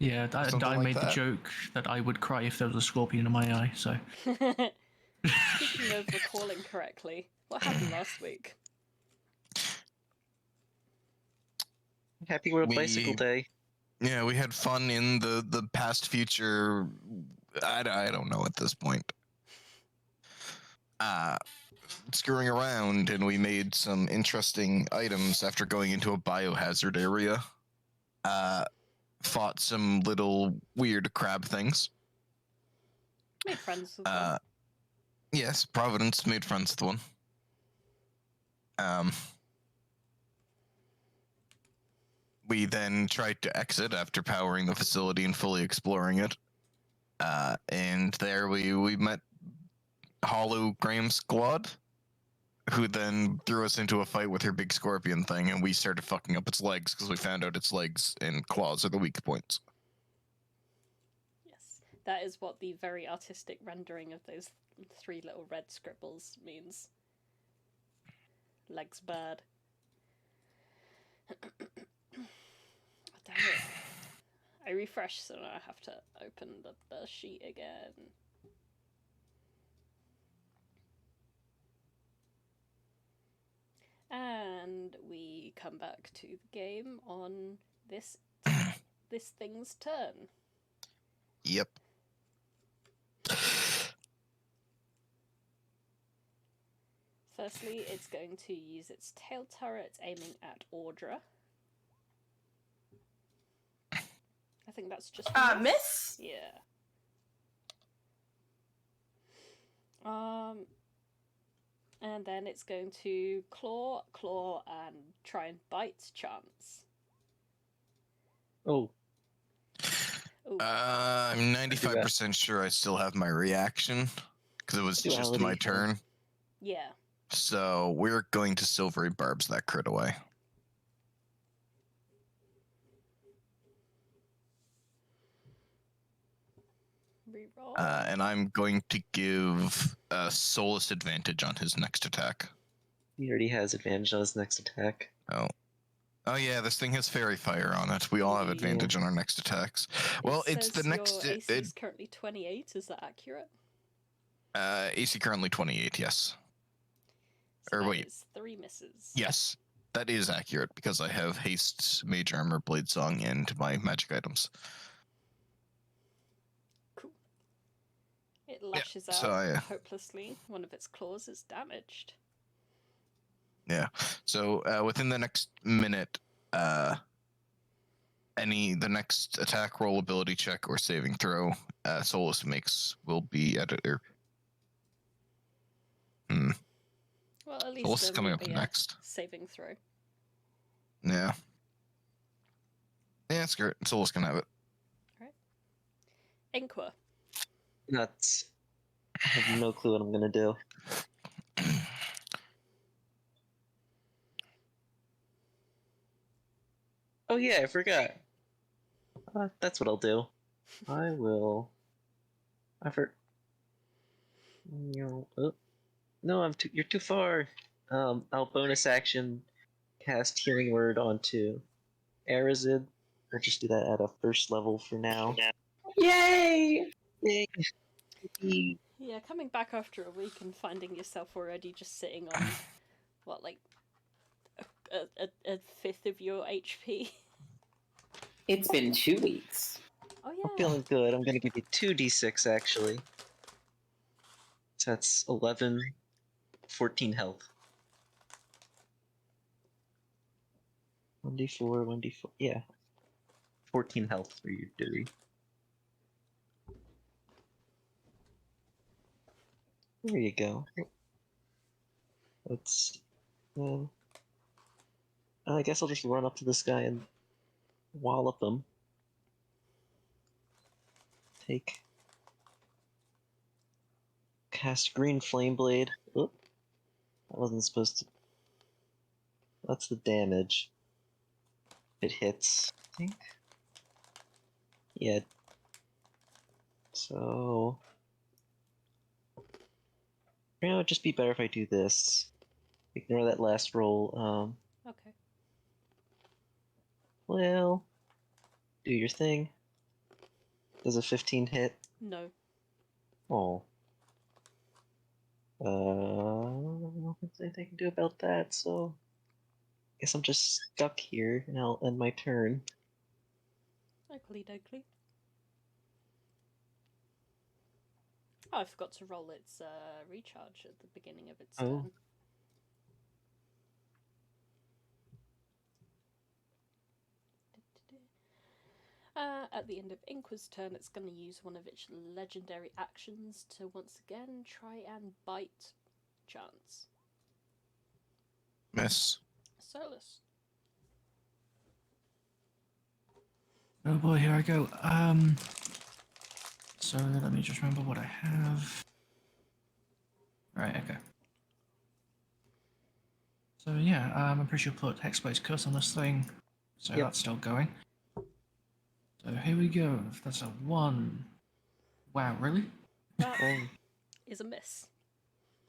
Yeah, I like made the that. joke that I would cry if there was a scorpion in my eye, so... Speaking of recalling correctly, what happened last week? Happy World Bicycle Day. Yeah, we had fun in the past future. I don't know at this point. Screwing around, and we made some interesting items after going into a biohazard area. Fought some little weird crab things. Made friends with them. Yes, Providence made friends with one. We then tried to exit after powering the facility and fully exploring it. And there we met Hologram Squad, who then threw us into a fight with her big scorpion thing, and we started fucking up its legs because we found out its legs and claws are the weak points. Yes, that is what the very artistic rendering of those 3 little red scribbles means. Legs bad. Oh, damn it. I refreshed, so now I have to open the sheet again. And we come back to the game on this thing's turn. Yep. Firstly, it's going to use its tail turret aiming at Audra. I think that's just miss? Yeah. And then it's going to claw, and try and bite chance. Oh. I'm 95% sure I still have my reaction, because it was just my turn. Yeah. So we're going to Silvery Barbs that crit away. Reroll. And I'm going to give Solas advantage on his next attack. He already has advantage on his next attack. Oh yeah, this thing has fairy fire on it. We all have advantage on our next attacks. Well, it's the next. Your AC is currently 28. Is that accurate? AC currently 28. Yes. So or that wait. is 3 misses. Yes, that is accurate because I have haste, mage armor, blade song, and my magic items. Cool. It lashes out hopelessly. One of its claws is damaged. Yeah. So within the next minute, the next attack roll, ability check, or saving throw Solas makes will be editor. Well, at least Solas is coming up next. Saving throw. Yeah. Yeah, it's great. Solas can have it. All right. Inqua. Nuts. I have no clue what I'm gonna do. Oh yeah, I forgot. That's what I'll do. I will. No, you're too far. I'll bonus action cast Healing Word onto Arazid. I'll just do that at a first level for now. Yay! Yay! Yeah, coming back after a week and finding yourself already just sitting on, what, like, a fifth of your HP? It's been 2 weeks. Oh yeah. I'm feeling good. I'm gonna give you 2d6 actually. So that's 11, 14 health. 1d4, 1d4, yeah. 14 health for your duty. There you go. Let's. I guess I'll just run up to this guy and wallop him. Cast Green Flame Blade. Oop. I wasn't supposed to. That's the damage. It hits, I think. Yeah. So. You know, it'd just be better if I do this. Ignore that last roll. Okay. Well, do your thing. Does a 15 hit? No. Oh. Nothing I can do about that, so... Guess I'm just stuck here, and I'll end my turn. Oakley dokley. Oh, I forgot to roll its recharge at the beginning of its Oh. turn. At the end of Inqua's turn, it's going to use one of its legendary actions to once again try and bite Chance. Miss. Solas. Oh boy, here I go. So let me just remember what I have. Right, okay. So yeah, I'm pretty sure put Hexblade's Curse on this thing, so Yep. that's still going. So here we go. If that's a 1. Wow, really? That Oh. is a miss.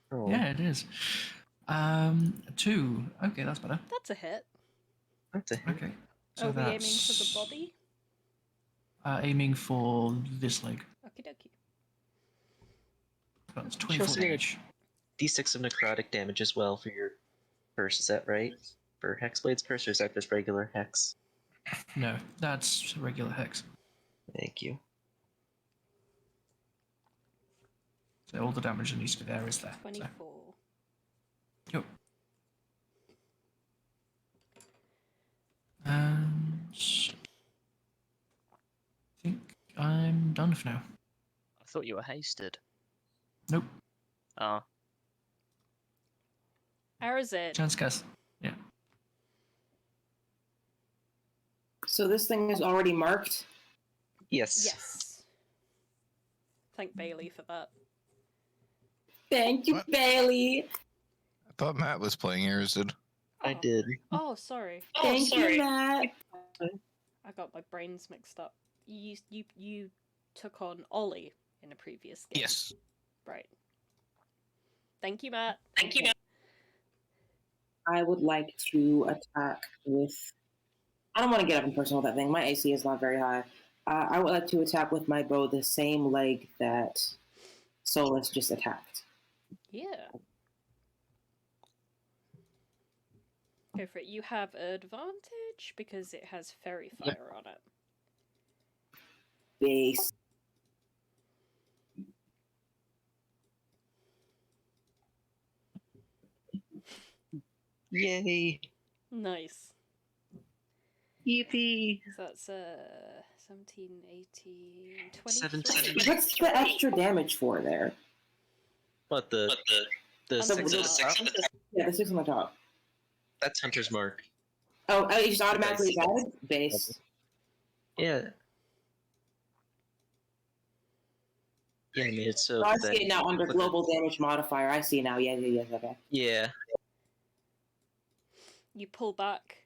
Oh. Yeah, it is. 2. Okay, that's better. That's a hit. That's a hit. Okay. So Are we aiming that's for the body? aiming for this leg. Okie dokie. That's Sure, 24 so you're- damage. D6 of necrotic damage as well for your curse, is that right? For Hexblade's Curse, or is that just regular Hex? No, that's regular hex. Thank you. So all the damage that needs to be there is there. So. 24. Yep. And I think I'm done for now. I thought you were hasted. Nope. Oh. Arazid. Chance guess. Yeah. So this thing is already marked. Yes. Yes. Thank Bailey for that. Thank you, What? Bailey. I thought Matt was playing Arazid. I Oh. did. Oh, sorry. Thank you, Matt. I got my brains mixed up. You took on Ollie in a previous game. Yes. Right. Thank you, Matt. I would like to attack with. I don't want to get up and personal with that thing. My AC is not very high. I would like to attack with my bow the same leg that Solas just attacked. Yeah. Go for it. You have advantage because it has fairy fire on it. Base. Yay! Nice. Yippee! So that's 17, 18, 17. 23. What's the extra damage for there? What, the On six the of top. Yeah, the 6 on the top. That's Hunter's Mark. Oh, it just automatically added? Base. Yeah. Yeah, I mean, it's so Oh, I that see it now under with global damage modifier. I see now. Yeah, okay. Yeah. You pull back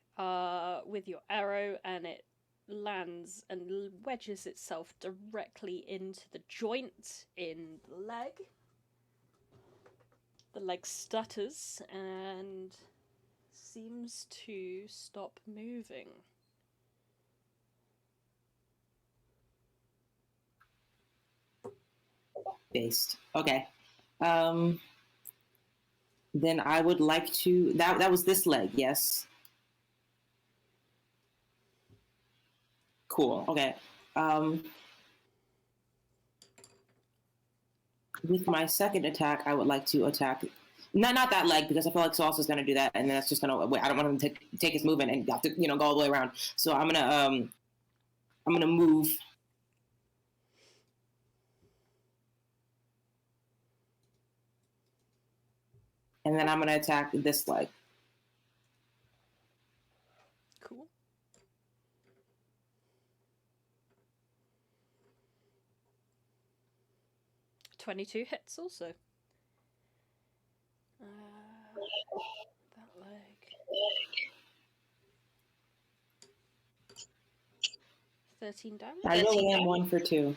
with your arrow and it lands and wedges itself directly into the joint in the leg. The leg stutters and seems to stop moving. Based. Okay. Then I would like to. That was this leg, yes. Cool. Okay. With my second attack, I would like to attack. Not that leg, because I feel like Sauce is going to do that, and then that's just going to. I don't want him to take his movement and have to, go all the way around. So I'm gonna move. And then I'm gonna attack this leg. Cool. .22 hits also. That leg. 13 damage. I really am 1 for 2.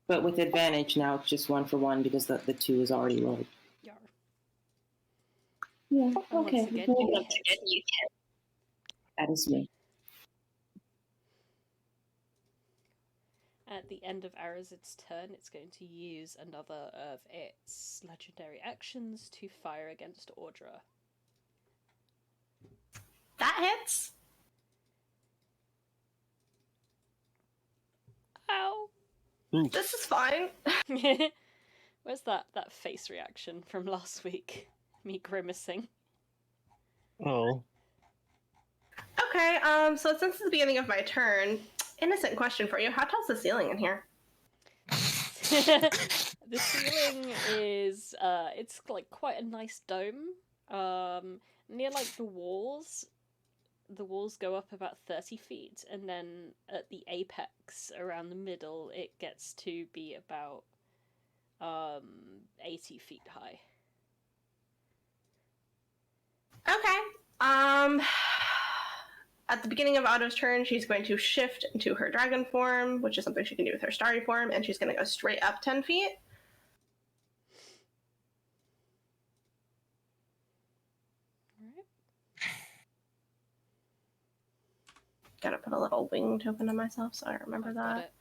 But with advantage now, it's just 1 for 1 because the 2 is already rolled. Yar. Yeah, And okay. once again, you hit. That is me. at the end of Arazid's turn, it's going to use another of its legendary actions to fire against Audra. That hits. Ow! This is fine. Where's that face reaction from last week? Me grimacing. Oh. Okay, so since it's the beginning of my turn, innocent question for you. How tall's the ceiling in here? The ceiling is it's like quite a nice dome. Near like the walls go up about 30 feet, and then at the apex around the middle it gets to be about 80 feet high. Okay. At the beginning of Otto's turn, she's going to shift into her dragon form, which is something she can do with her starry form, and she's going to go straight up 10 feet. Alright. Gotta put a little wing token on myself so I remember I've got that. it.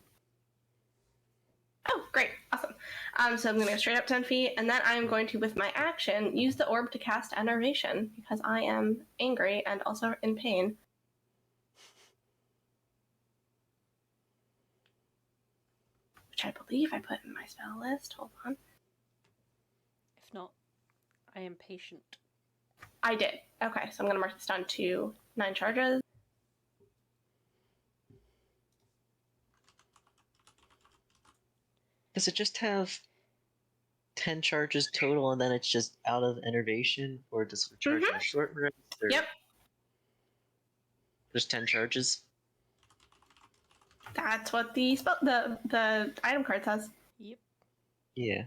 Oh, great. Awesome. So I'm going to go straight up 10 feet, and then I'm going to, with my action, use the orb to cast Enervation, because I am angry and also in pain. Which I believe I put in my spell list. Hold on. If not, I am patient. I did. Okay, so I'm going to mark this down to 9 charges. Does it just have 10 charges total and then it's just out of enervation? Or does it charge in a short rest? Or Yep. Just 10 charges? That's what the spell, the item card says. Yep. Yeah.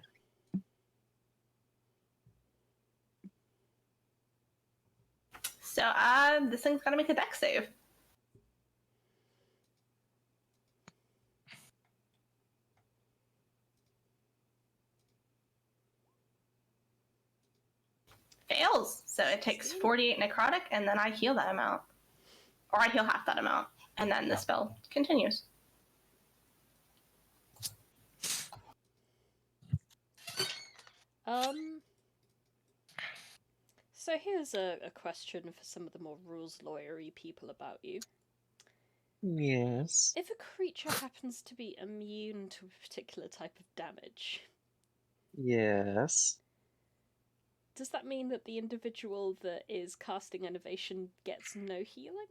So, this thing's gotta make a dex save. Fails. So it takes 48 necrotic, and then I heal that amount. Or I heal half that amount, and then the spell continues. So here's a question for some of the more rules lawyery people about you. Yes. If a creature happens to be immune to a particular type of damage, Yes. does that mean that the individual that is casting Innovation gets no healing?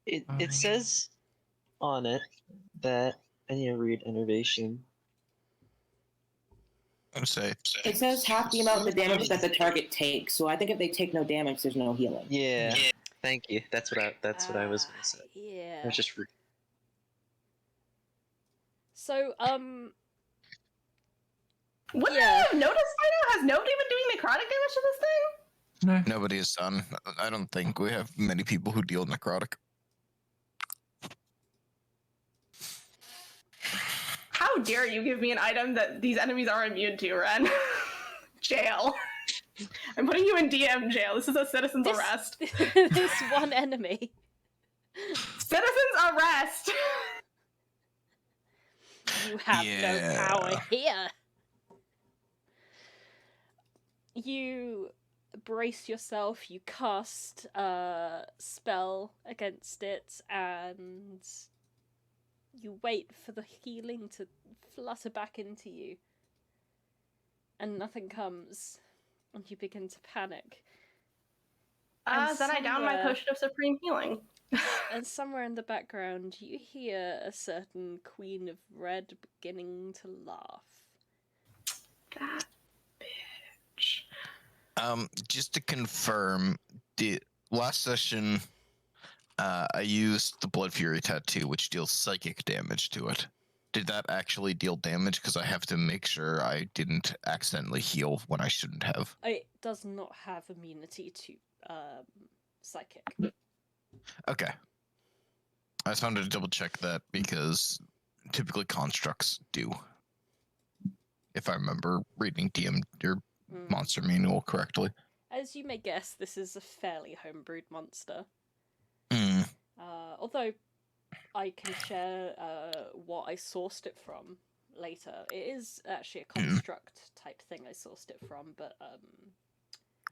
It says on it that I need to read Innovation. I'm say It says half the amount of the damage that the target takes, so I think if they take no damage, there's no healing. Yeah. Thank you. That's what I was gonna say. Yeah. I was just So, Wouldn't Yeah. I have noticed by now? Has nobody been doing necrotic damage to this thing? No. nobody has done. I don't think we have many people who deal necrotic. How dare you give me an item that these enemies are immune to, Ren? Jail. I'm putting you in DM jail. This is a citizen's This- arrest. this one enemy. Citizen's arrest! You have no power Yeah. here. You brace yourself, you cast a spell against it, and you wait for the healing to flutter back into you. And nothing comes, and you begin to panic. And Then I down my somewhere- potion of supreme healing. And somewhere in the background, you hear a certain Queen of Red beginning to laugh. That bitch. Just to confirm, the last session, I used the Blood Fury Tattoo, which deals psychic damage to it. Did that actually deal damage? Because I have to make sure I didn't accidentally heal when I shouldn't have. It does not have immunity to psychic. Okay. I just wanted to double check that because typically constructs do. If I remember reading DM or monster manual correctly. As you may guess, this is a fairly homebrewed monster. Hmm. Although I can share what I sourced it from later. It is actually a construct type thing I sourced it from, but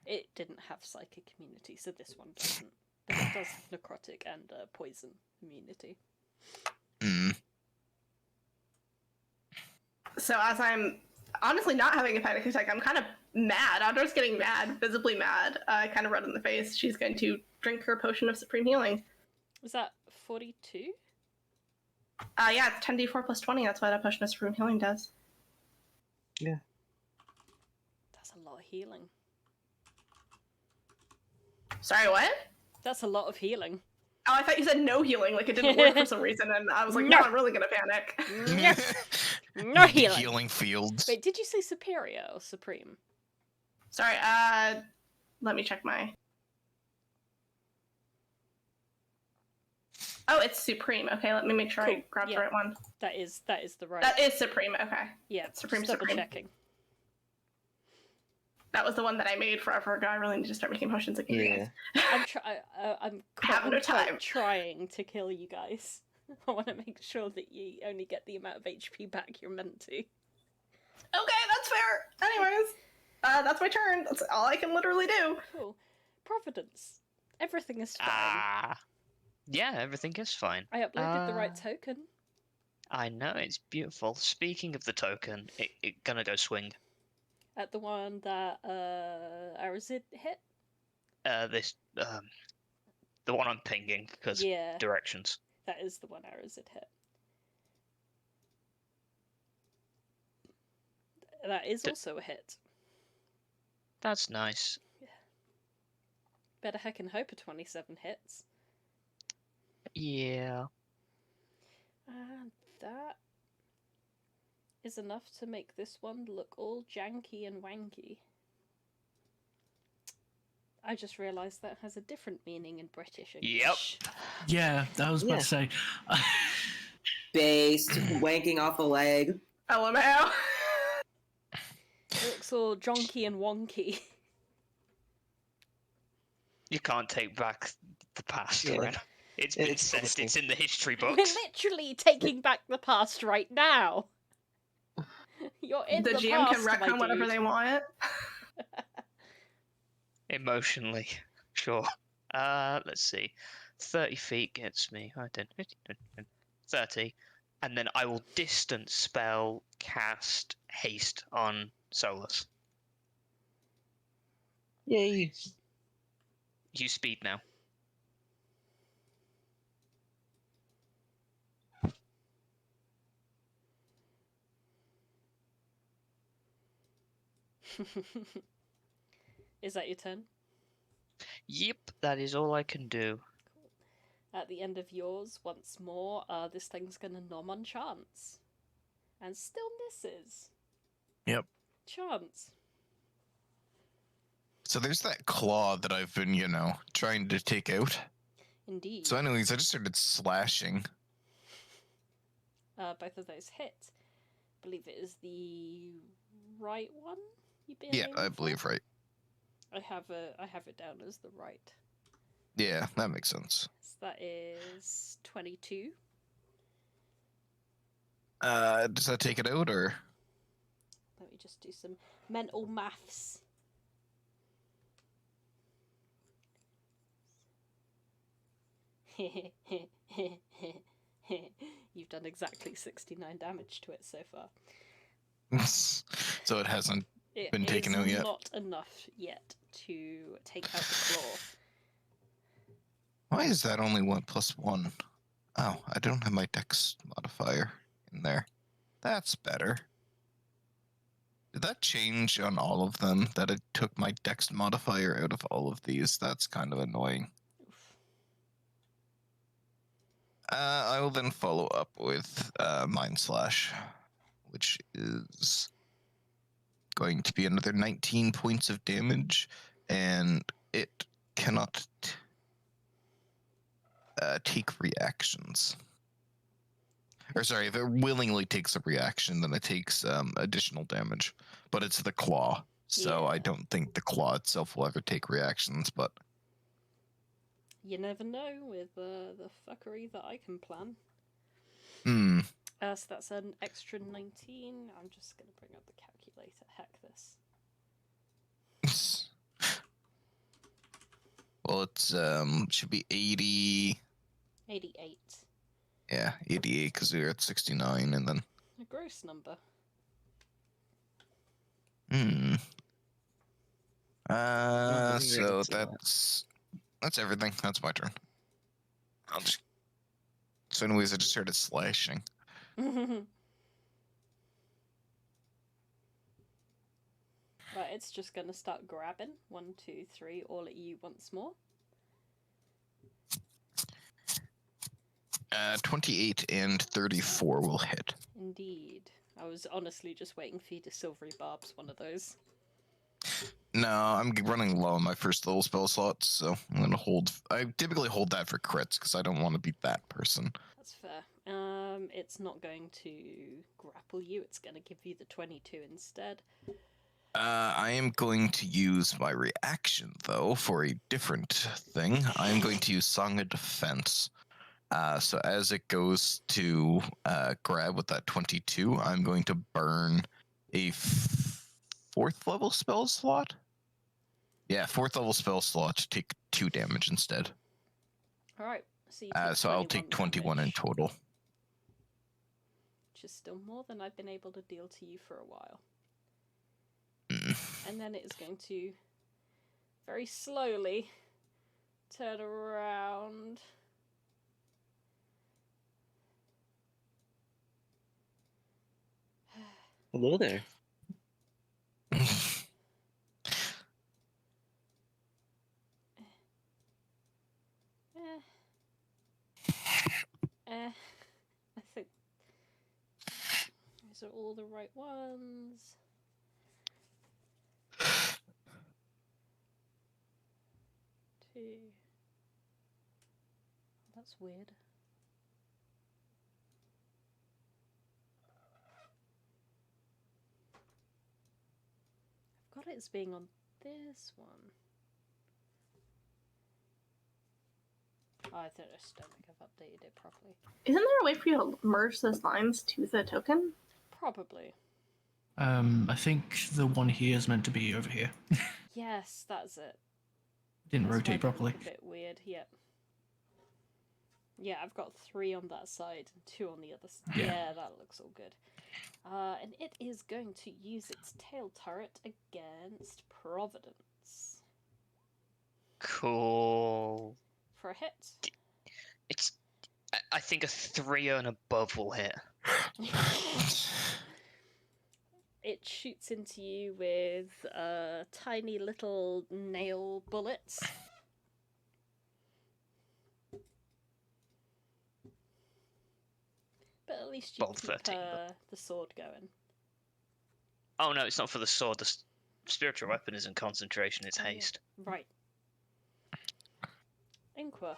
it didn't have psychic immunity, so this one doesn't. But it does have necrotic and poison immunity. Mm. So as I'm honestly not having a panic attack, I'm kind of mad. Audra's getting mad, visibly mad, kind of red in the face. She's going to drink her potion of supreme healing. Is that 42? Yeah, it's 10d4 plus 20. That's what a potion of supreme healing does. Yeah. That's a lot of healing. Sorry, what? That's a lot of healing. Oh, I thought you said no healing, like it didn't work for some reason, and I was like, no, I'm really gonna panic. No healing. Healing fields. Wait, did you say superior or supreme? Sorry, let me check my... Oh, it's supreme. Okay, let me make sure I Cool, grabbed yeah. the right one. That is the right. That is supreme, okay. Yeah, Supreme, just double supreme. checking. That was the one that I made forever ago. I really need to start making potions again. Yeah. I'm Having no time. trying to kill you guys. I want to make sure that you only get the amount of HP back you're meant to. Okay, that's fair. Anyways, that's my turn. That's all I can literally do. Cool. Providence. Everything is fine. Yeah, everything is fine. I uploaded the right token. I know, it's beautiful. Speaking of the token, it gonna go swing. At the one that Arazid hit? The one I'm pinging, because Yeah, directions. that is the one Arazid hit. That is also a hit. That's nice. Better heckin' hope a 27 hits. Yeah. And that is enough to make this one look all janky and wanky. I just realised that has a different meaning in British English. Yeah, I was about to say. Based, wanking off a leg. LMAO. It looks all jonky and wonky. You can't take back the past, Yeah. Ren. It's been It's said. awful. It's in the history We're books. literally taking back the past right now. You're in The the GM past, can my retcon whatever dude. they want. Emotionally, sure. Let's see. 30 feet gets me. 10, 15, 20, 30. And then I will distance spell cast haste on Solas. Yay. Use speed now. Is that your turn? Yep, that is all I can do. At the end of yours, once more, this thing's gonna nom on chance. And still misses. Yep. Chance. So there's that claw that I've been, trying to take out. Indeed. So anyways, I just started slashing. Both of those hit. I believe it is the right one you've been Yeah, aiming I for? believe right. I have it down as the right. Yeah, that makes sense. So that is 22. Does that take it out, or? Let me just do some mental maths. You've done exactly 69 damage to it so far. So it hasn't. It Been taken is out yet? not enough yet to take out the claw. Why is that only 1+1? Oh, I don't have my dex modifier in there. That's better. Did that change on all of them? That it took my dex modifier out of all of these? That's kind of annoying. Oof. I will then follow up with Mind Slash, which is going to be another 19 points of damage, and it cannot take reactions. Or sorry, if it willingly takes a reaction, then it takes additional damage. But it's the claw, so Yeah. I don't think the claw itself will ever take reactions, but... you never know with the fuckery that I can plan. Hmm. So that's an extra 19. I'm just going to bring up the calculator. Heck this. Well, it's should be 80. 88. Yeah, 88 because we were at 69, and then. A gross number. Hmm. Oh, So that's everything. That's my turn. I'll just. So, anyways, I just started slashing. Right, it's just gonna start grabbing. 1, 2, 3, all at you once more. 28 and 34 will hit. Indeed. I was honestly just waiting for you to silvery barbs one of those. No, I'm running low on my first little spell slots, so I'm gonna hold. I typically hold that for crits because I don't want to be that person. That's fair. It's not going to grapple you. It's going to give you the 22 instead. I am going to use my reaction though for a different thing. I'm going to use Song of Defense. So as it goes to grab with that 22, I'm going to burn a fourth level spell slot. Yeah, fourth level spell slot to take 2 damage instead. All right. So, So I'll take 21 in total. Which is still more than I've been able to deal to you for a while. And then it is going to very slowly turn around. Hello there. I think these are all the right ones. Two. That's weird. I've got it as being on this one. Oh, I just don't think I've updated it properly. Isn't there a way for you to merge those lines to the token? Probably. I think the one here is meant to be over here. Yes, that's it. Didn't That's why rotate they look properly. a bit weird. Yep. Yeah, I've got 3 on that side and 2 on the other side. Yeah. Yeah, that looks all good. And it is going to use its tail turret against Providence Cool. for a hit. It's. I think a 3 and above will hit. It shoots into you with tiny little nail bullets. But at least you Bold keep 13, the sword going. Oh no, it's not for the sword. The spiritual weapon isn't concentration, it's Oh, yeah. haste. Right. Inqua.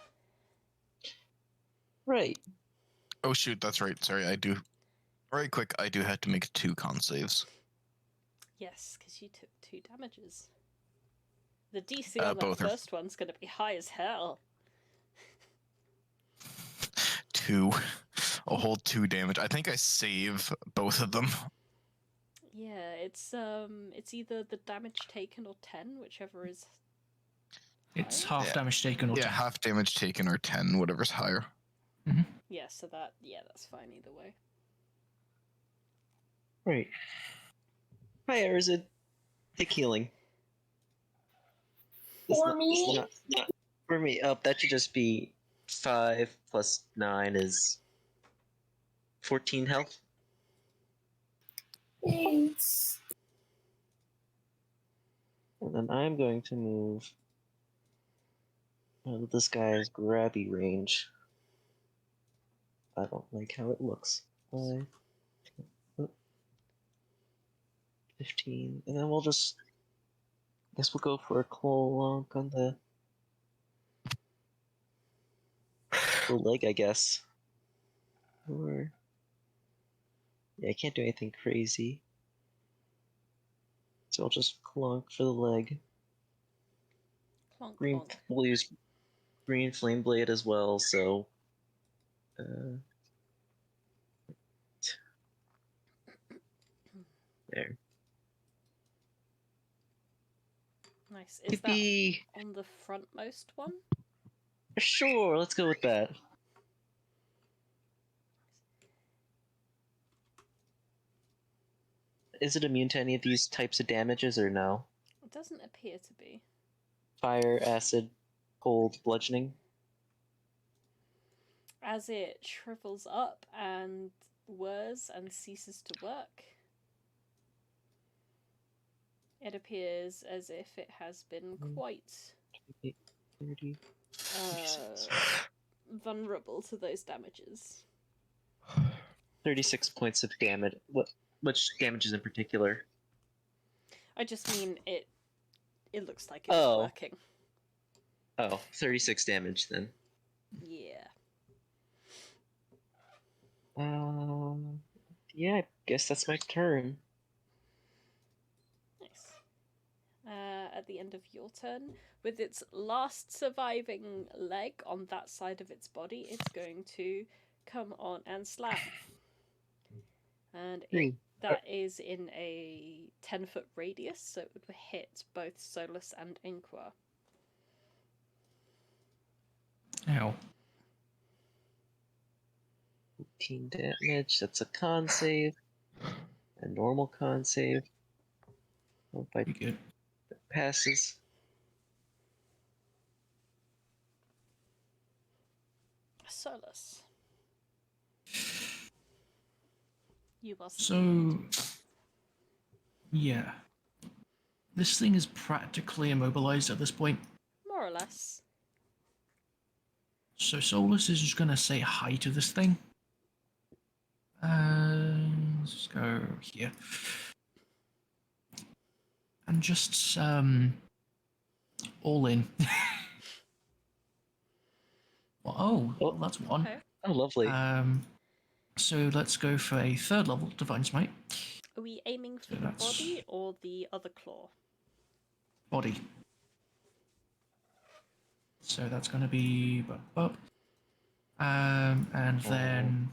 Right. Oh shoot, that's right. Sorry, I do. Right quick, I do have to make 2 con saves. Yes, because you took 2 damages. The DC on that both are- first one's going to be high as hell. 2. I'll hold 2 damage. I think I save both of them. Yeah, it's either the damage taken or 10, whichever is It's higher. half Yeah. damage taken or Yeah, 10. half damage taken or 10, whatever's higher. Yeah, so that's fine either way. Right. Hi, Arazid. Take healing. For me? Not for me. Oh, that should just be 5 plus 9 is 14 health. Thanks. And then I'm going to move out of this guy's grabby range. I don't like how it looks. 5, 15, and then we'll just. Guess we'll go for a clonk on the leg, I guess. Or yeah, I can't do anything crazy, so I'll just clonk for the leg. Clonk, Green. clonk. We'll use green flame blade as well, so there. Nice. Is Could that be on the frontmost one? sure. Let's go with that. Is it immune to any of these types of damages or no? It doesn't appear to be. Fire, acid, cold, bludgeoning. As it shrivels up and whirs and ceases to work, it appears as if it has been quite 30, vulnerable to those damages. 36 points of damage. Which damages in particular? I just mean it looks like it's Oh. working. Oh, 36 damage then. Yeah. Yeah, I guess that's my turn. Nice. At the end of your turn, with its last surviving leg on that side of its body, it's going to come on and slap. And that is in a 10-foot radius, so it would hit both Solas and Inqua. Ow. 18 damage. That's a con save. A normal con save. Hope I Pretty good. passes. Solas. You are So, yeah. This thing is practically immobilized at this point. more or less. So Solas is just gonna say hi to this thing. Let's go here. And just all in. Well, Oh. that's one. Okay. Oh, lovely. So let's go for a third level Divine Smite. Are we aiming for So the that's- body or the other claw? Body. So that's going to be up. And then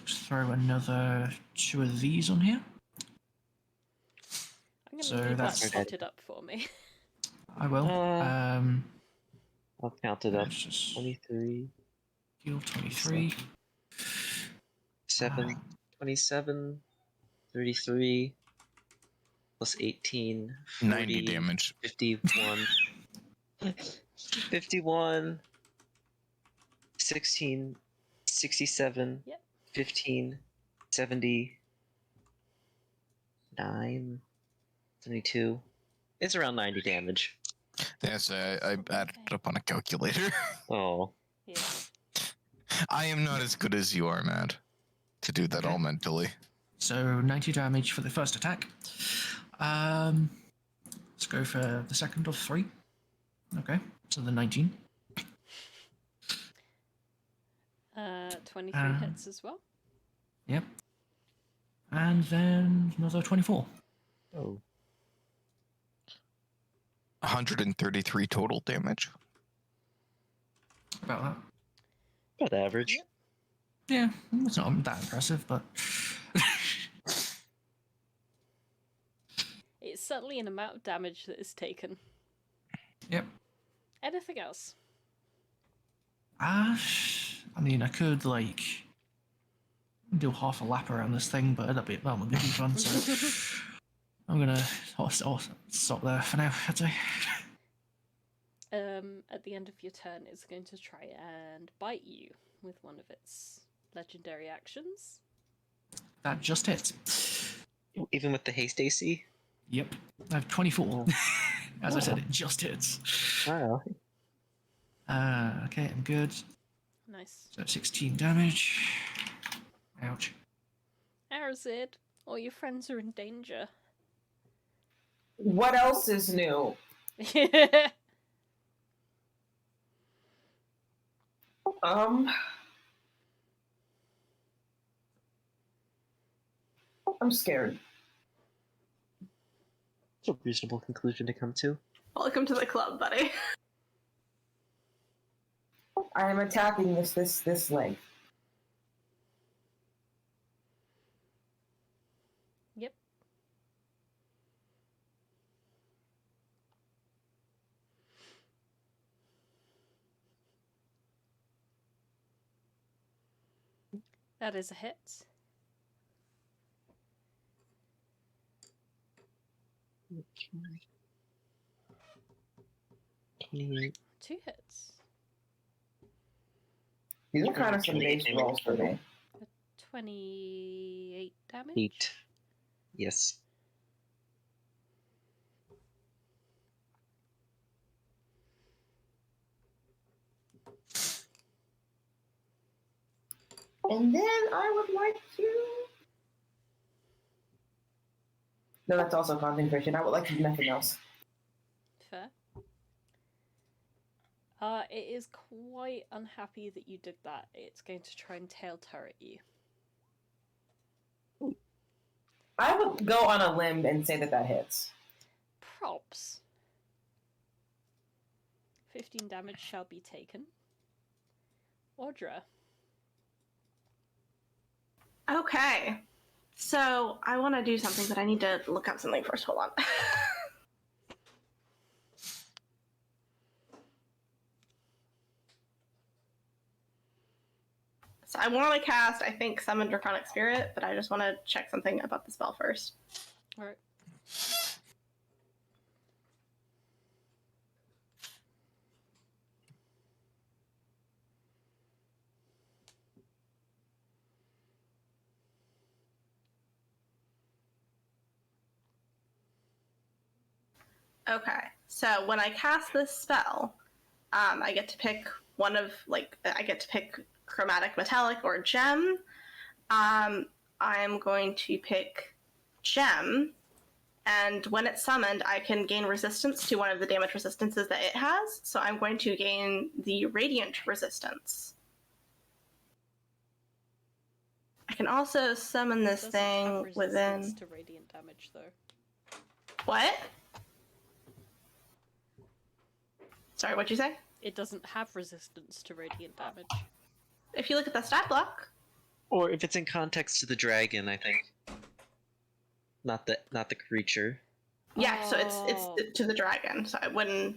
throw another 2 of these on here. I'm going to So leave that that's- potted up for me. I will. I'll count it up. Let's just 23, heal 23. 7, 27, 33, plus 18, 40, 90 damage. 51, 51, 16, 67, Yep. 15, 70, 9, 72. It's around 90 damage. Yes, I added it up on a calculator. Oh. Yeah. I am not as good as you are, Matt, to do that all mentally. So 90 damage for the first attack. Let's go for the second of 3. Okay, so the 19. 23 hits as well. Yep. And then another 24. Oh. 133 total damage. About that. About average. Yep. Yeah, it's not that impressive, but It's certainly an amount of damage that is taken. yep. Anything else? I mean, I could like do half a lap around this thing, but that would be fun. So I'm gonna stop there for now. I'd say. At the end of your turn, it's going to try and bite you with one of its legendary actions. That just hits. Even with the haste AC? Yep, I have 24. As I said, it just hits. Wow. Okay, I'm good. Nice. So 16 damage. Ouch. Arazid, all your friends are in danger. What else is new? I'm scared. It's a reasonable conclusion to come to. Welcome to the club, buddy. I'm attacking this leg. Yep. That is a hit. Okay. 28. 2 hits. These are kind of some 28 base rolls for me. 28 damage. 8. Yes. And then I would like to. No, that's also concentration. I would like to do nothing else. Fair. It is quite unhappy that you did that. It's going to try and tail turret you. I would go on a limb and say that hits. Props. 15 damage shall be taken. Audra. Okay. So I want to do something, but I need to look up something first. Hold on. So I want to cast, I think, Summon Draconic Spirit, but I just want to check something about the spell first. Alright. Okay, so when I cast this spell, I get to pick one of, I get to pick chromatic metallic or gem. I'm going to pick gem, and when it's summoned, I can gain resistance to one of the damage resistances that it has, so I'm going to gain the radiant resistance. I can also summon this Doesn't have thing within... resistance to radiant damage, though. What? Sorry, what'd you say? It doesn't have resistance to radiant damage. If you look at the stat block. Or if it's in context to the dragon, I think. Not the creature. Yeah, so Oh. it's to the dragon. So when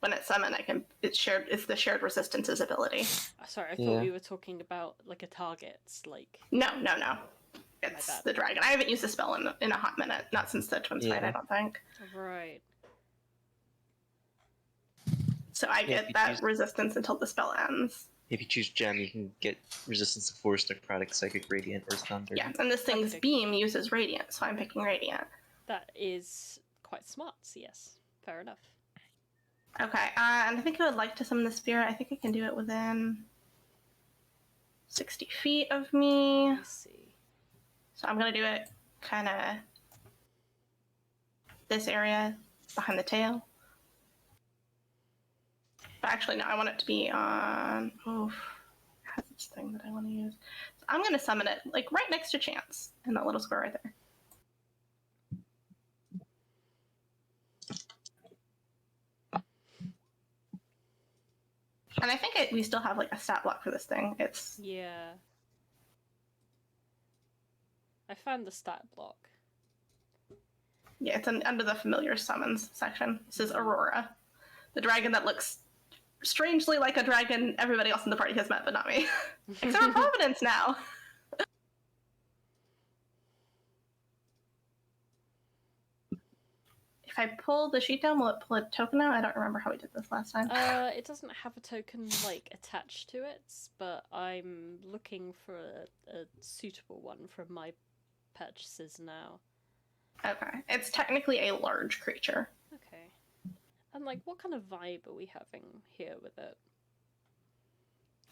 it's summoned, it's the shared resistances ability. Sorry, I thought Yeah. we were talking about like a target's like. No. It's bad. the dragon. I haven't used the spell in a hot minute. Not since the twins fight, Yeah. I don't think. Right. So I Yeah, get you that use- resistance until the spell ends. If you choose gem, you can get resistance to force, necrotic, psychic, radiant, or thunder. Yeah, and this thing's Okay. beam uses radiant, so I'm picking radiant. That is quite smart. Yes, fair enough. Okay, and I think I would like to summon the spirit. I think I can do it within 60 feet of me. Let's see. So I'm gonna do it kind of this area behind the tail. But actually, no, I want it to be on. Oh, I have this thing that I want to use. So I'm gonna summon it like right next to Chance in that little square right there. And I think we still have like a stat block for this thing. It's Yeah. I found the stat block. yeah, it's under the familiar summons section. This is Aurora, the dragon that looks strangely like a dragon everybody else in the party has met, but not me. Except for Providence now. If I pull the sheet down, will it pull a token out? I don't remember how we did this last time. It doesn't have a token like attached to it, but I'm looking for a suitable one from my purchases now. Okay. It's technically a large creature. Okay. And like, what kind of vibe are we having here with it?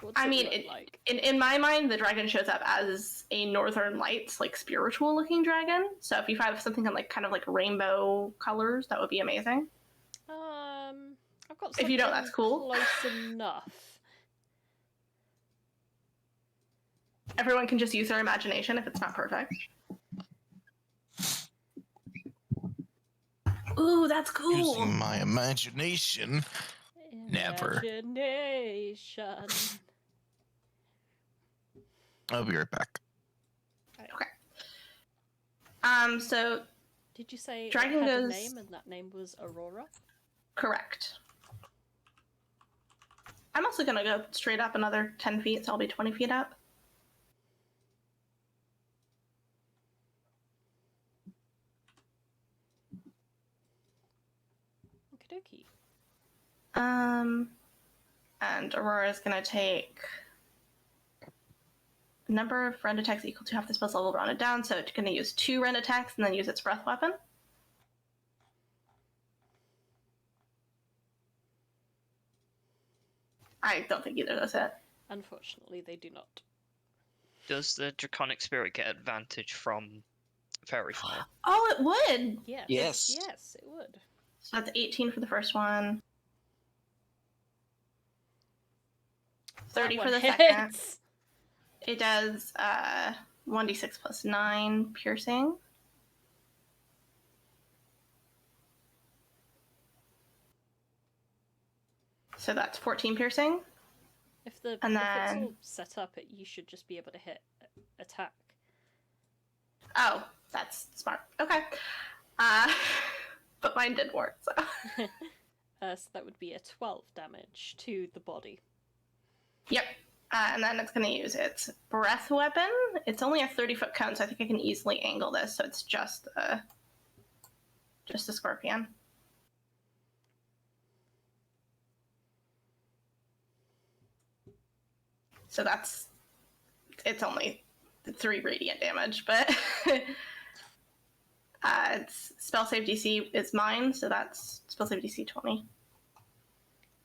What's I it mean, look it, like? in my mind, the dragon shows up as a Northern Lights, like, spiritual-looking dragon. So if you have something in, like, kind of, like, rainbow colors, that would be amazing. I've got If you don't, something that's cool. Close enough. Everyone can just use their imagination if it's not perfect. Ooh, that's cool! Using my imagination. Never. Imagination. I'll be right back. So Did you say Dragon it had a goes- name and that name was Aurora? correct. I'm also gonna go straight up another 10 feet, so I'll be 20 feet up. Okie dokie. And Aurora's gonna take a number of rend attacks equal to half the spell's level rounded down, so it's gonna use 2 rend attacks and then use its breath weapon. I don't think either of those hit. Unfortunately, they do not. Does the Draconic Spirit get advantage from Fairy Fire? Oh, it would! Yes. Yes. Yes, it would. So that's 18 for the first one. 30 That for the one second. hits. It does 1d6 plus 9 piercing. So that's 14 piercing. If And it's then- all set up, you should just be able to hit attack. Oh, that's smart. Okay. But mine did work, so. So that would be a 12 damage to the body. Yep. And then it's going to use its breath weapon. It's only a 30-foot cone, so I think I can easily angle this, so it's just a scorpion. So it's only 3 radiant damage, but its spell save DC is mine, so that's spell save DC 20.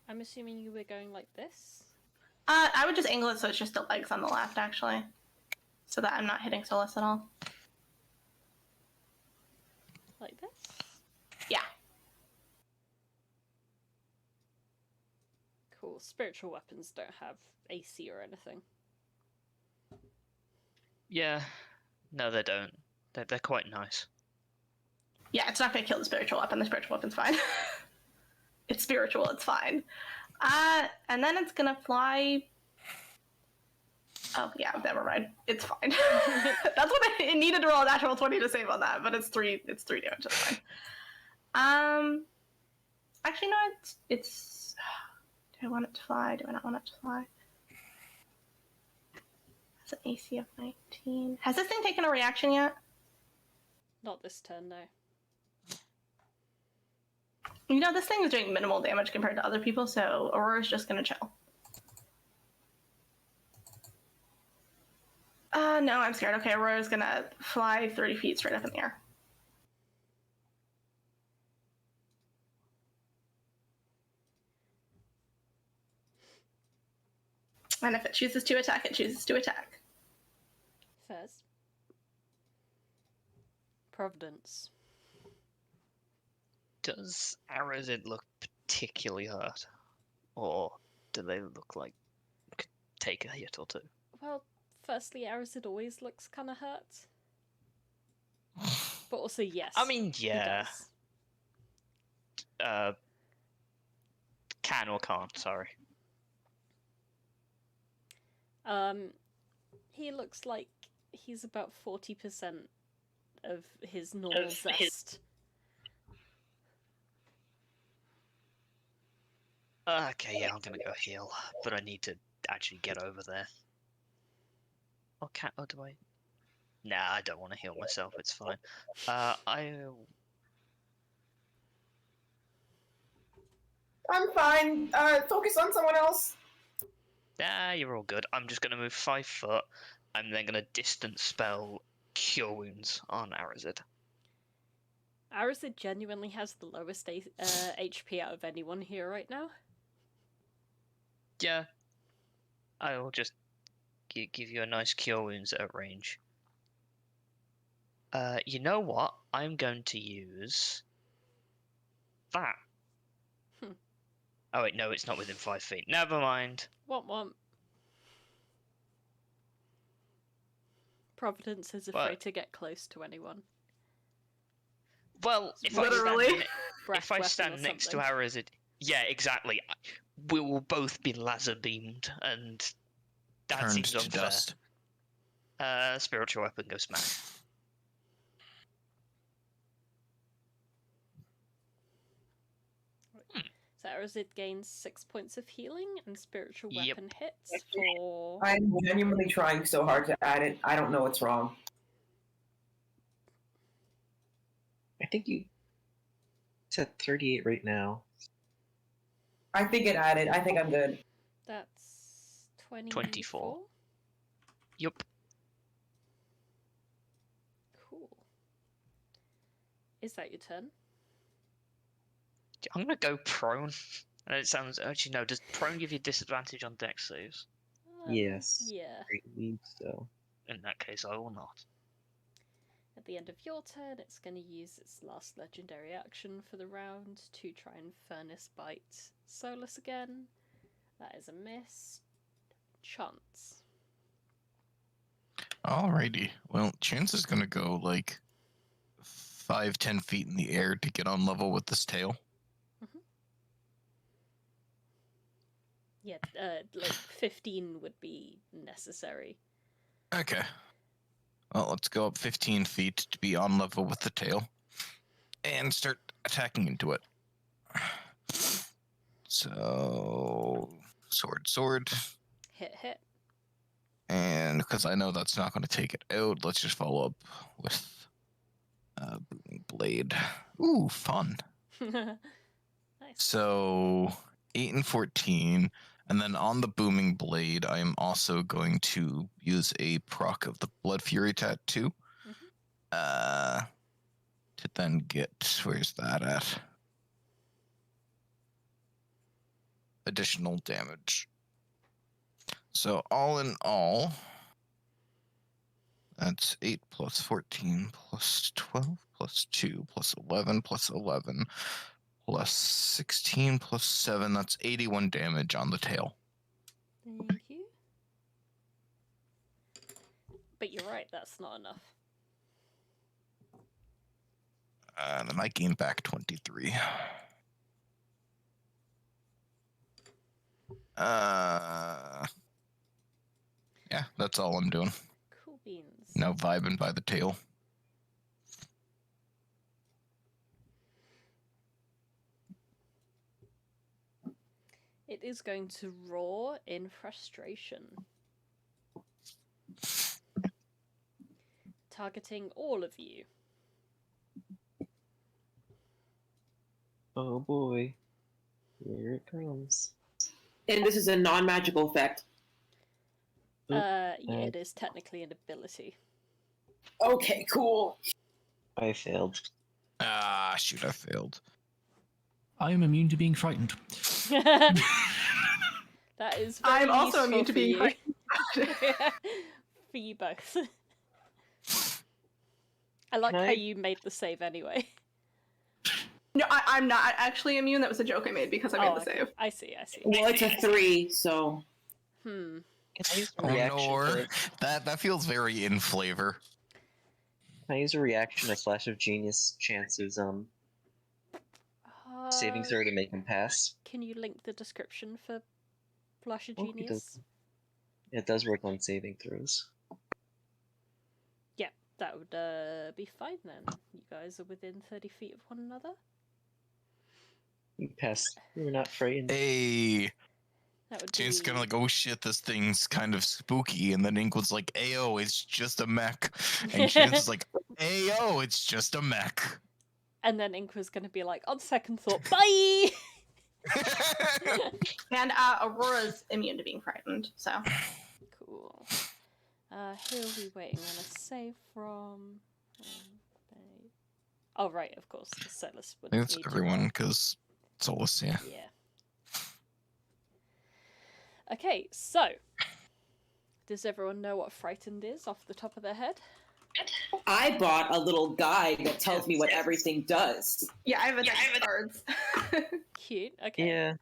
I'm assuming you were going like this? I would just angle it so it's just the legs on the left, actually, so that I'm not hitting Solas at all. Like this? Yeah. Cool. Spiritual weapons don't have AC or anything. Yeah. No, they don't. They're quite nice. Yeah, it's not going to kill the spiritual weapon. The spiritual weapon's fine. It's spiritual, it's fine. And then it's going to fly... Oh, yeah, never mind. It's fine. That's what it needed to roll a natural 20 to save on that, but it's 3 damage, that's fine. Actually, no, it's... Do I want it to fly? Do I not want it to fly? That's an AC of 19. Has this thing taken a reaction yet? Not this turn, no. You know, this thing is doing minimal damage compared to other people, so Aurora's just gonna chill. No, I'm scared. Okay, Aurora's gonna fly 30 feet straight up in the air. And if it chooses to attack, it chooses to attack. Fairs. Providence. Does Arazid look particularly hurt? Or do they look like could take a hit or two? Well, firstly, Arazid always looks kind of hurt. But also, yes. I mean, he yeah. does. Can or can't, sorry. He looks like he's about 40% of his normal zest. Okay, yeah, I'm gonna go heal, but I need to actually get over there. Or do I? Nah, I don't want to heal myself. It's fine. I'm fine. Focus on someone else. Nah, you're all good. I'm just gonna move 5 foot. I'm then gonna distance spell Cure Wounds on Arazid. Arazid genuinely has the lowest HP out of anyone here right now. Yeah. I will just give you a nice Cure Wounds at range. You know what? I'm going to use that. Oh wait, no, it's not within 5 feet. Never mind. Womp. Providence is afraid to get close to anyone. Well, if Literally. I stand next to something. Arazid, yeah, exactly. we will both be laser beamed, and that Turned seems to unfair. dust. Spiritual weapon goes smack. So Arazid gains 6 points of healing, and spiritual Yep. weapon hits for. I'm genuinely trying so hard to add it. I don't know what's wrong. I think it's at 38 right now. I think it added. I think I'm good. That's 24. Yup. Cool. Is that your turn? I'm gonna go prone. And it sounds actually no. Does prone give you disadvantage on dex saves? Yes. Yeah. I believe so. In that case, I will not. At the end of your turn, it's going to use its last legendary action for the round to try and furnace bite Solas again. That is a miss. Chance. Alrighty. Well, Chance is gonna go like 5-10 feet in the air to get on level with this tail. Yeah, like 15 would be necessary. Okay. Well, let's go up 15 feet to be on level with the tail and start attacking into it. So, sword. Hit. And because I know that's not going to take it out, let's just follow up with booming blade. Ooh, fun. Nice. So 8 and 14, and then on the booming blade, I am also going to use a proc of the Blood Fury tattoo. To then get, where's that at? Additional damage. So all in all, that's 8 plus 14 plus 12 plus 2 plus 11 plus 11 plus 16 plus 7. That's 81 damage on the tail. Thank you. But you're right, that's not enough. Then I gain back 23. Yeah, that's all I'm doing. Cool beans. Now vibing by the tail. It is going to roar in frustration. Targeting all of you. Oh boy. Here it comes. And this is a non-magical effect. Yeah, it is technically an ability. Okay, cool. I failed. Ah, shoot, I failed. I am immune to being frightened. That is very I'm also useful immune to for being you. frightened. For you both. I like Can how I- you made the save anyway. No, I'm not actually immune. That was a joke I made because I made the okay. save. I see. Well, it's a 3, so Can I use a Oh reaction? no, that feels very in flavor. Can I use a reaction to Flash of Genius Chance's saving throw to make him pass? Can you link the description for Flash of Oh, he Genius? It does work on saving throws. Yeah, that would be fine then. You guys are within 30 feet of one another. You passed. You're not frightened. Hey, That would Jane's be... kind of like, oh shit, this thing's kind of spooky. And then Inkwood's like, ayo, it's just a mech. And Chance is like, ayo, it's just a mech. And then Inqua's going to be like, on second thought, bye! And Aurora's immune to being frightened, so. Cool. Who are we waiting on a save from? Oh, right, of course. The Solas would I think it's need to everyone, roll. because Solas, yeah. Yeah. Okay, so. Does everyone know what frightened is off the top of their head? I bought a little guide that tells me what everything does. Yeah, I have a deck of cards. Cute, okay. Yeah.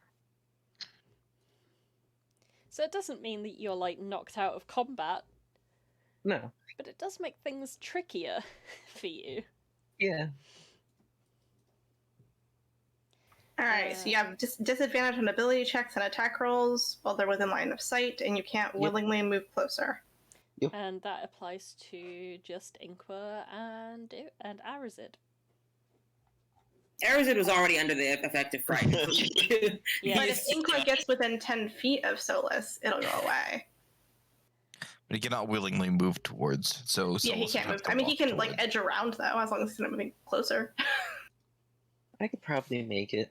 So it doesn't mean that you're, like, knocked out of combat, No. but it does make things trickier for you. Yeah. All right, so you have disadvantage on ability checks and attack rolls while they're within line of sight, and you can't willingly move closer. And that applies to just Inqua and Arazid. Arazid was already under the effect of fright. Yeah. But if Inqua gets within 10 feet of Solas, it'll go away. But he cannot willingly move towards. So Yeah, he Solas would can't have move. to I mean, he walk can towards. like edge around though, as long as he's not moving closer. I could probably make it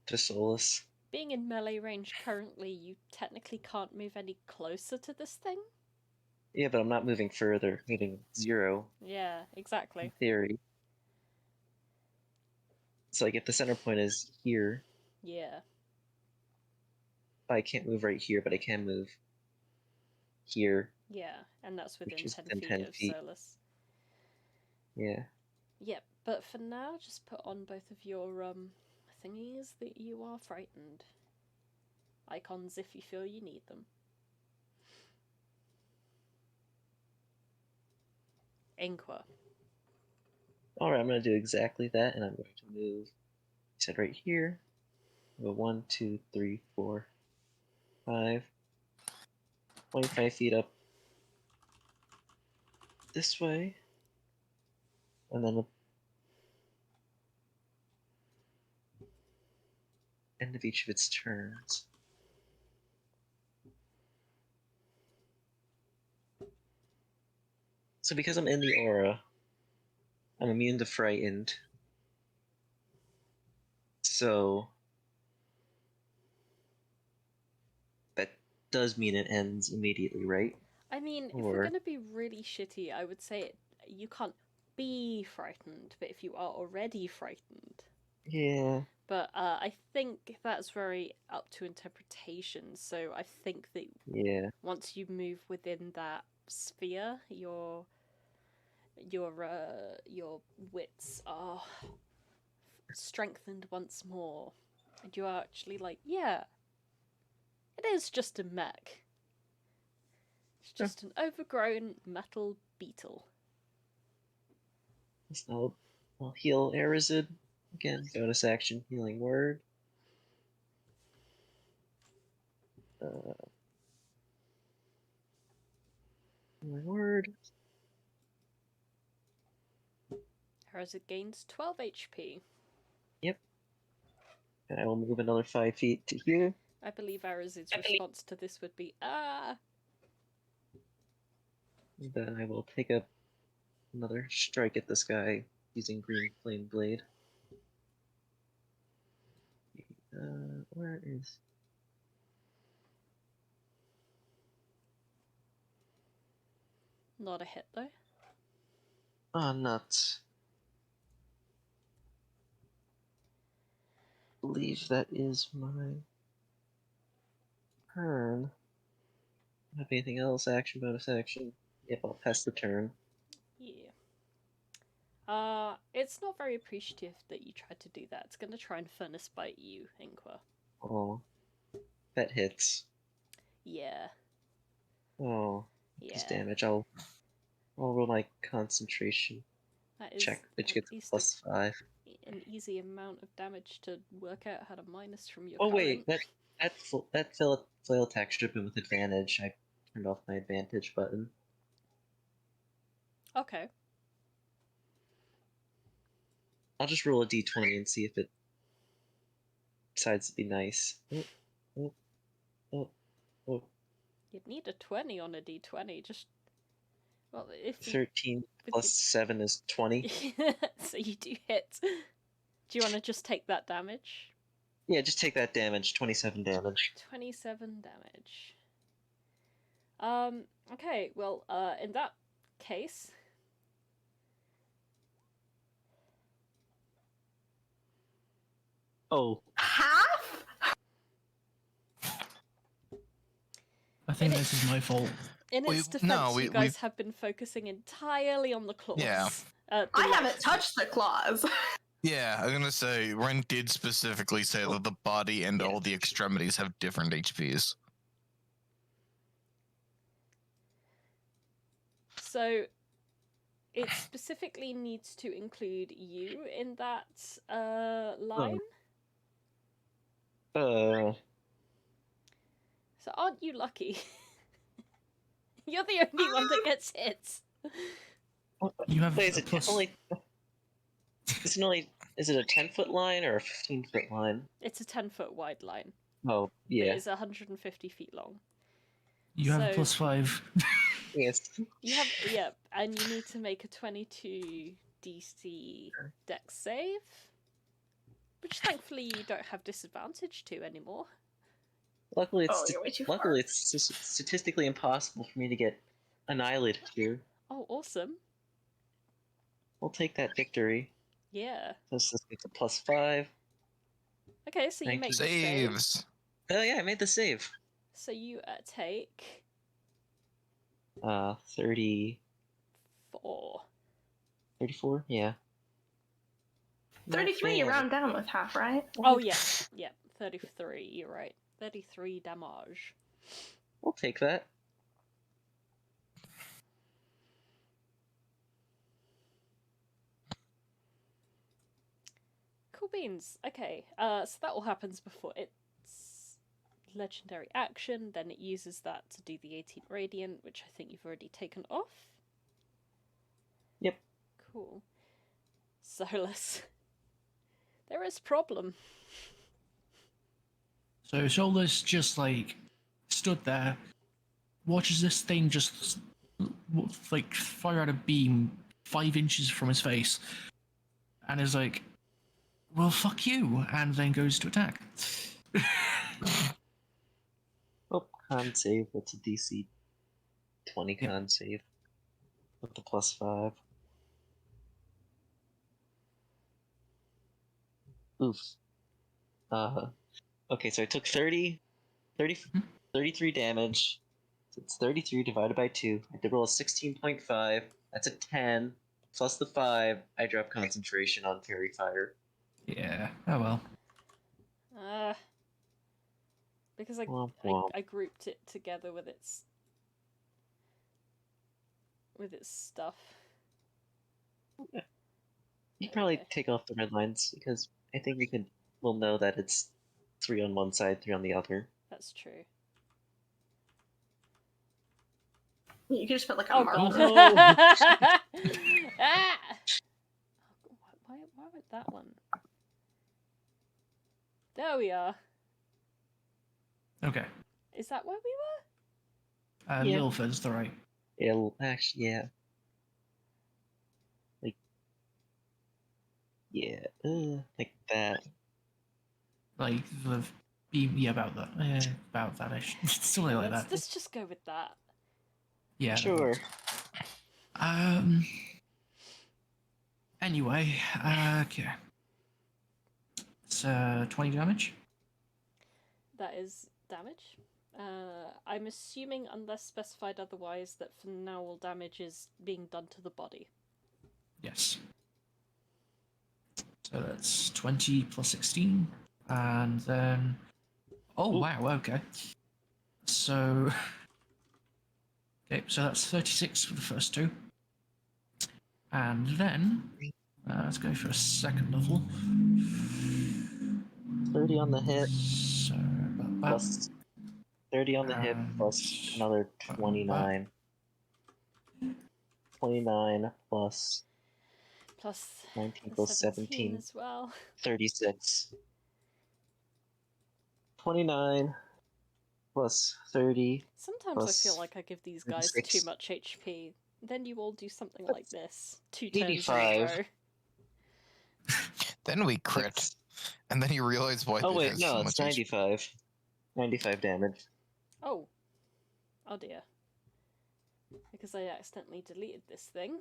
to Solas. Being in melee range currently, you technically can't move any closer to this thing. Yeah, but I'm not moving further, moving 0 Yeah, in exactly. theory. So like if the center point is here, Yeah. I can't move right here, but I can move here. Yeah, and that's within Which is 10 within feet 10 of feet. Solas. Yeah. Yep, but for now, just put on both of your thingies that you are frightened. Icons if you feel you need them. Inqua. Alright, I'm going to do exactly that, and I'm going to move, you said right here, go 1, 2, 3, 4, 5, 25 feet up this way, and then end of each of its turns. So because I'm in the aura, I'm immune to frightened. So that does mean it ends immediately, right? I mean, if we're gonna be really shitty, I would say you can't be frightened, but if you are already frightened. Yeah. But I think that's very up to interpretation, so I think that once you move within that sphere, your wits are strengthened once more. And you are actually like, yeah, it is just a mech. It's just an overgrown metal beetle. So I'll heal Arazid. Again, bonus action, healing word. Healing word. Arazid gains 12 HP. Yep. And I will move another 5 feet to here. I believe Arazid's response to this would be, ah! Then I will take up another strike at this guy using Green Flame Blade. Where is... Not a hit, though. Ah, nuts. I believe that is my turn. Have anything else? Action, bonus action. Yep, I'll pass the turn. Yeah. It's not very appreciative that you tried to do that. It's gonna try and furnace bite you, Inqua. Oh. That hits. Yeah. Oh. Yeah. Just damage. I'll roll my concentration That is check, which at gets least plus 5. an easy amount of damage to work out how to minus from your Oh current. wait, that flail attack should have been with advantage. I turned off my advantage button. Okay. I'll just roll a d20 and see if it decides to be nice. Oh. You'd need a 20 on a d20, just... Well, if 13 plus 7 is 20. So you do hit. Do you want to just take that damage? Yeah, just take that damage. 27 damage. 27 damage. Okay, well, in that case... Oh. Half? I think this is my fault. In its defense, you guys have been focusing entirely on the claws. Yeah. I haven't touched the claws. Yeah, I'm gonna say Ren did specifically say that the body and all the extremities have different HPs. So it specifically needs to include you in that line. So aren't you lucky? You're the only one that gets hit. You have Wait, is a it plus. only? Is it only? Is it a 10-foot line or a 15-foot line? It's a 10-foot wide line. Oh, But yeah. it's 150 feet long. You have a So- plus 5. Yes. You have and you need to make a 22 DC Dex save, which thankfully you don't have disadvantage to anymore. Luckily, Oh, you're way too far. it's statistically impossible for me to get annihilated here. Oh, awesome! We'll take that victory. Yeah. This gets a plus 5. Okay, so you Thank make you. the save. Saves. Oh yeah, I made the save. So you take 30, 4. 34. Yeah. Not 33, you bad. round down with half, right? Oh yeah, 33. You're right. 33 damage. We'll take that. Cool beans. Okay, so that all happens before its legendary action. Then it uses that to do the 18 radiant, which I think you've already taken off. Yep. Cool. Solas. There is problem. So Solas just like stood there, watches this thing just like fire out a beam 5 inches from his face, and is like, "Well, fuck you," and then goes to attack. Oh, con save. That's a DC 20 con save with the plus 5. Oof. Okay, so I took 33 damage. So it's 33 divided by 2. I did roll a 16.5. That's a 10. Plus the 5, I drop concentration on Fairy Fire. Yeah. Oh well. Because Womp womp. I grouped it together with its stuff. You probably Okay. take off the red lines because I think we'll know that it's 3 on one side, 3 on the other. That's true. You could just put like a Oh marker. god. no. Ah! Why would that one? There we are. Okay. Is that where we were? Yeah. Milford's the right. Actually, yeah. Like that. Like the beam. Yeah, about that. About that ish. Something like that. Let's just go with that. Yeah. Sure. Anyway. Okay. It's 20 damage. That is damage. I'm assuming, unless specified otherwise, that for now all damage is being done to the body. Yes. So that's 20 plus 16. And then. Oh, Ooh. wow, okay. So. Okay, so that's 36 for the first 2. And then. Let's go for a second level. 30 on the hit, So. plus 30 on the hit, plus another 29. 29 plus Plus 19 the plus 17 17, as well. 36. 29 plus 30. Sometimes Plus I feel like I give these guys 36. too much HP. Then you all do something like this. 2 turns in a 85. row. Then we crit, That's- and then you realize why. Oh it wait, has no, so it's much 95. 95 damage. Oh. Oh dear. Because I accidentally deleted this thing.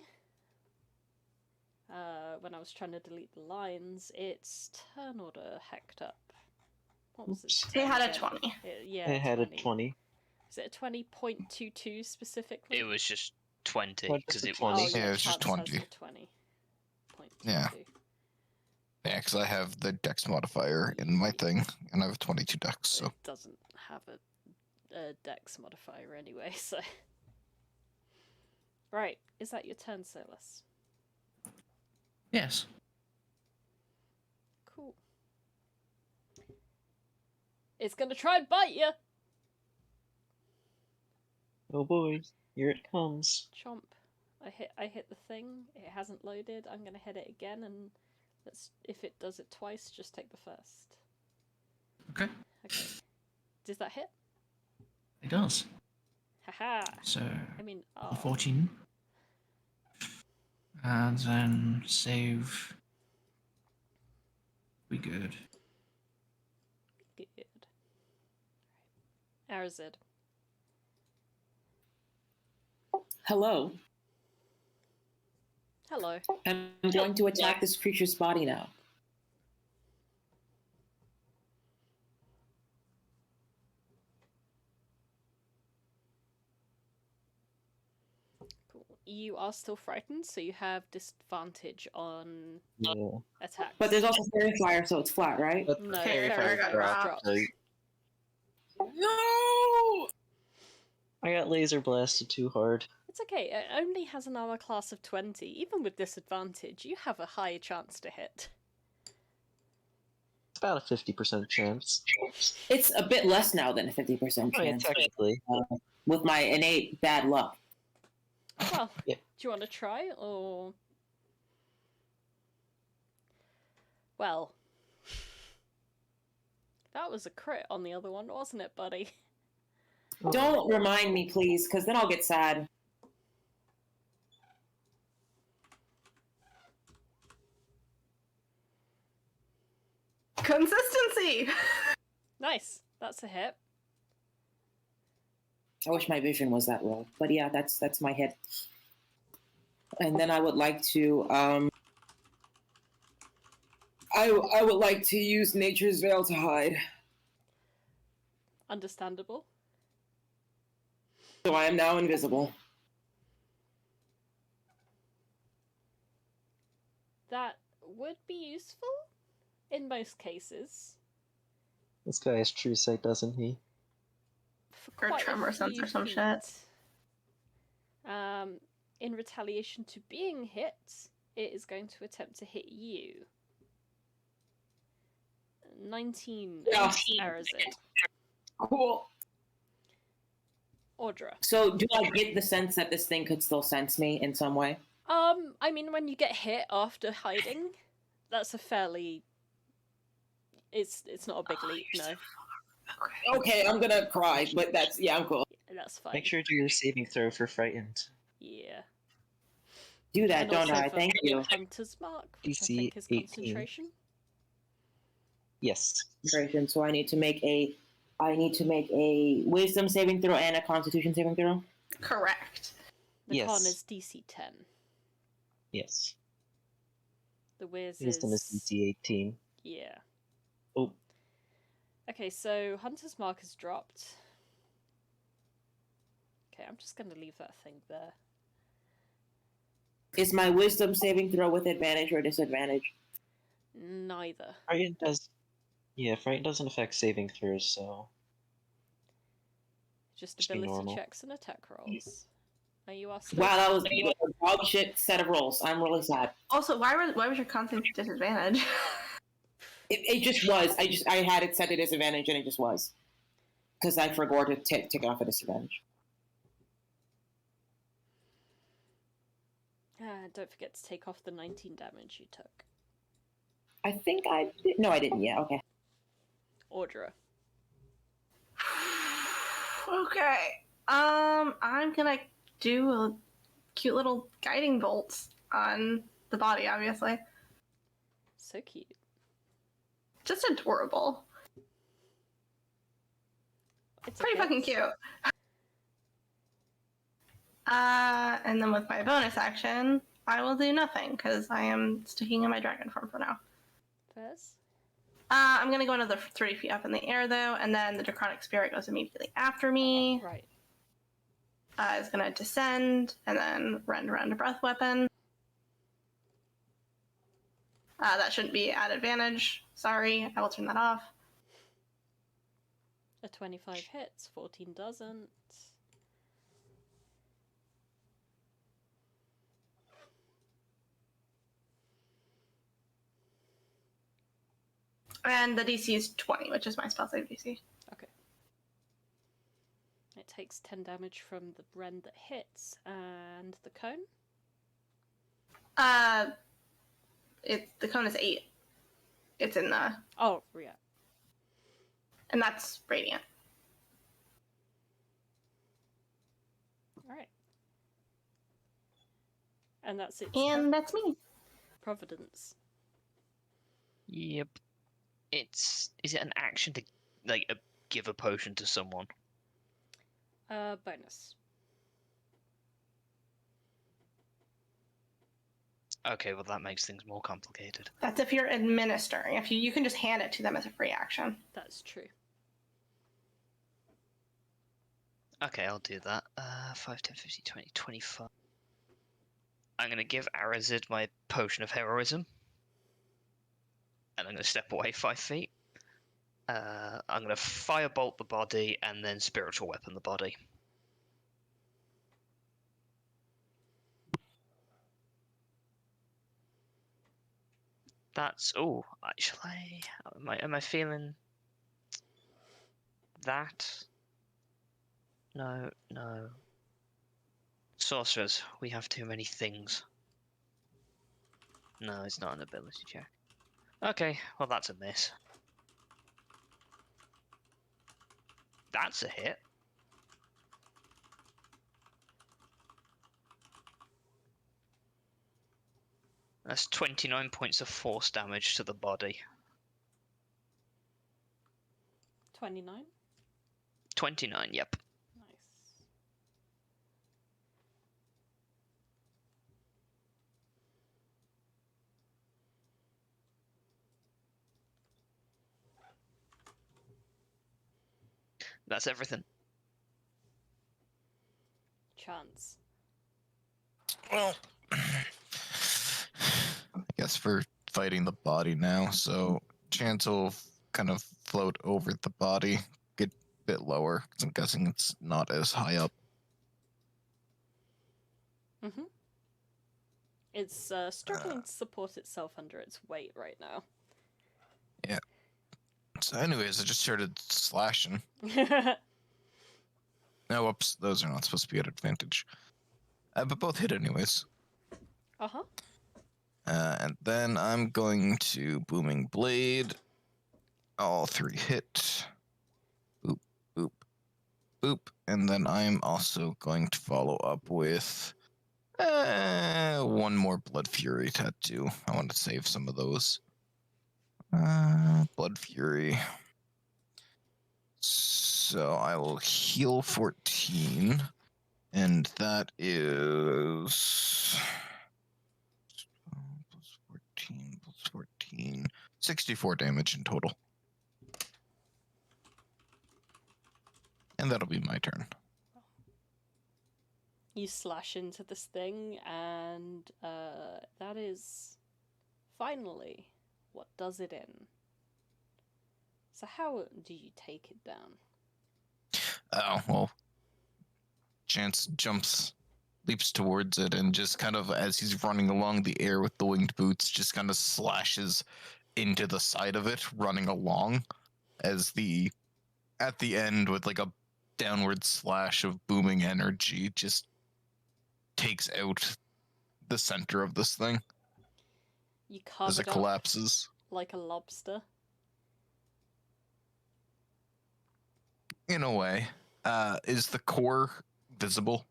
When I was trying to delete the lines, its turn order hacked up. What was its Oops. It turn had a again? 20. Yeah, I had a 20. Is it a 20.22 specifically? It was just 20 What, because just a it 20? Oh was. yeah, Yeah, it was just Chance has 20. the 20.22. Yeah. Yeah, because I have the dex modifier in my thing, and I have 22 dex, so. It doesn't have a dex modifier anyway, so. Right, is that your turn, Solas? Yes. Cool. It's gonna try and bite you. Oh boy, here it comes. Chomp. I hit the thing. It hasn't loaded. I'm gonna hit it again, and if it does it twice, just take the first. Okay. Okay. Does that hit? It does. Haha. So I mean, 14. And then save. We good. Good. Arazid. Hello. Hello. I'm going to attack this creature's body now. Cool. You are still frightened, so you have disadvantage on Yeah. attacks. But there's also fairy fire, so it's flat, right? But No, Fairy fairy fire fire got dropped. No! I got laser blasted too hard. It's okay. It only has an armor class of 20. Even with disadvantage, you have a high chance to hit. It's about a 50% chance. It's a bit less now than a 50% Oh, yeah, chance technically. with my innate bad luck. Well, Yeah. do you want to try, or... Well... That was a crit on the other one, wasn't it, buddy? Don't remind me, please, because then I'll get sad. Consistency! Nice. That's a hit. I wish my vision was that low. But yeah, that's my hit. And then I would like to I would like to use Nature's Veil to hide. Understandable. So I am now invisible. That would be useful in most cases. This guy has true sight, doesn't he? For Or quite a tremor sense few or some feet. shit. In retaliation to being hit, it is going to attempt to hit you. 19 Yeah. Arazid. Cool. Audra. So do I get the sense that this thing could still sense me in some way? I mean, when you get hit after hiding, that's a fairly... It's not a big leap, no. Okay, I'm gonna cry, but that's I'm cool. Yeah, that's fine. Make sure to do your saving throw for frightened. Yeah. Do that, And don't also I? for Thank you. Hunter's Mark, which I DC think is 18. concentration. Yes. Concentration. So I need to make a Wisdom saving throw and a Constitution saving throw. Correct. The con Yes. is DC 10. Yes. The Wiz Wisdom is DC 18. Yeah. Oh. Okay, so Hunter's Mark is dropped. Okay, I'm just going to leave that thing there. Is my Wisdom saving throw with advantage or disadvantage? Neither. Frightened does. Yeah, frightened doesn't affect saving throws, so. Just Just be ability normal. checks and attack rolls. Now you are still... Wow, that was a dog shit set of rolls. I'm really sad. Also, why was your constant disadvantage? It just was. I had it set to disadvantage and it just was. Because I forgot to take off a disadvantage. Don't forget to take off the 19 damage you took. I think I did. No, I didn't yet. Okay. Audra. Okay. I'm gonna do a cute little guiding bolt on the body, obviously. So cute. Just adorable. It's Pretty okay. fucking cute. And then with my bonus action, I will do nothing, because I am sticking in my dragon form for now. Fez? I'm gonna go another 30 feet up in the air, though, and then the Draconic Spirit goes immediately after me. Right. Is gonna descend, and then rend a breath weapon. That shouldn't be at advantage. Sorry, I will turn that off. A 25 hits, 14 doesn't. And the DC is 20, which is my spell save DC. Okay. It takes 10 damage from the rend that hits, and the cone? The cone is 8. It's in the... Oh, yeah. And that's radiant. Alright. And that's it. And that's me. Providence. Yep. Is it an action to give a potion to someone? Bonus. Okay, well that makes things more complicated. That's if you're administering. If you can just hand it to them as a free action. That's true. Okay, I'll do that. 5, 10, 15, 20, 25. I'm going to give Arazid my potion of heroism. And I'm going to step away 5 feet. I'm going to firebolt the body and then spiritual weapon the body. That's actually, am I feeling that? No. Sorcerers, we have too many things. No, it's not an ability check. Okay, well that's a miss. That's a hit. That's 29 points of force damage to the body. 29? 29, yep. Nice. That's everything. Chance. Well, I guess we're fighting the body now, so Chance will kind of float over the body, get a bit lower, because I'm guessing it's not as high up. Mm-hmm. It's struggling to support itself under its weight right now. Yeah. So anyways, I just started slashing. No, whoops, those are not supposed to be at advantage. But both hit anyways. Uh-huh. And then I'm going to Booming Blade. All 3 hit. Boop, boop, boop. And then I'm also going to follow up with 1 more Blood Fury tattoo. I want to save some of those. Blood Fury. So I will heal 14. And that is... plus 14, 64 damage in total. And that'll be my turn. You slash into this thing, and that is finally what does it in. So how do you take it down? Oh, well. Chance leaps towards it, and just kind of, as he's running along the air with the winged boots, just kind of slashes into the side of it, running along, at the end with like a downward slash of booming energy, just takes out the center of this thing You carve as it it up collapses. like a lobster. In a way. Is the core visible?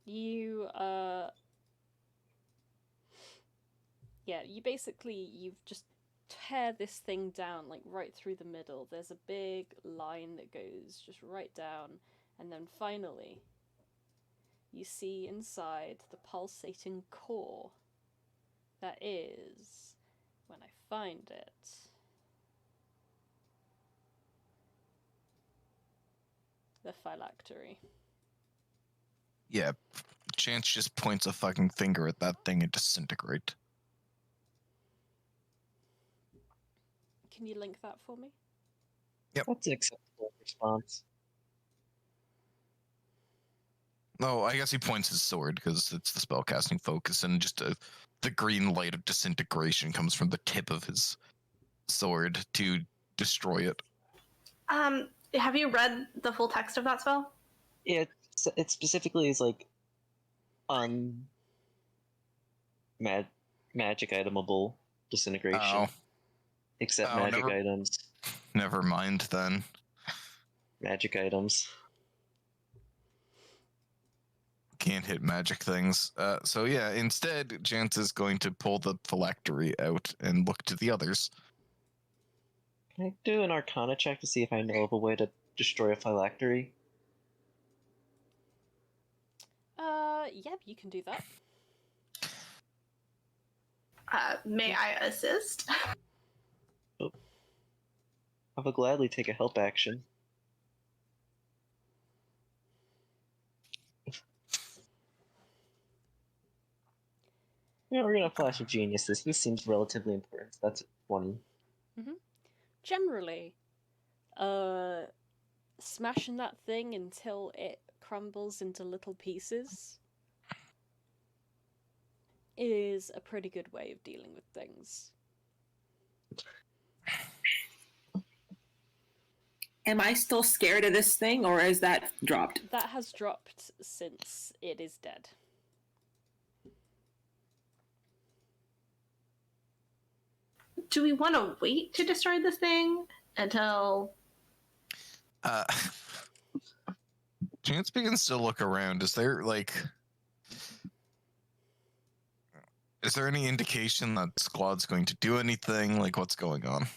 You you've just tear this thing down like right through the middle. There's a big line that goes just right down, and then finally you see inside the pulsating core that is, when I find it, the phylactery. Yeah, Chance just points a fucking finger at that thing and disintegrate. Can you link that for me? Yep. That's an acceptable response. No, I guess he points his sword because it's the spellcasting focus, and just the green light of disintegration comes from the tip of his sword to destroy it. Have you read the full text of that spell? It specifically is like magic itemable disintegration. Oh. Except Oh, magic never- items. Never mind then. Magic items. Can't hit magic things. So yeah, instead, Chance is going to pull the phylactery out and look to the others. Can I do an Arcana check to see if I know of a way to destroy a phylactery? Yep, you can do that. May I assist? I will gladly take a help action. Yeah, we're gonna flash of genius. This seems relatively important. That's 20. Generally, smashing that thing until it crumbles into little pieces is a pretty good way of dealing with things. Am I still scared of this thing, or is that dropped? That has dropped since it is dead. Do we want to wait to destroy this thing until... Chance begins to look around. Is there any indication that Squad's going to do anything? Like, what's going on?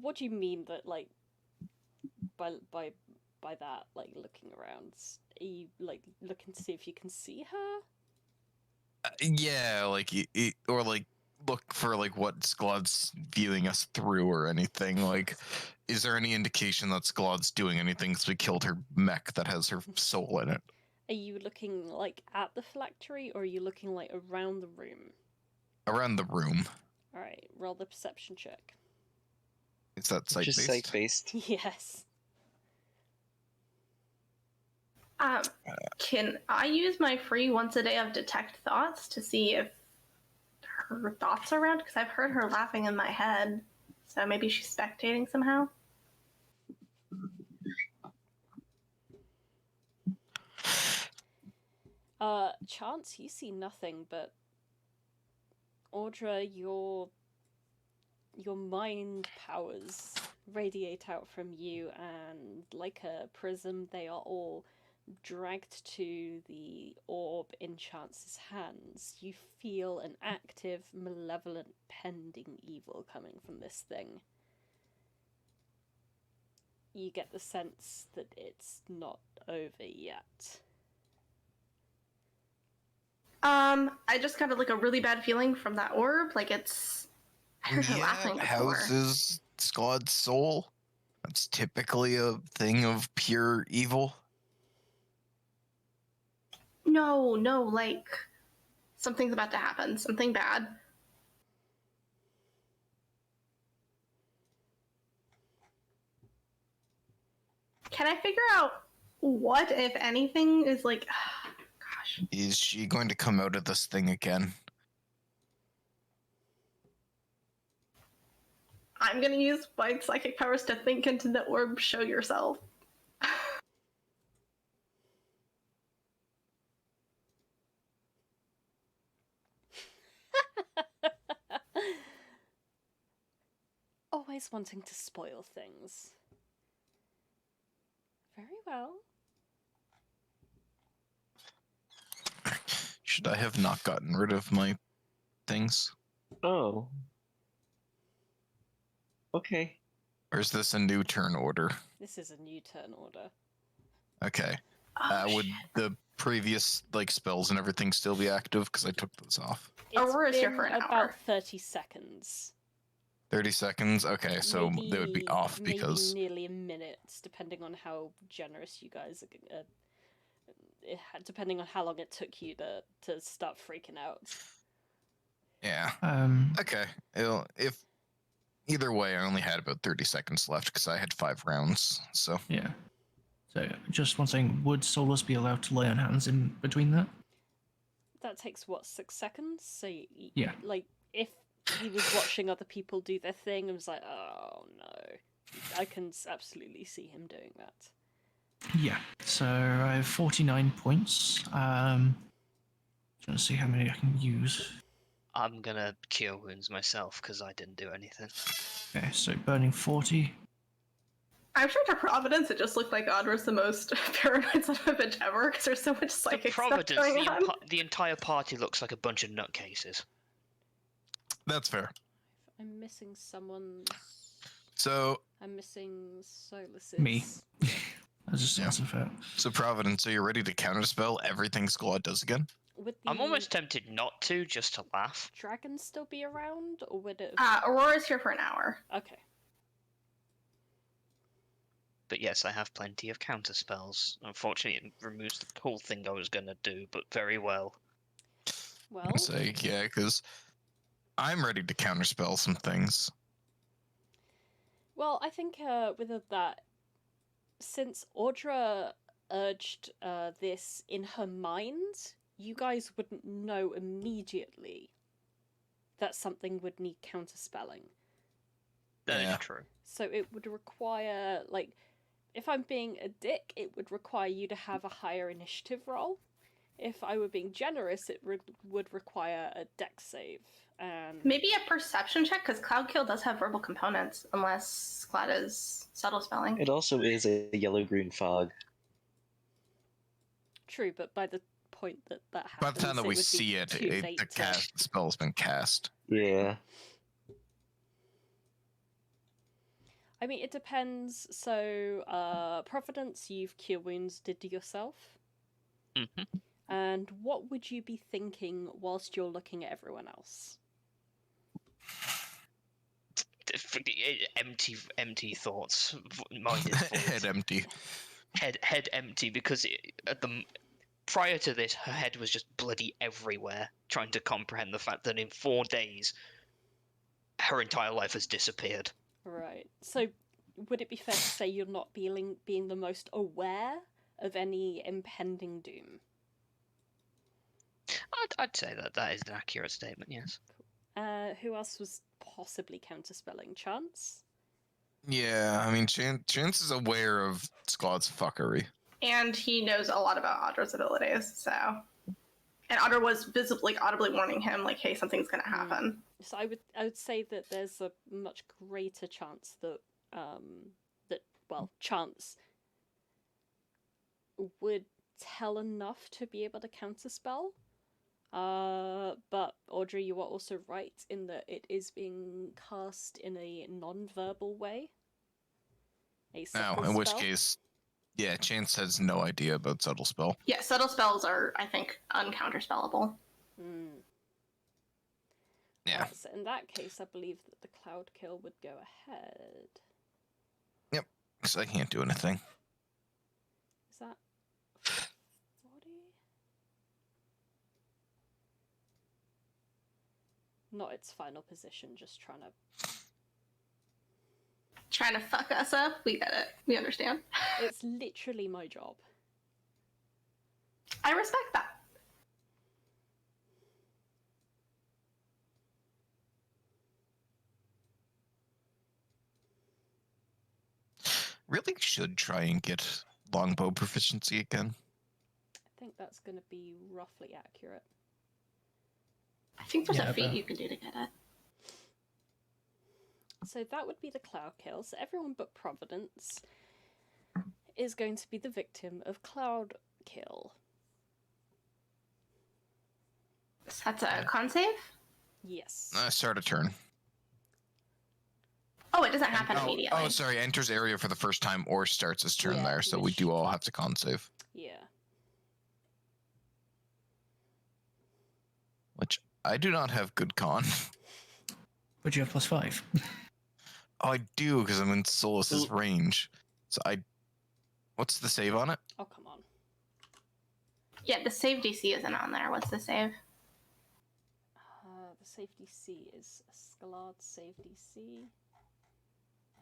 What do you mean that, like, by that, like, looking around? Are you, like, looking to see if you can see her? Yeah, like, or like look for like what Squad's viewing us through or anything. Like, is there any indication that Squad's doing anything? Because we killed her mech that has her soul in it. Are you looking, like, at the phylactery, or are you looking, like, around the room? Around the room. Alright, roll the perception check. Is that sight-based? Just sight-based. Yes. Can I use my free once a day of detect thoughts to see if her thoughts are around? Because I've heard her laughing in my head. So maybe she's spectating somehow? Chance, you see nothing, but Audra, your mind powers radiate out from you, and like a prism, they are all dragged to the orb in Chance's hands. You feel an active, malevolent, pending evil coming from this thing. You get the sense that it's not over yet. I just got like a really bad feeling from that orb. Like it's... I heard her laughing before. Houses Squad's soul. That's typically a thing of pure evil. No, like something's about to happen. Something bad. Can I figure out what, if anything, is like... Gosh. Is she going to come out of this thing again? I'm gonna use my psychic powers to think into the orb. Show yourself. Always wanting to spoil things. Very well. Should I have not gotten rid of my things? Oh. Okay. Or is this a new turn order? This is a new turn order. Okay. Oh, Would the previous spells and everything still be active? Because I took those off. Aurora's here been for an about hour. 30 seconds. 30 seconds? Okay, so Maybe- they would be off because... maybe nearly a minute, depending on how generous you guys are. Depending on how long it took you to start freaking out. Yeah. Um, Okay. If either way, I only had about 30 seconds left because I had 5 rounds. So yeah. So just one thing: would Solas be allowed to lay on hands in between that? That takes what, 6 seconds? So Yeah. like if he was watching other people do their thing and was like, oh no. I can absolutely see him doing that. Yeah, so I have 49 points. Trying to see how many I can use. I'm gonna cure wounds myself because I didn't do anything. Okay, so burning 40. I'm sure to Providence it just looked like Audra's the most paranoid son of a bitch ever because there's so much To psychic stuff Providence, going on. the entire party looks like a bunch of nutcases. That's fair. I'm missing someone's... So, I'm missing Solas's. Me. That's just Yeah. answer for it. so Providence, are you ready to counterspell everything Squad does again? Would the I'm almost tempted not to, just to laugh. dragon still be around, or would it... Aurora's here for an hour. Okay. But yes, I have plenty of counter spells. Unfortunately, it removes the cool thing I was gonna do, but very well. Well, Say, yeah, because I'm ready to counterspell some things. I think with that, since Audra urged this in her mind, you guys wouldn't know immediately that something would need counterspelling. That is Yeah. true. So it would require, like, if I'm being a dick, it would require you to have a higher initiative roll. If I were being generous, it would require a dex save. And Maybe a perception check because Cloud Kill does have verbal components, unless Cloud is subtle spelling. It also is a yellow-green fog. true, but by the point that By happens, the time that we would be see it, too late the to- spell's been cast. Yeah. I mean, it depends. So, Providence, you've cure wounds did yourself. Mm-hmm. And what would you be thinking whilst you're looking at everyone else? Empty thoughts, minded thoughts. Head empty. Head empty because prior to this, her head was just bloody everywhere, trying to comprehend the fact that in 4 days, her entire life has disappeared. Right. So, would it be fair to say you're not being the most aware of any impending doom? I'd say that is an accurate statement. Yes. Who else was possibly counterspelling? Chance? Yeah, I mean, Chance is aware of Squad's fuckery. And he knows a lot about Audra's abilities, so. And Audra was visibly, audibly warning him, like, hey, something's gonna happen. So I would say that there's a much greater chance that Chance would tell enough to be able to counterspell. But Audrey, you are also right in that it is being cast in a non-verbal way. A Now, subtle in which spell. case, yeah, Chance has no idea about subtle spell. Yeah, subtle spells are, I think, uncounterspellable. Hmm. Yeah. So in that case, I believe that the cloud kill would go ahead. Because I can't do anything. Is that 40? Not its final position, just trying to... Trying to fuck us up? We get it. We understand. It's literally my job. I respect that. Really should try and get longbow proficiency again. I think that's going to be roughly accurate. I think there's Yeah, a feat but- you can do to get it. So that would be the cloud kill. So everyone but Providence is going to be the victim of cloud kill. So that's a con save? Yes. Start a turn. Oh, it doesn't happen immediately. Oh, sorry. Enters area for the first time or starts his turn Yeah, there. So we which- do all have to con save. Yeah. Which I do not have good con. But you have +5. Oh, I do because I'm in Solas's Well- range. So what's the save on it? Oh, come on. Yeah, the save DC isn't on there. What's the save? The save DC is a Scalard save DC.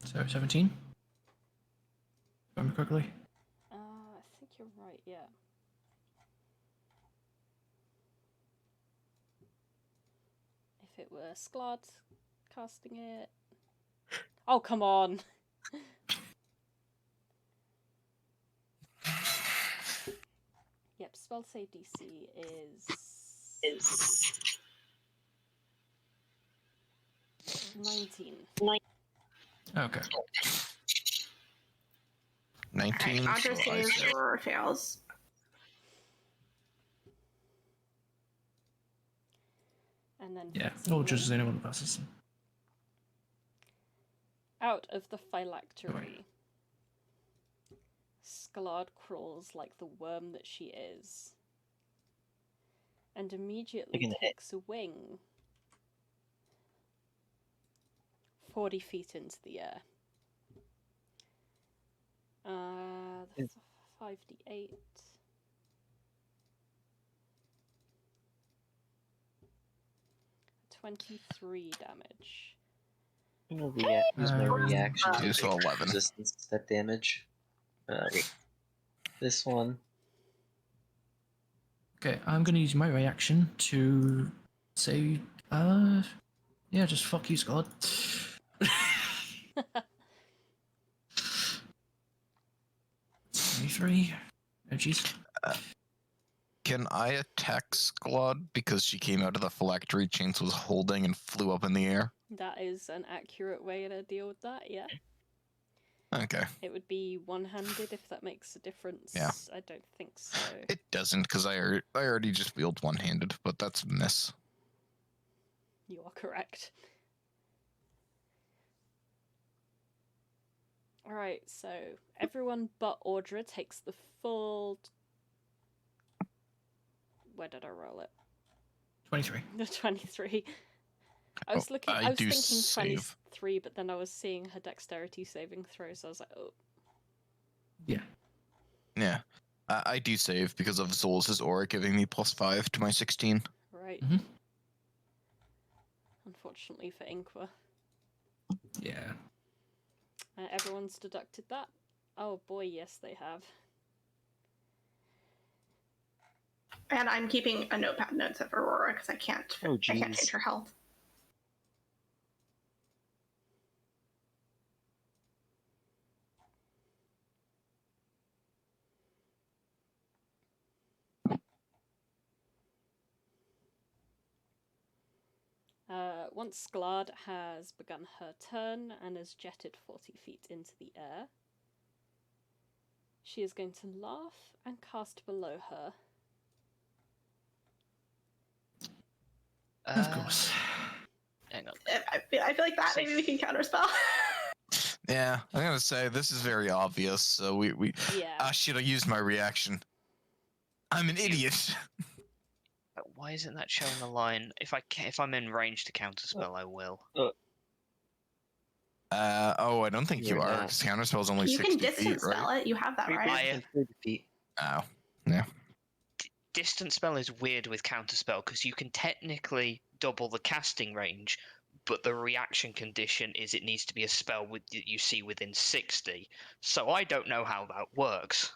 So 17. Remember quickly. I think you're right, yeah. If if it were Sklod casting it. Oh, come on. Yep, spell save DC is 19. Okay. 19. Audra so I saves, say- Aurora fails. And then Yeah. fixing Or just them. anyone who passes them. Out of the phylactery, Sklod crawls like the worm that she is, and immediately Looking at it. takes a wing 40 feet into the air. That's a 5d8. $23 damage. I'm gonna use my reaction to so make 11. resistance to that damage. Wait. This one. Okay, I'm gonna use my reaction to say, yeah, just fuck you, Scott. 23. Oh, jeez. Can I attack Sklod because she came out of the phylactery Chains was holding and flew up in the air? That is an accurate way to deal with that, yeah. Okay. It would be one-handed if that makes a difference. Yeah. I don't think so. It doesn't because I already just wield one-handed, but that's a miss. You are correct. Alright, so everyone but Audra takes the full... Where did I roll it? 23. The 23. I was Oh, looking. I I was do thinking save. 23, but then I was seeing her dexterity saving throw, so I was like, oh. Yeah. Yeah. I do save because of Solas' aura giving me +5 to my 16. Right. Mhm. Unfortunately for Inqua. Yeah. Everyone's deducted that. Oh boy, yes they have. And I'm keeping a notepad notes of Aurora because I can't jeez. change her health. Once Sklod has begun her turn and has jetted 40 feet into the air, she is going to laugh and cast below her. Of course. Hang on. I feel like that maybe we can counterspell. Yeah, I'm gonna say this is very obvious. So we Yeah. I should have used my reaction. I'm an idiot. But why isn't that showing a line? If I'm in range to counterspell, I will. Oh, I don't think you You're are. not. 'Cause Counterspell's only You 60 can distance feet, right? spell it. You have that right. I- 30 feet. Oh, yeah. Distance spell is weird with counterspell because you can technically double the casting range, but the reaction condition is it needs to be a spell that you see within 60. So I don't know how that works.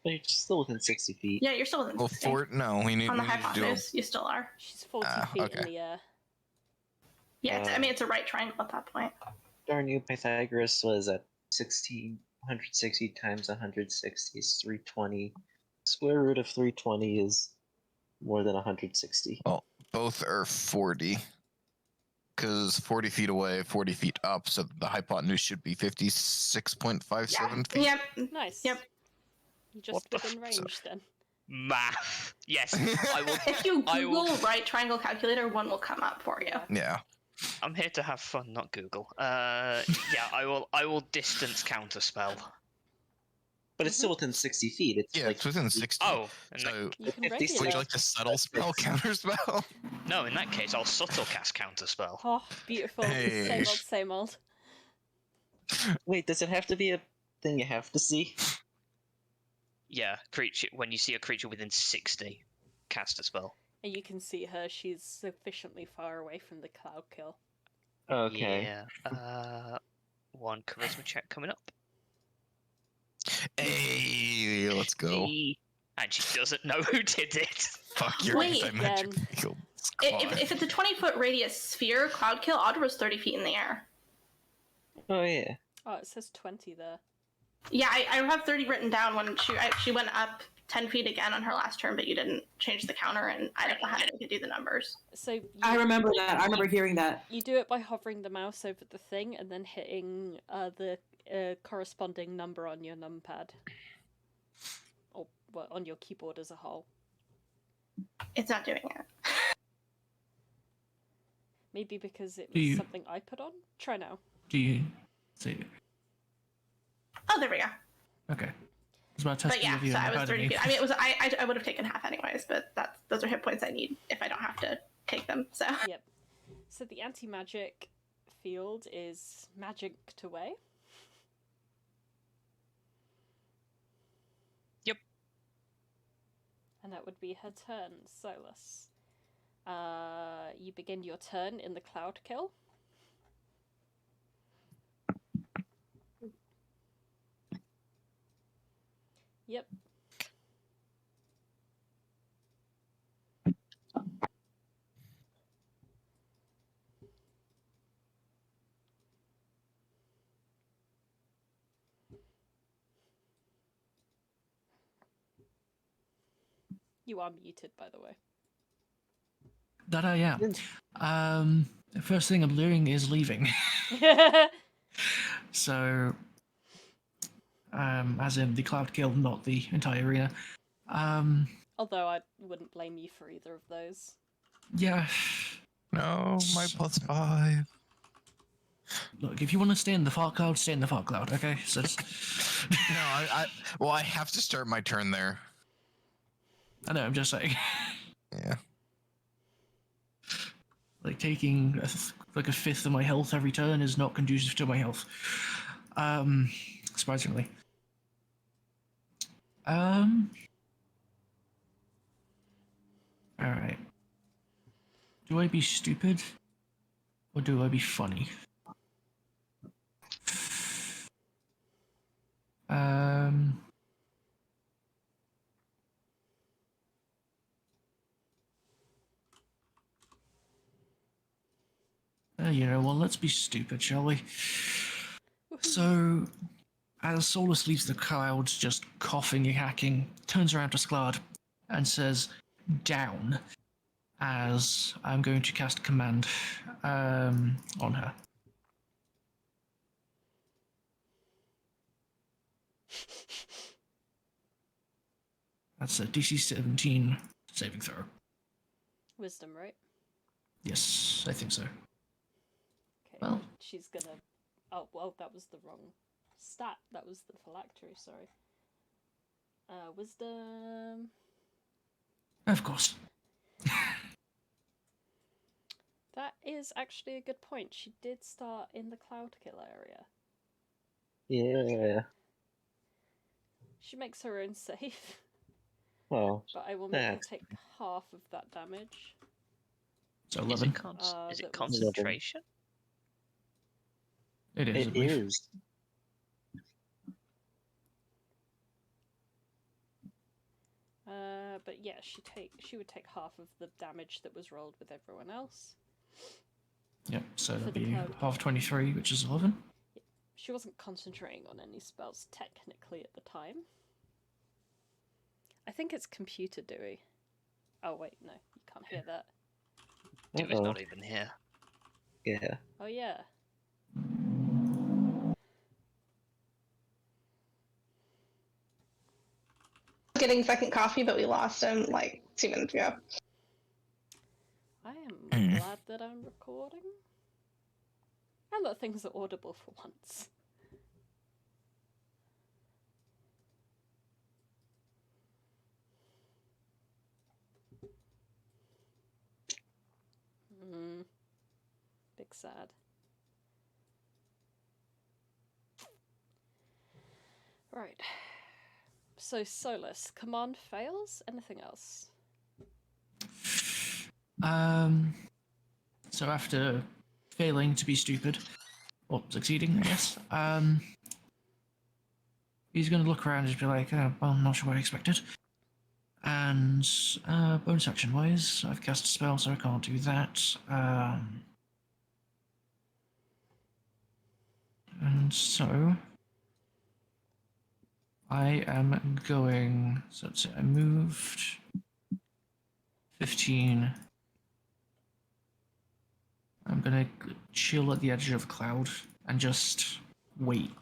But you're still within 60 feet. Yeah, you're still within Well, 60. no, we need On the to do a hypotenuse, you still are. She's 40 Ah, feet in okay. the air. Yeah, I mean, it's a right triangle at that point. Darn you, Pythagoras was at 160 times 160 is 320. Square root of 320 is more than 160. Both are 40. Because 40 feet away, 40 feet up, so the hypotenuse should be 56.57 feet. Yep. Nice. Yep. You're just What the within range then. Math. Yes, I will. If you I will- Google right triangle calculator, one will come up for you. Yeah. I'm here to have fun, not Google. Yeah, I will distance counterspell. But it's still within 60 feet. It's Yeah, like it's within 60. Oh, in that, So, You can 50 regular. would you like to subtle spell counterspell? no, in that case, I'll subtle cast counterspell. Oh, beautiful. Hey. Same old. Wait, does it have to be a thing you have to see? Yeah, creature. When you see a creature within 60, cast a spell. And you can see her. She's sufficiently far away from the cloud kill. Okay. Yeah. One charisma check coming up. Hey, let's go. And she doesn't know who did it. Fuck your Wait, anti-magic then. field. If it's a 20-foot radius sphere, cloud kill, Audra was 30 feet in the air. Oh yeah. Oh, it says 20 there. Yeah, I have 30 written down when she went up 10 feet again on her last turn, but you didn't change the counter, and I don't know how to do the numbers. So I remember that. I remember hearing that. You do it by hovering the mouse over the thing and then hitting the corresponding number on your numpad. Or well, on your keyboard as a whole. It's not doing it. Maybe because it was something I put on? Try now. Do you see? Oh, there we go. Okay. It's about testing But yeah, with you so and I was the 30 academy. feet. I mean, I would have taken half anyways, but those are hit points I need if I don't have to take them. So Yep. So the anti-magic field is magicked away. Yep. And that would be her turn, Solas. You begin your turn in the cloud kill. Yep. You are muted, by the way. That I am. The first thing I'm doing is leaving. So, as in the cloud kill, not the entire arena. Although I wouldn't blame you for either of those. Yeah. No, my +5. Look, if you want to stay in the fart cloud, stay in the fart cloud, okay? So, No, I have to start my turn there. I know, I'm just saying. Yeah. Like, taking like a fifth of my health every turn is not conducive to my health. Surprisingly. Alright. Do I be stupid? Or do I be funny? You know, well, let's be stupid, shall we? So, as Solas leaves the clouds, just coughing and hacking, turns around to Sklad and says, down, as I'm going to cast command on her. That's a DC 17 saving throw. Wisdom, right? Yes, I think so. Okay. Well. She's gonna... Oh, well, that was the wrong stat. That was the phylactery, sorry. Wisdom... Of course. That is actually a good point. She did start in the cloud kill area. Yeah. She makes her own save. Oh. But I will make her That's- take half of that damage. So Is 11. it, is it that was- concentration? It is. I It believe. is. But yeah, she would take half of the damage that was rolled with everyone else. Yep, so For that'd the be cloud. half 23, which is 11. She wasn't concentrating on any spells technically at the time. I think it's computer Dewey. Oh wait, no, you can't hear that. It was Uh-oh. not even here. Yeah. Oh yeah. Getting second coffee, but we lost him like 2 minutes ago. I am glad that I'm recording. And that things are audible for once. Big sad. Right. So Solas, command fails. Anything else? So after failing to be stupid, or succeeding, I guess, he's going to look around and just be like, oh, well, I'm not sure what I expected. And bonus action wise, I've cast a spell, so I can't do that. And so I am going. So let's see, I moved 15. I'm gonna chill at the edge of the cloud and just wait.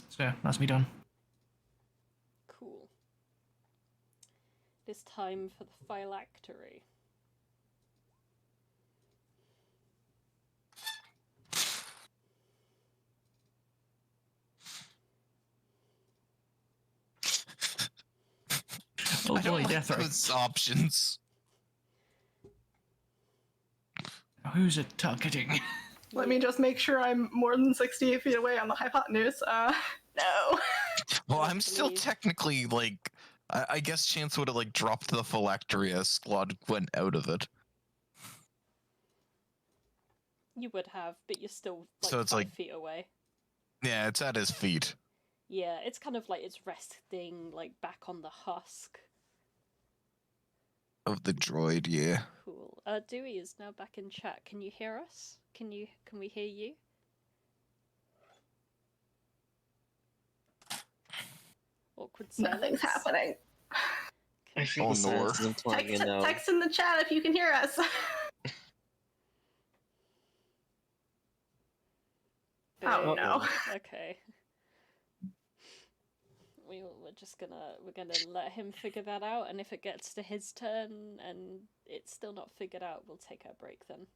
So yeah, that's me done. Cool. It is time for the phylactery. Oh I don't boy, like death ray. those options. Who's it targeting? Let me just make sure I'm more than 68 feet away on the hypotenuse. No. Well, I'm still Actually- technically like. I guess Chance would have like dropped the phylactery as Squad went out of it. You would have, but you're still like So it's 5 like- feet away. Yeah, it's at his feet. Yeah, it's kind of like it's resting like back on the husk. Of the droid, yeah. Cool. Dewey is now back in chat. Can you hear us? Can we hear you? Awkward silence. Nothing's happening. I feel Oh, the silence Nor. is implying Text, a no. text in the chat if you can hear us. Oh, no. Okay. We're gonna let him figure that out, and if it gets to his turn and it's still not figured out, we'll take our break then.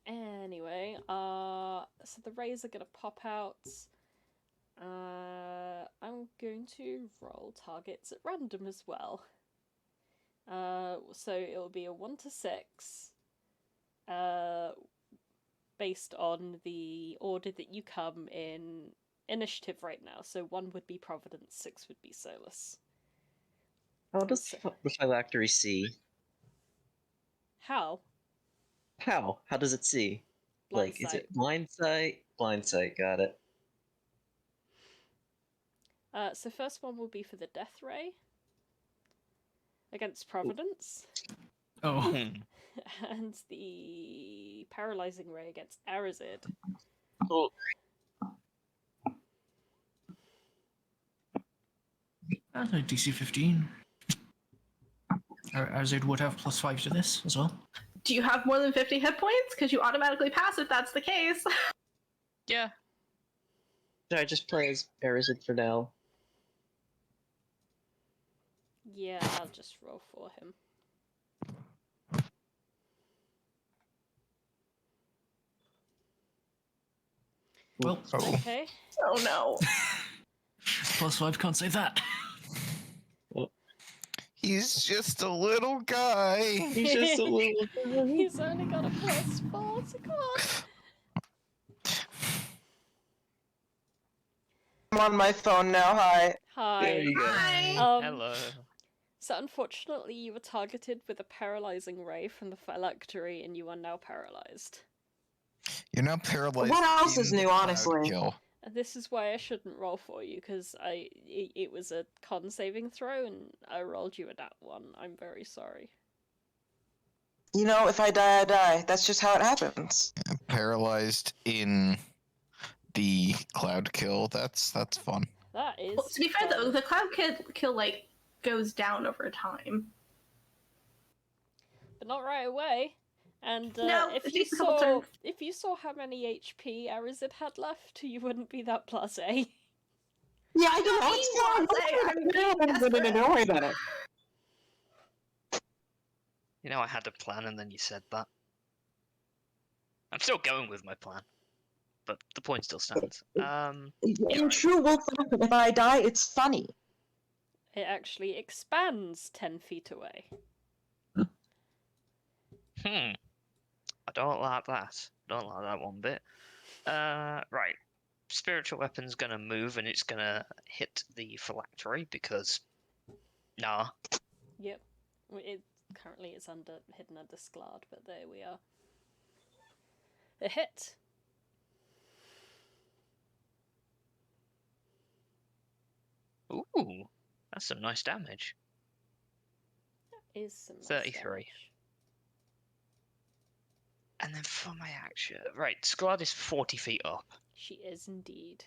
Anyway, so the rays are gonna pop out. I'm going to roll targets at random as well. So it'll be a 1 to 6. Based on the order that you come in initiative right now. So 1 would be Providence, 6 would be Solas. How does the phylactery see? How? How? How does it see? Blind Like, is sight. it blind sight? Blind sight, got it. So first one will be for the Death Ray against Providence, Oh, and the Paralyzing Ray against Arazid. Oh, that's a DC 15. Arazid would have +5 to this as well. Do you have more than 50 hit points? Because you automatically pass if that's the case. Yeah. should I just play as Arazid for now? Yeah, I'll just roll for him. Well, Oh. Okay. Oh no. +5 can't save that. He's just a little guy. He's just a little guy. He's only got a +4 to con. I'm on my phone now. Hi. Hi. There you go. Hi. Hello. So unfortunately, you were targeted with a paralyzing ray from the phylactery, and you are now paralyzed. You're now paralyzed. What else is in new, the cloud honestly? kill. And this is why I shouldn't roll for you, because it was a con saving throw, and I rolled you a nat 1. I'm very sorry. You know, if I die, I die. That's just how it happens. Paralyzed in the cloud kill. That's fun. That is. Well, to be fair, fun. though, the cloud kill like goes down over time. But not right away. And No, if it you takes a couple saw turns. if you saw how many HP Arazid had left, you wouldn't be that blasé. Yeah, I don't know. It's fine. Don't worry about it. You know, I had a plan and then you said that. I'm still going with my plan, but the point still stands. In true wolf fashion, if I die, it's funny. It actually expands 10 feet away. I don't like that. Don't like that one bit. Right. Spiritual weapon's gonna move and it's gonna hit the phylactery because, nah. Yep. It currently it's hidden under Sklard, but there we are. A hit. That's some nice damage. Is some nice 33. damage. And then for my action, right, Sklad is 40 feet up. She is indeed.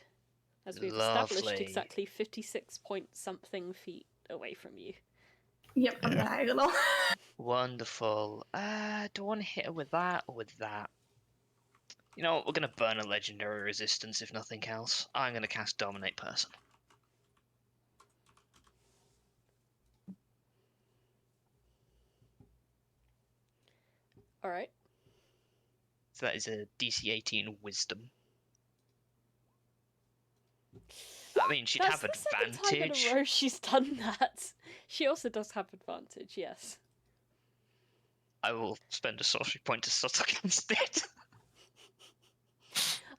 As we've established, Lovely. exactly 56 point something feet away from you. Yep, I'm Yeah. diagonal. Wonderful. Do I want to hit her with that or with that? You know what? We're going to burn a legendary resistance if nothing else. I'm going to cast Dominate Person. Alright. So that is a DC 18 Wisdom. I mean, she'd have That's the second time in advantage. a row she's done that. She also does have advantage, yes. I will spend a sorcery point to start against it.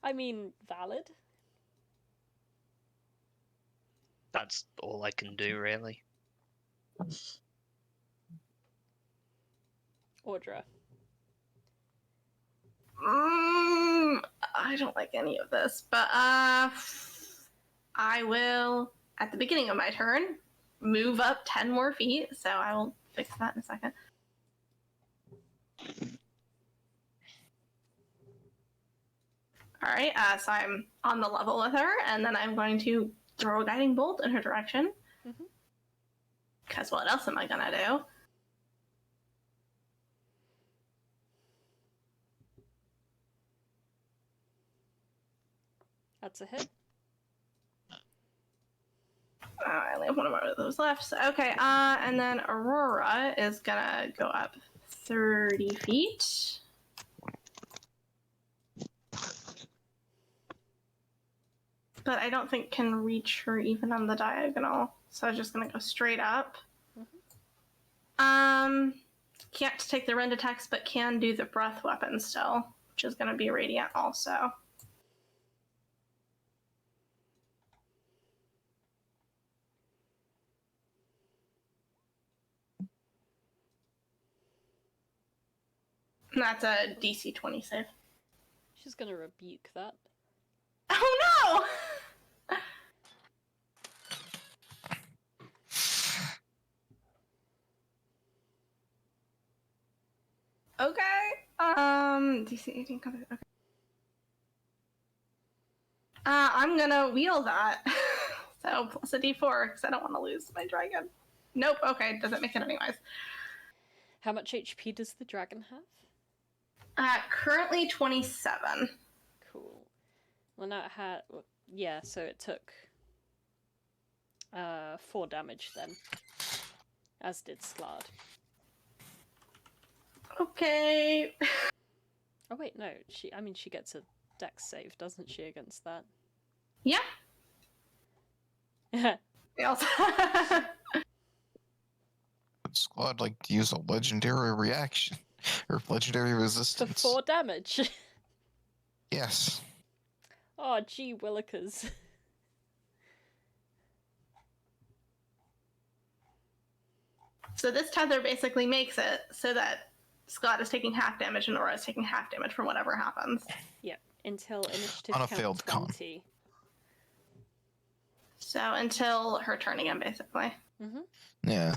I mean, valid. That's all I can do, really. Audra. I don't like any of this, but I will, at the beginning of my turn, move up 10 more feet, so I will fix that in a second. Alright, so I'm on the level with her, and then I'm going to throw a guiding bolt in her direction. Mhm. Because what else am I gonna do? That's a hit. I only have one of those left. So, okay, and then Aurora is gonna go up 30 feet. But I don't think can reach her even on the diagonal. So I'm just gonna go straight up. Can't take the rend attacks, but can do the breath weapon still, which is gonna be radiant also. And that's a DC 20 save. She's gonna rebuke that. Oh no! Okay. DC 18 comes. Okay. I'm gonna wheel that. So plus a D4 because I don't want to lose my dragon. Nope. Okay, doesn't make it anyways. How much HP does the dragon have? Currently 27. Cool. Well, now it had. Yeah, so it took 4 damage then. As did Sklad. Okay. Oh wait, no. She gets a dex save, doesn't she, against that? Yeah. They also. Squad like to use a legendary reaction or legendary For resistance. 4 damage. Yes. Oh, gee willikers. So this tether basically makes it so that Scott is taking half damage and Aura is taking half damage from whatever happens. Yep, until initiative On a count failed con. 20. So until her turn again, basically. Mm-hmm. Yeah.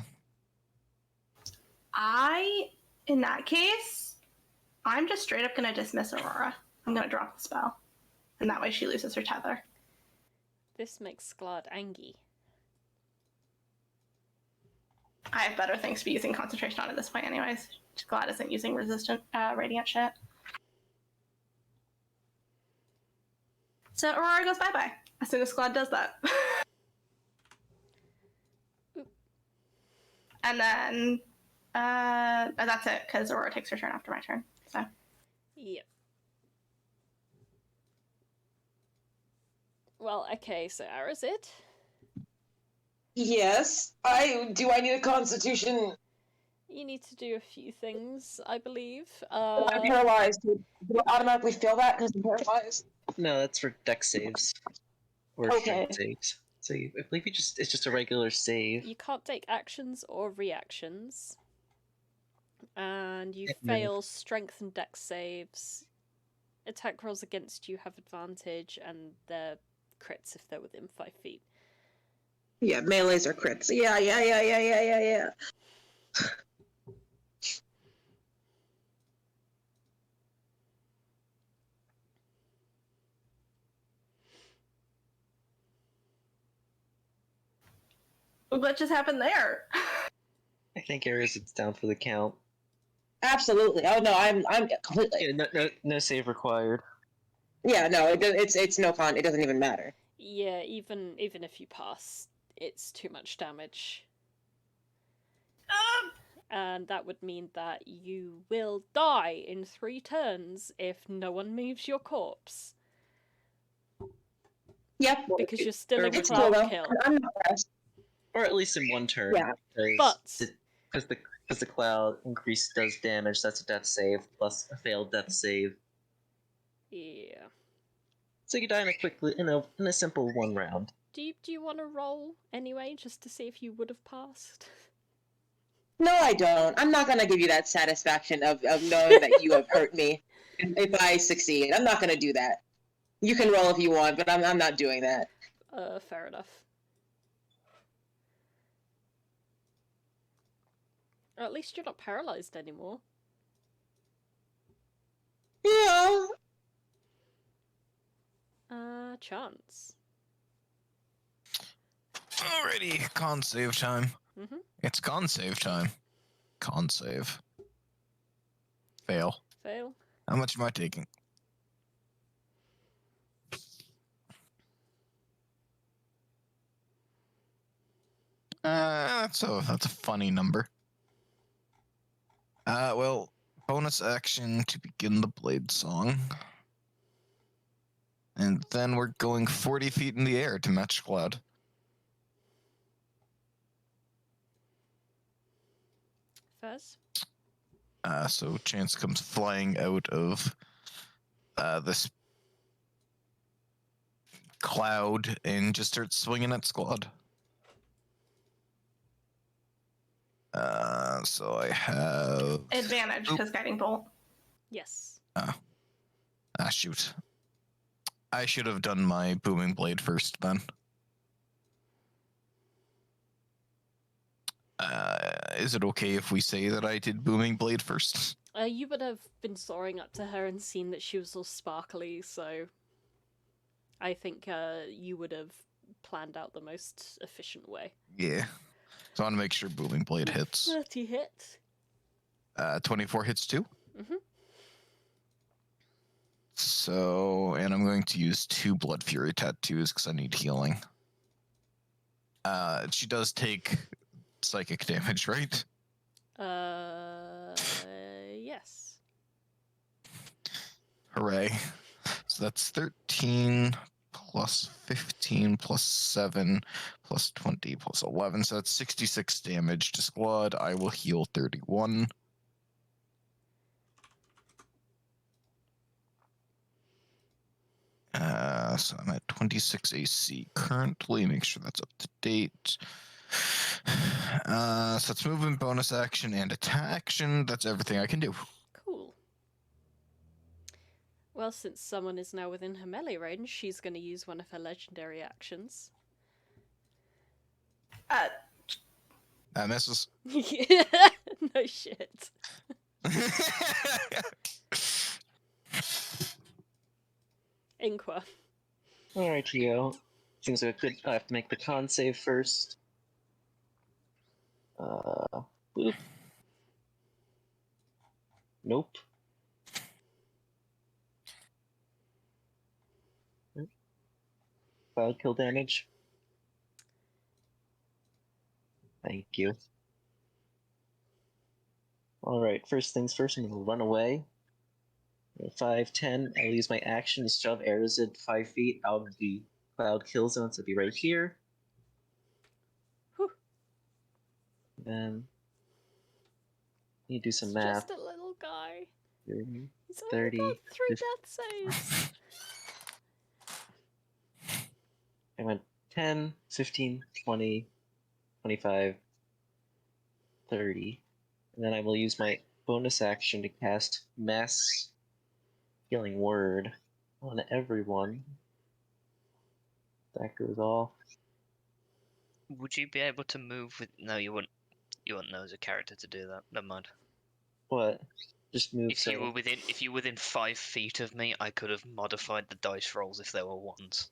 In that case, I'm just straight up going to dismiss Aurora. I'm going to drop the spell. And that way she loses her tether. This makes Sklad angry. I have better things to be using concentration on at this point anyways. Glad isn't using resistant radiant shit. So Aurora goes bye-bye as soon as Glad does that. And then that's it, because Aurora takes her turn after my turn. So Yep. Well, okay, so Arazid. Yes. I need a constitution. You need to do a few things, I believe. I'm paralyzed. Do I automatically feel that because I'm paralyzed? No, that's for dex saves or Okay. strength saves. So I believe it's just a regular save. You can't take actions or reactions. And you No. fail strength and dex saves. Attack rolls against you have advantage, and they're crits if they're within 5 feet. Yeah, melees are crits. Yeah. What just happened there? I think Arazid's down for the count. Absolutely. Oh no, I'm completely. Yeah, no save required. Yeah, no, it's no con. It doesn't even matter. Yeah, even if you pass, it's too much damage. And that would mean that you will die in 3 turns if no one moves your corpse. Yep. Because you're still in It's cloud cool though. kill. I'm not pressed. Or at least in one turn. Yeah. Because the cloud increase does damage, that's a death save, plus a failed death save. Yeah. So you die in a simple one round. Do you want to roll anyway, just to see if you would have passed? No, I don't. I'm not gonna give you that satisfaction of knowing that you have hurt me if I succeed. I'm not gonna do that. You can roll if you want, but I'm not doing that. Fair enough. Or at least you're not paralyzed anymore. Yeah. Chance. Alrighty, con save time. Mm-hmm. It's con save time. Con save. Fail. Fail. How much am I taking? That's a funny number. Well, bonus action to begin the blade song. And then we're going 40 feet in the air to match cloud. Fez. So Chance comes flying out of this cloud and just starts swinging at Squad. So I have Advantage, because guiding bolt. Yes. shoot. I should have done my booming blade first then. Is it okay if we say that I did booming blade first? You would have been soaring up to her and seen that she was all sparkly, so I think you would have planned out the most efficient way. Yeah. So I want to make sure booming blade hits. 30 hit. 24 hits too. Mm-hmm. So, and I'm going to use 2 Blood Fury tattoos because I need healing. She does take psychic damage, right? Yes. Hooray. So that's 13 plus 15 plus 7 plus 20 plus 11. So that's 66 damage to Squad. I will heal 31. So I'm at 26 AC currently. Make sure that's up to date. So it's movement, bonus action, and attack action. That's everything I can do. Cool. Well, since someone is now within her melee range, she's going to use one of her legendary actions. Misses. No shit. Inqua. Alright, Geo. Seems like I have to make the con save first. Boop. Nope. Cloud kill damage. Thank you. Alright, first things first, I'm gonna run away. 5, 10, I'll use my action to shove Arazid 5 feet out of the cloud kill zone, so it'll be right here. Whew. Then you do some It's math. just a little guy. 30, He's only 30, got 3 50. death saves. I went 10, 15, 20, 25, 30. And then I will use my bonus action to cast Mass Healing Word on everyone. That goes off. Would you be able to move with? No, you wouldn't. You wouldn't know as a character to do that. Never mind. What? Just move. If you were within 5 feet of me, I could have modified the dice rolls if there were ones.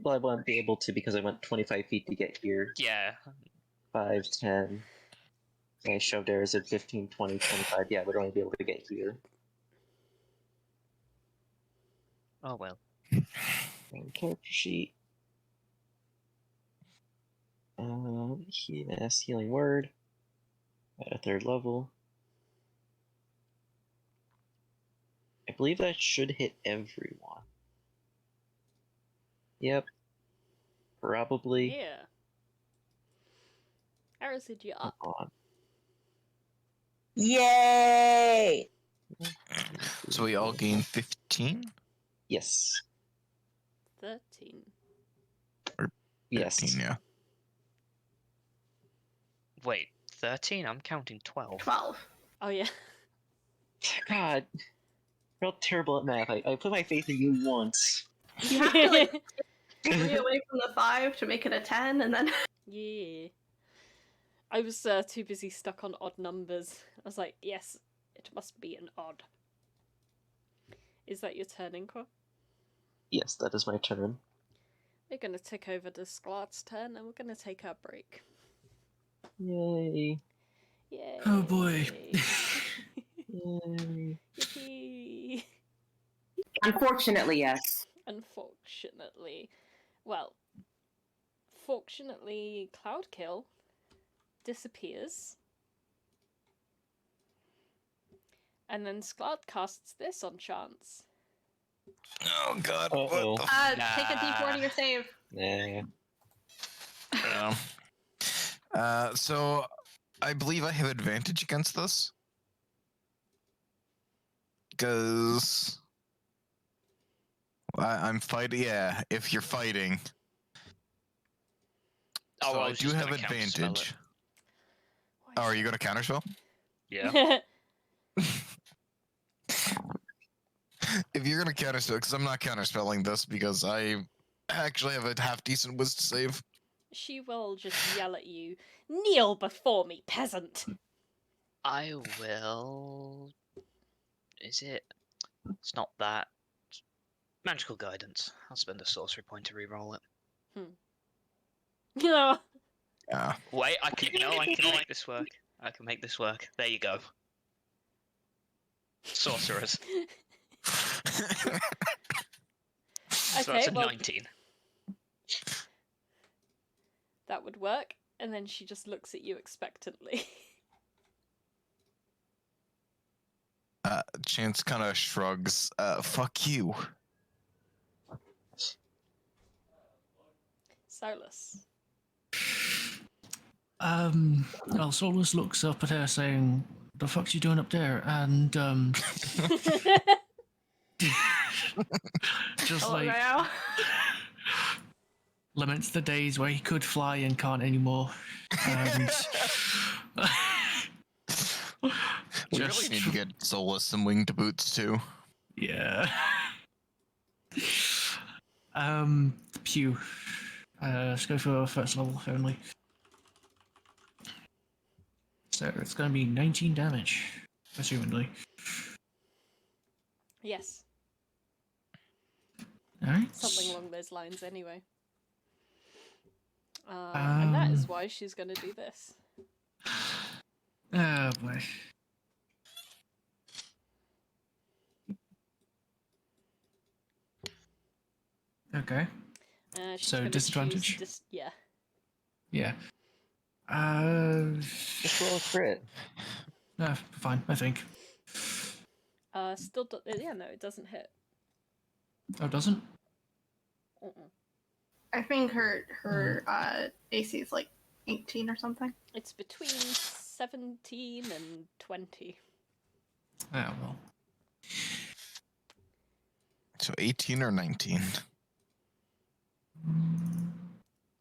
Well, I won't be able to because I went 25 feet to get here. Yeah. 5, 10. I shoved Arazid 15, 20, 25. Yeah, I would only be able to get here. Oh well. Character sheet. Yes, healing word. At a 3rd level. I believe that should hit everyone. Yep. Probably. Yeah. Arazid, you're up. On. Yay! So we all gain 15? Yes. 13. Yes. 13, yeah. Wait, 13? I'm counting 12. 12. Oh, yeah. God. Real terrible at math. I put my faith in you once. You have to like 3 away from the 5 to make it a 10, and then Yeah. I was too busy stuck on odd numbers. I was like, yes, it must be an odd. Is that your turn, Inqua? Yes, that is my turn. We're going to take over to Sklart's turn and we're going to take our break. Yay. Yay. Oh boy. Yay. Yippee. Unfortunately, yes. Unfortunately. Well, fortunately, Cloudkill disappears. And then Sklart casts this on chance. Oh god. Uh-oh. What take a d4 to your save. Nah. the... So I believe I have advantage against this. Because I'm fighting. Yeah, if you're fighting. Oh, So I I was do just have gonna counterspell advantage. it. Oh, are you going to counterspell? Yeah. If you're going to counterspell, because I'm not counterspelling this because I actually have a half decent wisdom save. She will just yell at you, "Kneel before me, peasant!" I will. Is it? It's not that. Magical guidance. I'll spend a sorcery point to reroll it. Yeah. Yeah. Wait, I can make this work. I can make this work. There you go. Sorcerers. So that's Okay, a well, 19. that would work. And then she just looks at you expectantly. Chance kind of shrugs. Fuck you. Solas. Well, Solas looks up at her saying, "The fuck's you doing up there?" And just Hello like now. laments the days where he could fly and can't anymore. And We really need to get Solas some winged boots too. yeah. Pew. Let's go for first level only. So it's going to be 19 damage, assumedly. Yes, Alright. something along those lines anyway. And that is why she's going to do this. Oh boy. Okay. She's So gonna disadvantage? choose yeah. Yeah. Just roll a crit. No, fine, I think. Still, yeah, no, it doesn't hit. Oh, doesn't? Mm-mm. I think her AC is like 18 or something. It's between 17 and 20. Oh, well. So 18 or 19.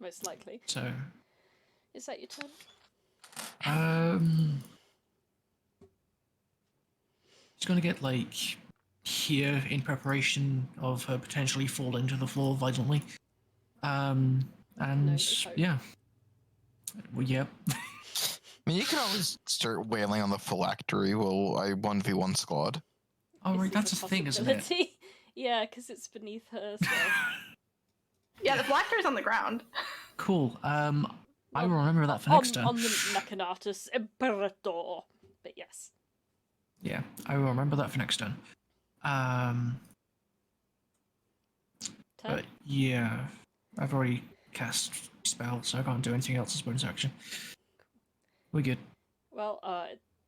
Most likely. So, Is that your turn? she's gonna get, like, here in preparation of her potentially falling to the floor violently. And there's hope. yeah. Well, yep. I mean, you can always start wailing on the phylactery while I 1v1 squad. Oh, This right, is that's a thing, isn't it? possibility. Yeah, because it's beneath her. So. Yeah, the phylactery's on the ground. Cool. I Well, will remember that for next turn. On the Machinatus Imperator. But yes. Yeah, I will remember that for next turn. Turn? But yeah, I've already cast spell, so I can't do anything else as bonus action. We're good. Well,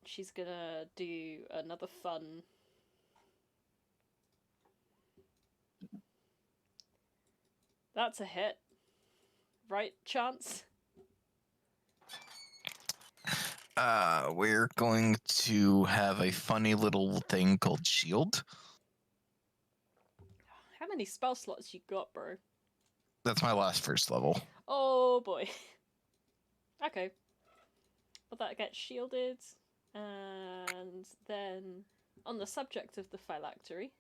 she's gonna do another fun. That's a hit. Right, Chance? We're going to have a funny little thing called shield. How many spell slots you got, bro? That's my last first level. Oh boy. Okay. Well, that gets shielded. And then, on the subject of the phylactery,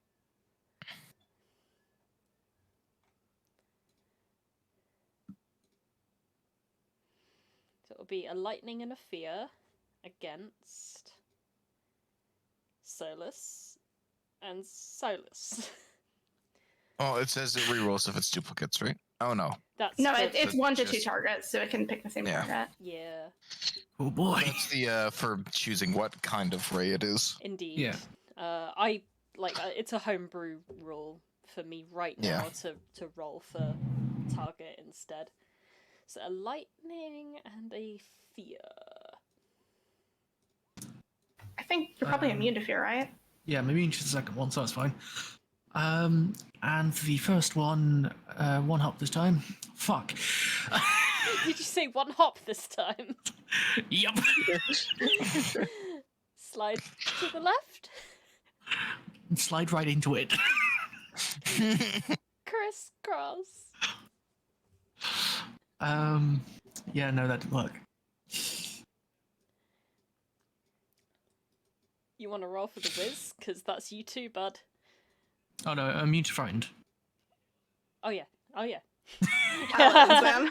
so it'll be a lightning and a fear against Solas and Solas. Oh, it says it rerolls if it's duplicates, right? Oh no. That's No, for- it's That's 1 to 2 just- targets, so it can pick the same Yeah. target. yeah, Oh boy. That's the for choosing what kind of ray it is. indeed. Yeah. I like it's a homebrew rule for me right now to roll for target instead. So a lightning and a fear. I think you're probably immune to fear, right? Yeah, maybe into the second one, so that's fine. And the first one, one hop this time. Fuck. Did you say one hop this time? Yep. Slide to the left. And slide right into it. Crisscross. Yeah, no, that didn't work. You want to roll for the whiz? Because that's you too, bud. Oh no, immune to frightened. Oh yeah. Oh yeah. Paladins, man.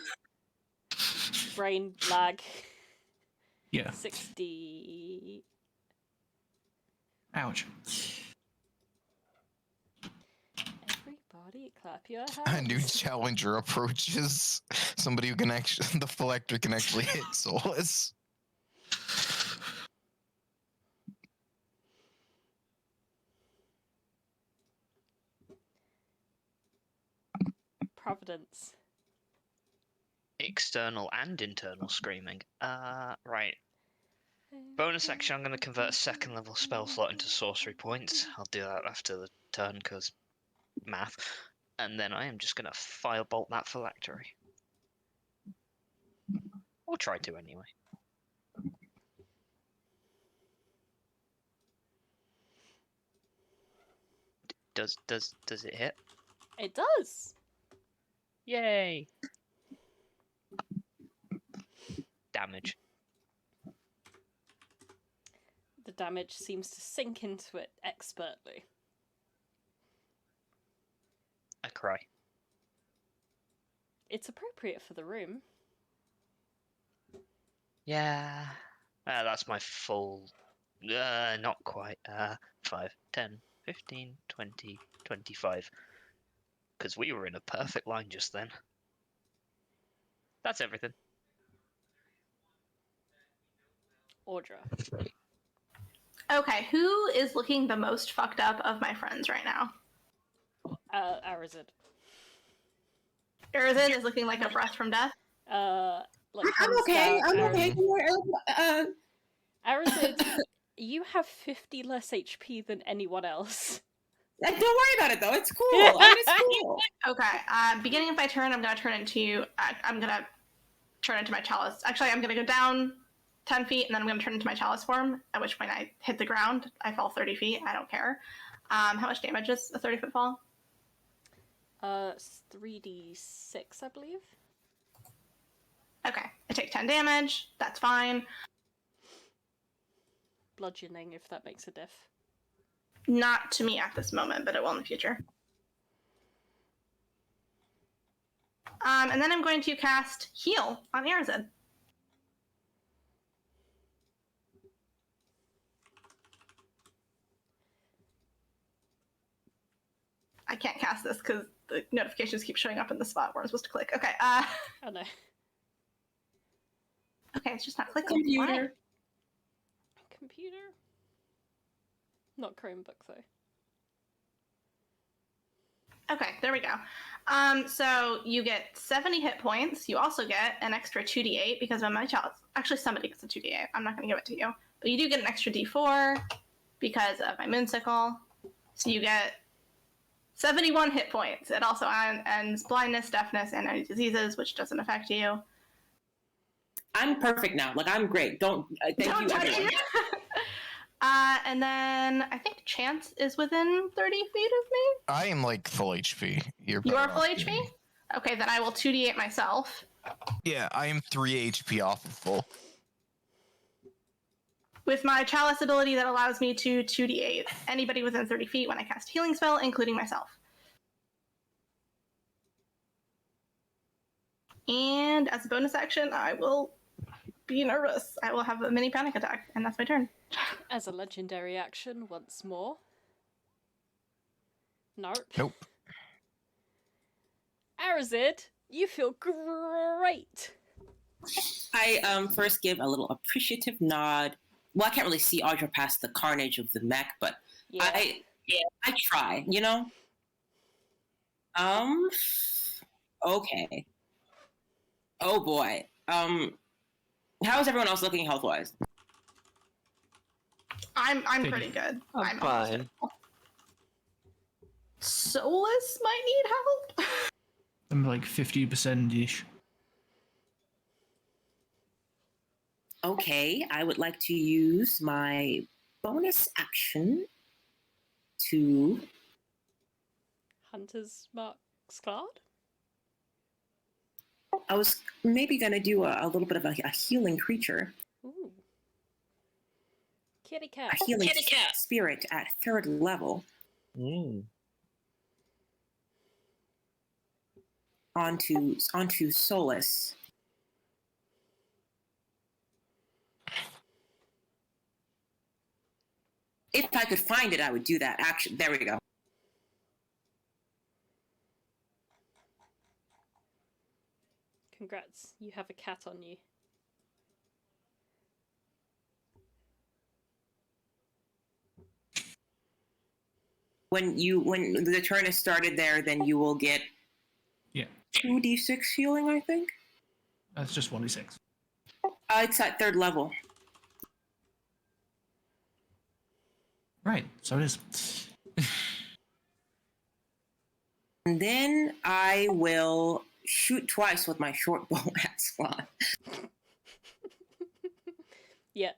Brain lag. Yeah. 60. Ouch. Everybody clap your A hands. new challenger approaches. Somebody who can actually, the phylactery can actually hit Solas. Providence. External and internal screaming. Right. Bonus action, I'm going to convert a second level spell slot into sorcery points. I'll do that after the turn, because math. And then I am just going to firebolt that phylactery. Or try to, anyway. Does it hit? It does. Yay! Damage. The damage seems to sink into it expertly. I cry. It's appropriate for the room. Yeah. That's my full... not quite. 5, 10, 15, 20, 25. Because we were in a perfect line just then. That's everything. Audra. Okay, who is looking the most fucked up of my friends right now? Arazid. Arazid is looking like a breath from death. Like I'm hands okay. down, I'm okay. Arazid, you have 50 less HP than anyone else. Don't worry about it though. It's cool. I mean, it's cool. Okay, beginning of my turn, I'm gonna turn into my chalice. Actually, I'm gonna go down 10 feet, and then I'm gonna turn into my chalice form, at which point I hit the ground. I fall 30 feet. I don't care. How much damage is a 30-foot fall? 3d6, I believe. Okay, I take 10 damage. That's fine. Bludgeoning, if that makes a diff. Not to me at this moment, but it will in the future. And then I'm going to cast Heal on Arazid. I can't cast this because the notifications keep showing up in the spot where I'm supposed to click. Okay. Oh no. Okay, it's just not clicking. Computer. Computer? Not Chromebook though. Okay, there we go. So you get 70 hit points. You also get an extra 2d8 because of my chalice. Actually, somebody gets a 2d8. I'm not going to give it to you. But you do get an extra d4 because of my moonsicle. So you get 71 hit points. It also ends blindness, deafness, and any diseases, which doesn't affect you. I'm perfect now. Like, I'm great. Don't thank Don't you, touch everyone. you. And then I think Chance is within 30 feet of me. I am like full HP. You better are full off HP? being- Okay, then I will 2d8 myself. Yeah, I am 3 HP off of full. With my chalice ability that allows me to 2d8 anybody within 30 feet when I cast a healing spell, including myself. And as a bonus action, I will be nervous. I will have a mini panic attack, and that's my turn. As a legendary action, once more. Nope. Nope. Arazid, you feel great. I first give a little appreciative nod. Well, I can't really see Audra past the carnage of the mech, but Yeah. I try, you know? Okay. Oh boy. How is everyone else looking health wise? I'm Good. pretty good. I'm almost fine. full. Solas might need help. I'm like 50%-ish. Okay, I would like to use my bonus action to Hunter's Mark's Cloud? I was maybe gonna do a little bit of a healing creature, Ooh. Kitty cat. a healing spirit at 3rd level onto Solas. If I could find it, I would do that. Actually, there we go. Congrats, you have a cat on you. When the turn is started there, then you will get 2d6 healing, I think. That's just 1d6. It's at 3rd level. Right, so it is. And then I will shoot twice with my short bow at Squad. Yeah.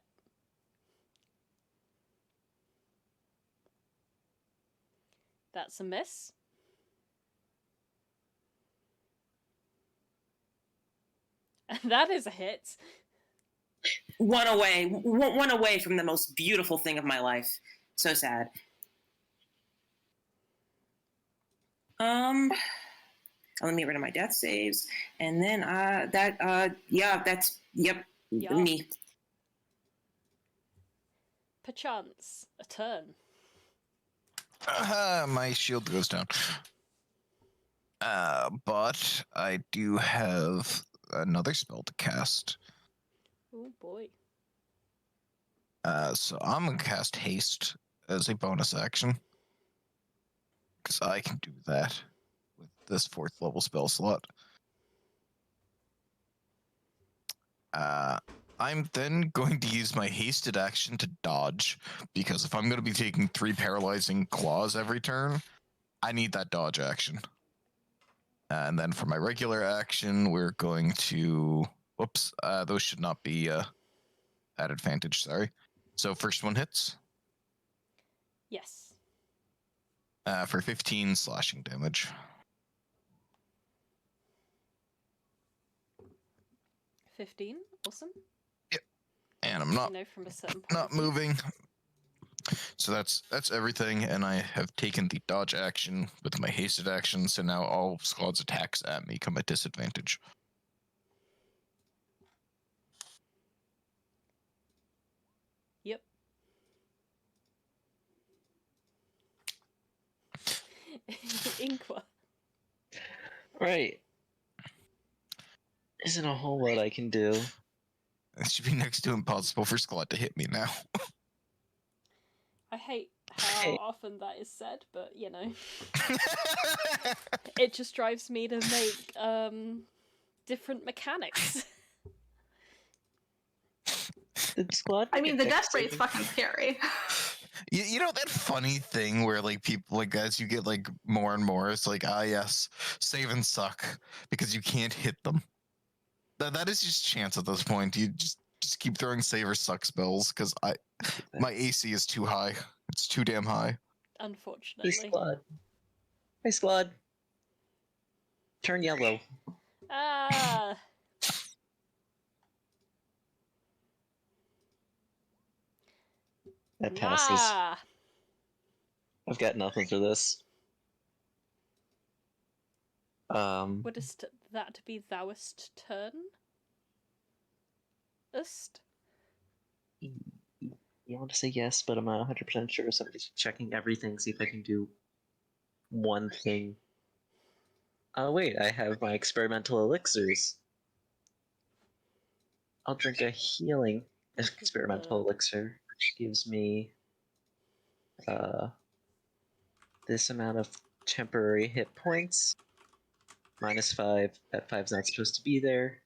That's a miss. And that is a hit. One away from the most beautiful thing of my life. So sad. Let me get rid of my death saves, and then that's Yeah. me. Perchance, a turn. My shield goes down. But I do have another spell to cast. Oh boy. So I'm gonna cast haste as a bonus action. Because I can do that with this 4th level spell slot. I'm then going to use my hasted action to dodge, because if I'm going to be taking 3 paralyzing claws every turn, I need that dodge action. And then for my regular action, we're going to... Whoops, those should not be at advantage, sorry. So first one hits. Yes. For 15 slashing damage. 15. Awesome. And I'm You not know from a certain point not of view. moving. So that's everything, and I have taken the dodge action with my hasted action, so now all Squad's attacks at me come at disadvantage. Yep. Inqua. Right. Isn't a whole lot I can do. It should be next to impossible for Squad to hit me now. I hate how Hey. often that is said, but you know, it just drives me to make different mechanics. Did Squad? I make mean, a the dex death rate's saving- fucking scary. You know that funny thing where like people like as you get like more and more, it's like yes, save and suck because you can't hit them. That is just chance at this point. You just keep throwing save or suck spells because my AC is too high. It's too damn high. Hey, Unfortunately. Squad. Hey, Squad. Turn yellow. Ah. That passes. Nah. I've got nothing for this. Wouldst that be thouest turn? Ust? You want to say yes, but I'm not 100% sure, so I'm just checking everything, see if I can do one thing. Oh, wait, I have my experimental elixirs. I'll drink a healing experimental elixir, which gives me this amount of temporary hit points. -5. That 5's not supposed to be there.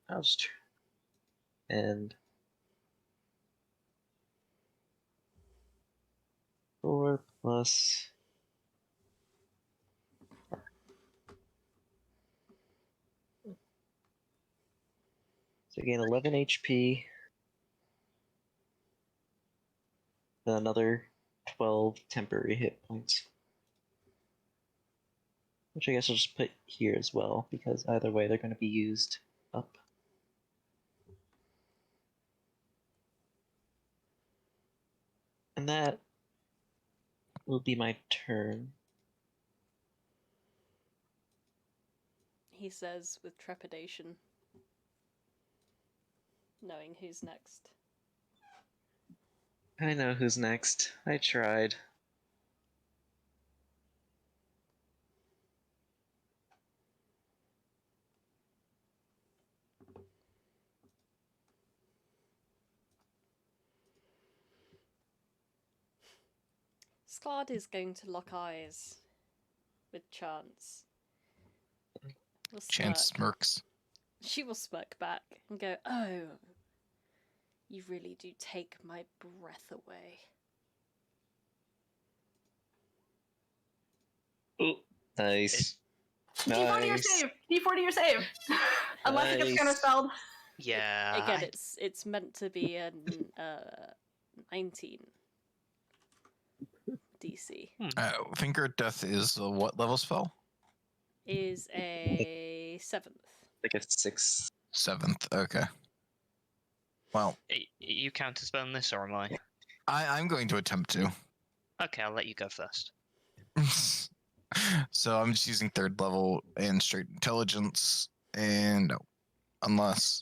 I'll just. And 4 plus. So I gain 11 HP. Then another 12 temporary hit points. Which I guess I'll just put here as well, because either way they're going to be used up. And that will be my turn. He says with trepidation, knowing who's next. I know who's next. I tried. Sklad is going to lock eyes with Chance. Will Chance smirk. smirks. She will smirk back and go, "Oh, you really do take my breath away." Ooh, nice. D40 your Nice. save! D40 your save! Unless it gets Nice. counterspelled. Yeah. Again, it's meant to be a 19 DC. Finger of Death is a what level spell? Is a 7th. Like a 6. 7th. Okay. Well, You counterspelling this, or am I? I'm going to attempt to. Okay, I'll let you go first. So I'm just using 3rd level and straight intelligence, and no, unless.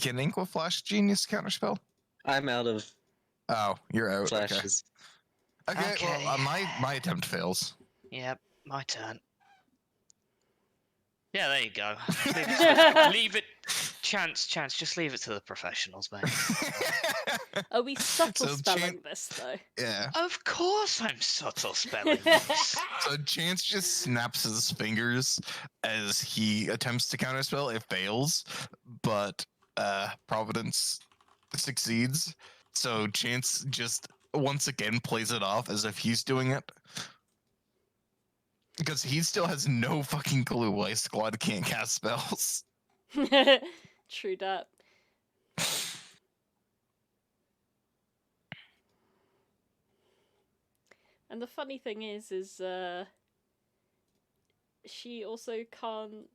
Can Inqua Flash Genius counterspell? I'm out of Oh, you're out. flashes. Okay. Okay. Well, my attempt fails. Yep, my turn. Yeah, there you go. Leave it. Chance, just leave it to the professionals, mate. Are we subtle So spelling this though? Yeah. Of course I'm subtle spelling this. So Chance just snaps his fingers as he attempts to counterspell. It fails, but Providence succeeds. So Chance just once again plays it off as if he's doing it. Because he still has no fucking clue why Squad can't cast spells. True that. And the funny thing is she also can't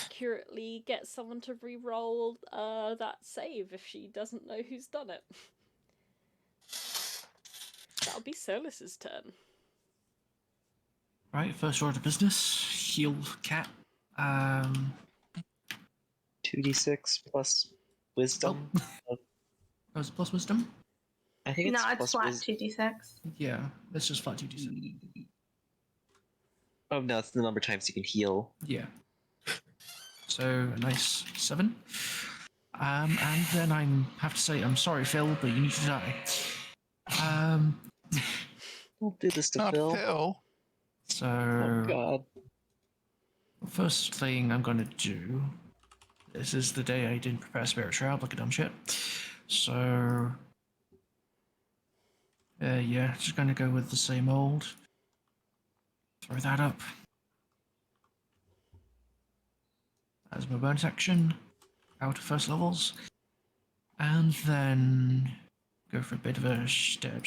accurately get someone to re-roll that save if she doesn't know who's done it. That'll be Solas's turn. Right, first order of business. Heal cat. 2d6 plus wisdom. Was it plus wisdom? I think it's No, it's plus flat wisdom. 2d6. Yeah, it's just flat 2d6. Oh no, it's the number of times you can heal. Yeah. So a nice 7. And then I have to say, I'm sorry, Phil, but you need to die. Don't do this to Not Phil. Phil. So Oh god. first thing I'm gonna do. This is the day I didn't prepare Spirit Shroud, like a dumb shit. So yeah, just gonna go with the same old. Throw that up as my bonus action out of first levels, and then go for a bit of a stab.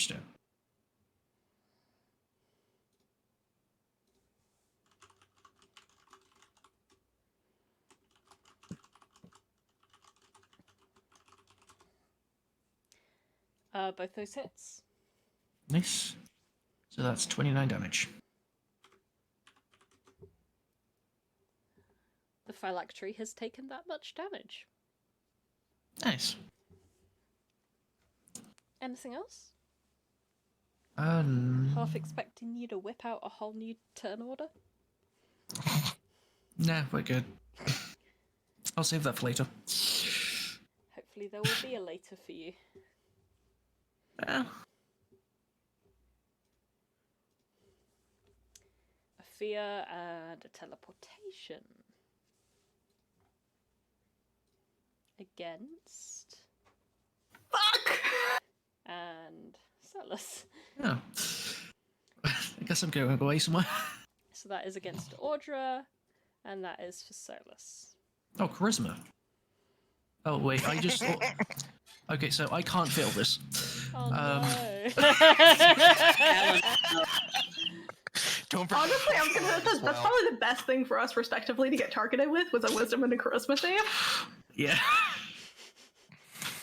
Both those hits. Nice. So that's 29 damage. The phylactery has taken that much damage. Nice. Anything else? Um, Half expecting you to whip out a whole new turn order. nah, we're good. I'll save that for later. Hopefully there will be a later for you. Well, A fear and a teleportation. Against... Fuck! And Solas. yeah. I guess I'm going away somewhere. So that is against Audra, and that is for Solas. Oh, charisma. Oh wait, I just thought... Okay, so I can't fail this. Oh no. Don't forget. Honestly, I was gonna say that's Well. probably the best thing for us respectively to get targeted with was a wisdom and a charisma save. Yeah.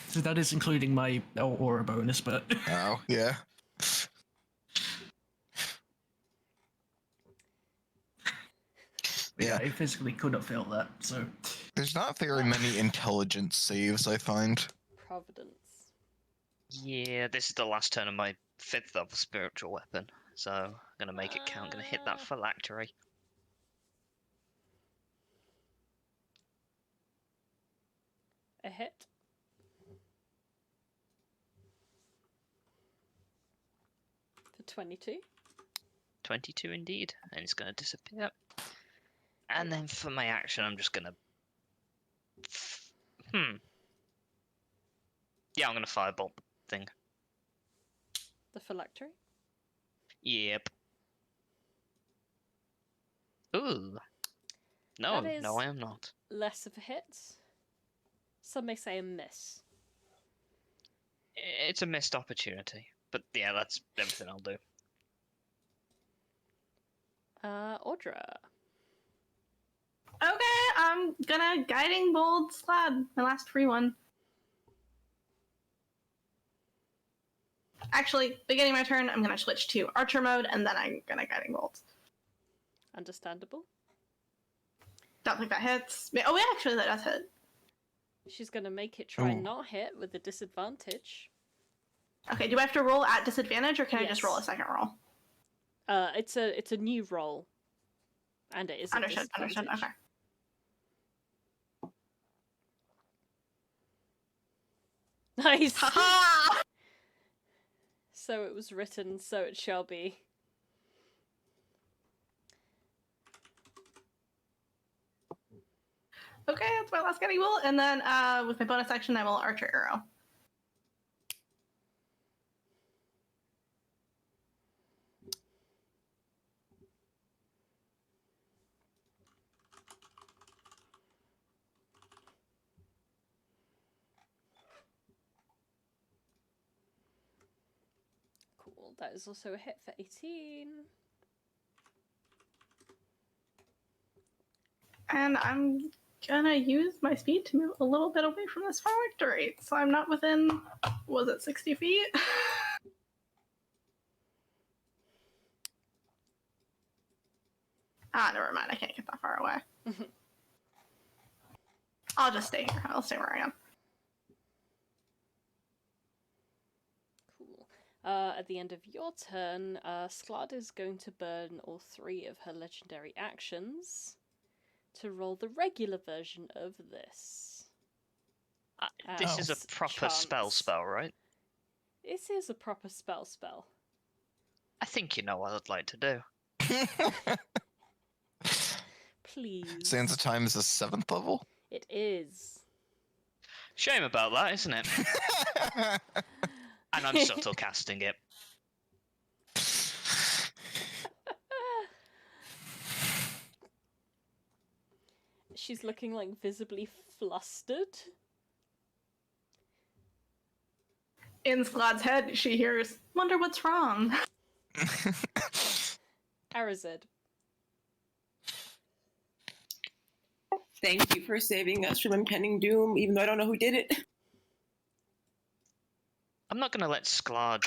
So that is including my aura bonus, but Oh, yeah. yeah, I physically could not fail that. So There's not very many intelligence saves, I find. Providence. Yeah, this is the last turn of my 5th level spiritual weapon, so I'm gonna make it count. Gonna hit that phylactery. A hit. For 22. 22 indeed, and it's gonna disappear. And then for my action, I'm just gonna. Yeah, I'm gonna firebolt the thing. The phylactery. Yep. Ooh. No, That is- no, I am not. Less of a hit. Some may say a miss. It's a missed opportunity, but yeah, that's everything I'll do. Audra. Okay, I'm gonna guiding bolt slab, my last free one. Actually, beginning my turn, I'm gonna switch to archer mode, and then I'm gonna guiding bolt. Understandable. Don't think that hits. Oh, yeah, actually, that does hit. She's gonna make it try Ooh. not hit with a disadvantage. Okay, do I have to roll at disadvantage, or can I just Yes. roll a second roll? It's a new roll. And it is a Understood, disadvantage. okay. Nice! Haha! So it was written, so it shall be. Okay, that's my last guiding bolt, and then with my bonus action, I will archer arrow. Cool. That is also a hit for 18. And I'm gonna use my speed to move a little bit away from this phylactery, so I'm not within, was it 60 feet? Never mind, I can't get that far away. I'll just stay here. I'll stay where I am. Cool. At the end of your turn, Sklad is going to burn all 3 of her legendary actions to roll the regular version of this. This is a As proper chance. spell, right? This is a proper spell. I think you know what I'd like to do. Please. Sands of Time is the 7th level? It is. Shame about that, isn't it? And I'm subtle casting it. She's looking like visibly flustered. In Sklad's head, she hears, "Wonder what's wrong." Arazid. Thank you for saving us from impending doom, even though I don't know who did it. I'm not going to let Sklad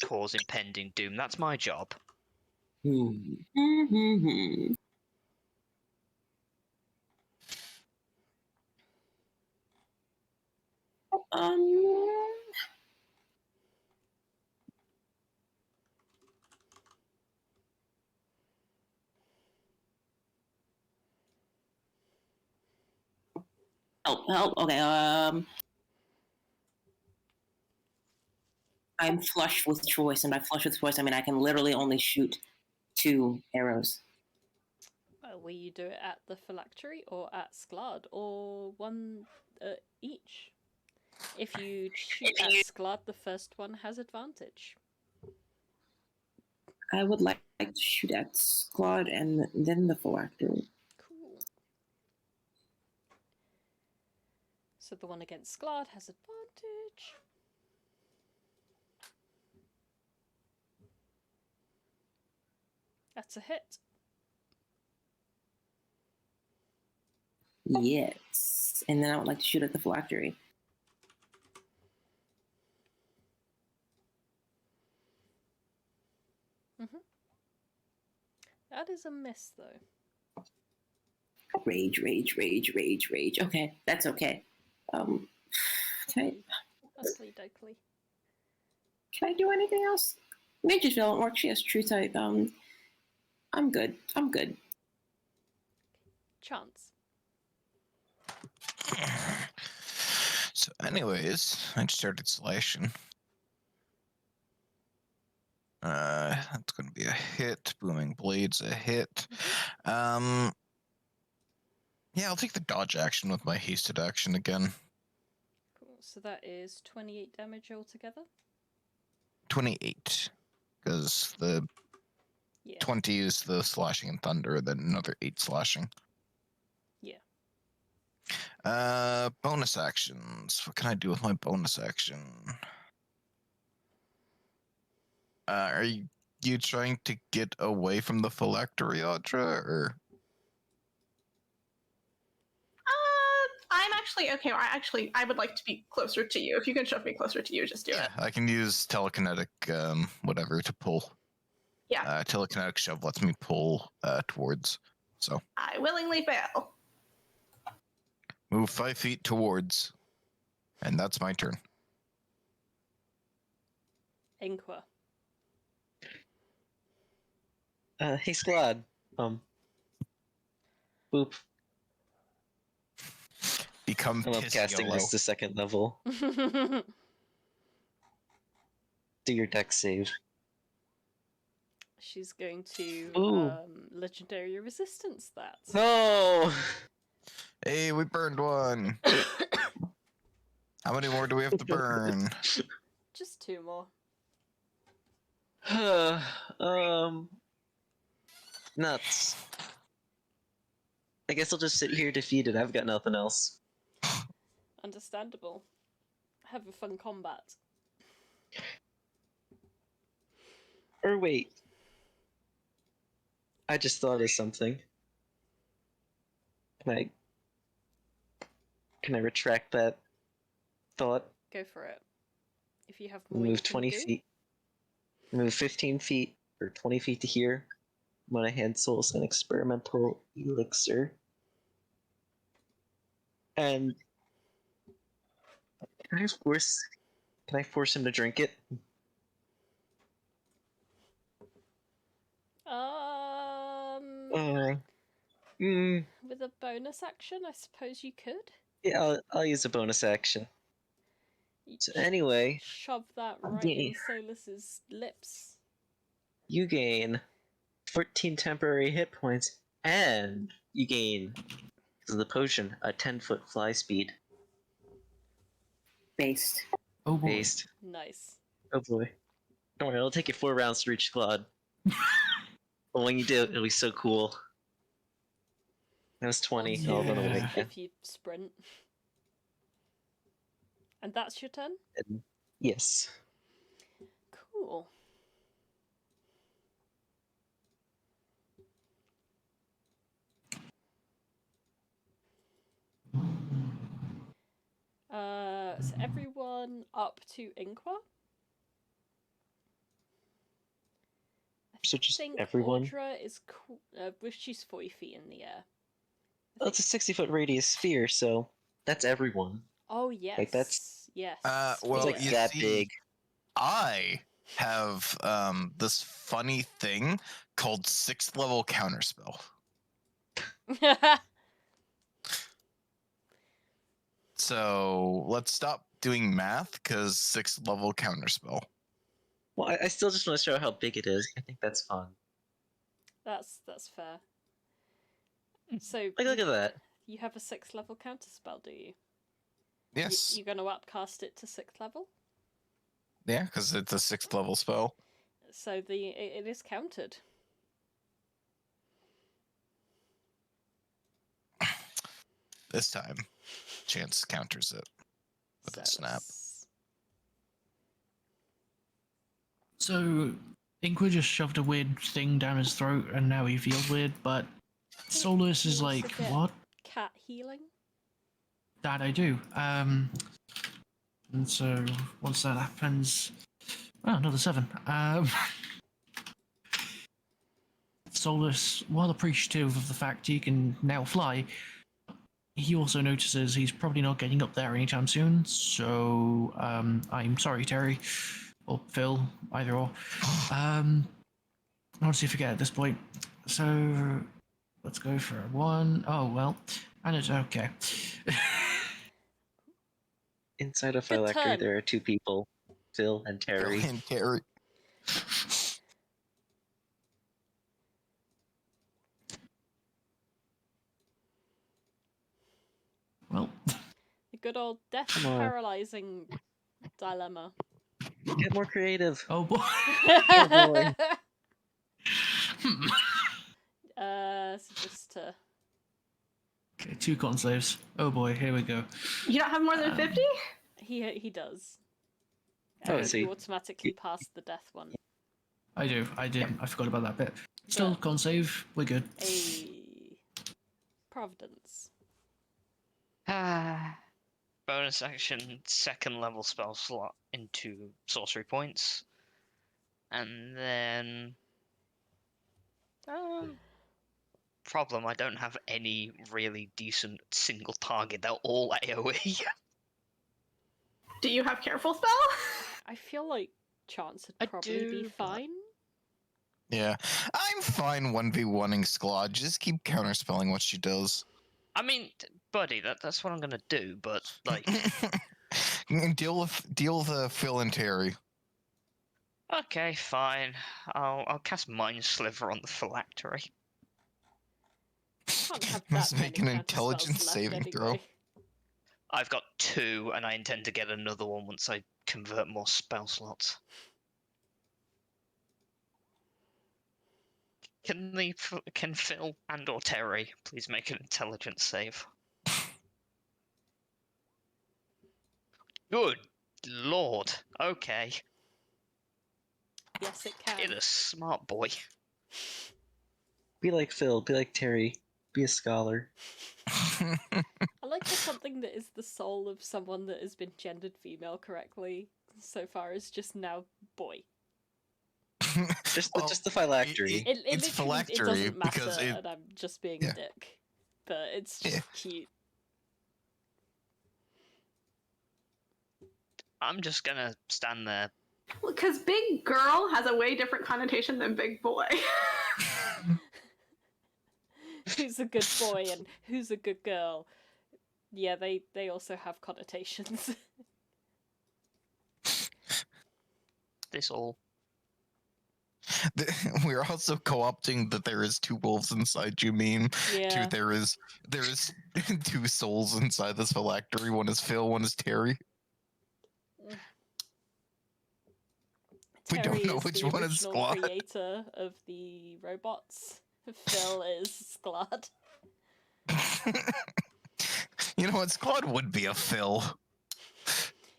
cause impending doom. That's my job. Um. Help. Okay. I'm flush with choice, and by flush with choice, I mean I can literally only shoot 2 arrows. Will you do it at the phylactery or at Sklad, or one each? If you shoot at Sklad, the first one has advantage. I would like to shoot at Sklad and then the phylactery. Cool. So the one against Sklad has advantage. That's a hit. Yes. And then I would like to shoot at the phylactery. That is a miss, though. Rage. Okay, that's okay. Can I do anything else? Mage's Veil won't work. She has True Sight. I'm good. Chance. So, anyways, I started slashing. That's gonna be a hit. Booming Blade's a hit. Yeah, I'll take the dodge action with my hasted action again. Cool. So that is 28 damage altogether. 28, because the 20 is the slashing and thunder, then another 8 slashing. Yeah. Bonus actions. What can I do with my bonus action? Are you trying to get away from the phylactery, Audra, or? I'm actually okay. I would like to be closer to you. If you can shove me closer to you, just do it. I can use telekinetic, whatever to pull. Yeah. Telekinetic shove lets me pull towards. So. I willingly fail. Move 5 feet towards, and that's my turn. Inqua. Hey, Sklad. Boop. Become I love casting yellow. this to 2nd level. Do your dex save. She's going to legendary resistance that. No! Hey, we burned one. How many more do we have to burn? Just 2 more. Nuts. I guess I'll just sit here defeated. I've got nothing else. Understandable. Have a fun combat. Or wait. I just thought of something. Can I retract that thought? Go for it. If you have more, you Move can 20 do. feet. Move 15 feet or 20 feet to here. I'm gonna hand Solas an experimental elixir. And can I force him to drink it? Uh, mm, With a bonus action, I suppose you could. yeah, I'll use a bonus action. You So anyway, shove that right in Solas's lips. you gain 14 temporary hit points, and you gain, because of the potion, a 10-foot fly speed. Based. Oh boy. Based. Nice. Oh boy. Don't worry, it'll take you 4 rounds to reach Claude. But when you do, it'll be so cool. That was 20. Also, I'll run away Yeah. again. if you sprint. And that's your turn? And yes. Cool. So everyone up to Inqua? So just I think everyone? Audra is she's 40 feet in the air. Well, it's a 60-foot radius sphere, so that's everyone. Oh yes. Like, that's- yes. Well, It's like you that see, big. I have this funny thing called 6th level counterspell. So let's stop doing math, because 6th level counterspell. Well, I still just want to show how big it is. I think that's fun. That's fair. So Like, look at that. you have a 6th level counterspell, do you? Yes. You're going to upcast it to 6th level? Yeah, because it's a 6th level spell. So it is countered. This time, Chance counters it with a snap. So, Inqua just shoved a weird thing down his throat and now he feels weird, but Solas is He wants like, to get what? Cat healing? That I do. And so, once that happens... Oh, another 7. Solas, while appreciative of the fact he can now fly, he also notices he's probably not getting up there anytime soon, so I'm sorry, Terry, or Phil, either or. Honestly, forget at this point. So, let's go for 1. Oh, well, and it's okay. Inside of Good Phylactery, turn. there are 2 people, Phil and Terry. And Terry. Well, The good old death Come on. paralyzing dilemma. Get more creative. oh boy. boy. So just to... Okay, 2 con saves. Oh boy, here we go. You don't have more than 50? He does. Oh, so You you- automatically pass the death one. I do, I did. I forgot about that bit. Still, But- con save, we're good. A Providence. Bonus action, 2nd level spell slot into sorcery points. And then... problem, I don't have any really decent single target. They're all AoE. Do you have careful spell? I feel like Chance I would probably be do, but- fine. Yeah, I'm fine 1v1ing Sklod. Just keep counterspelling what she does. I mean, buddy, that's what I'm gonna do, but, like... deal with Phil and Terry. Okay, fine. I'll cast Mind Sliver on the phylactery. Can't have Must that make many an counterspells intelligence left saving throw. anyway. I've got 2, and I intend to get another one once I convert more spell slots. Can Phil and or Terry please make an intelligence save? Good lord. Okay. Yes, it can. You're a smart boy. Be like Phil, be like Terry. Be a scholar. I like for something that is the soul of someone that has been gendered female correctly so far is just now boy. Just Well, the phylactery. It's literally, it phylactery doesn't matter, because it- and I'm just being yeah. a dick. But it's just Yeah. cute. I'm just gonna stand there. Because big girl has a way different connotation than big boy. Who's a good boy and who's a good girl? Yeah, they also have connotations. This all. We're also co-opting that there is two wolves inside you meme. Yeah. There is two souls inside this phylactery. One is Phil, one is Terry. We don't Terry know is which the one is original Squad. creator of the robots. Phil is Sklad. You know what? Squad would be a Phil.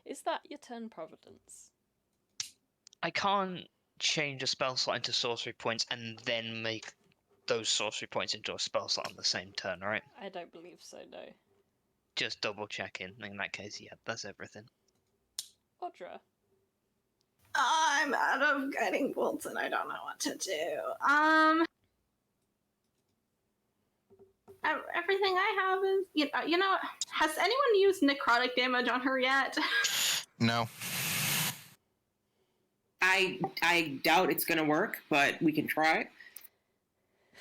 Is that your turn, Providence? I can't change a spell slot into sorcery points and then make those sorcery points into a spell slot on the same turn, right? I don't believe so, no. Just double checking. In that case, yeah, that's everything. Audra. I'm out of guiding bolts and I don't know what to do. Everything I have is you know. Has anyone used necrotic damage on her yet? No. I doubt it's gonna work, but we can try.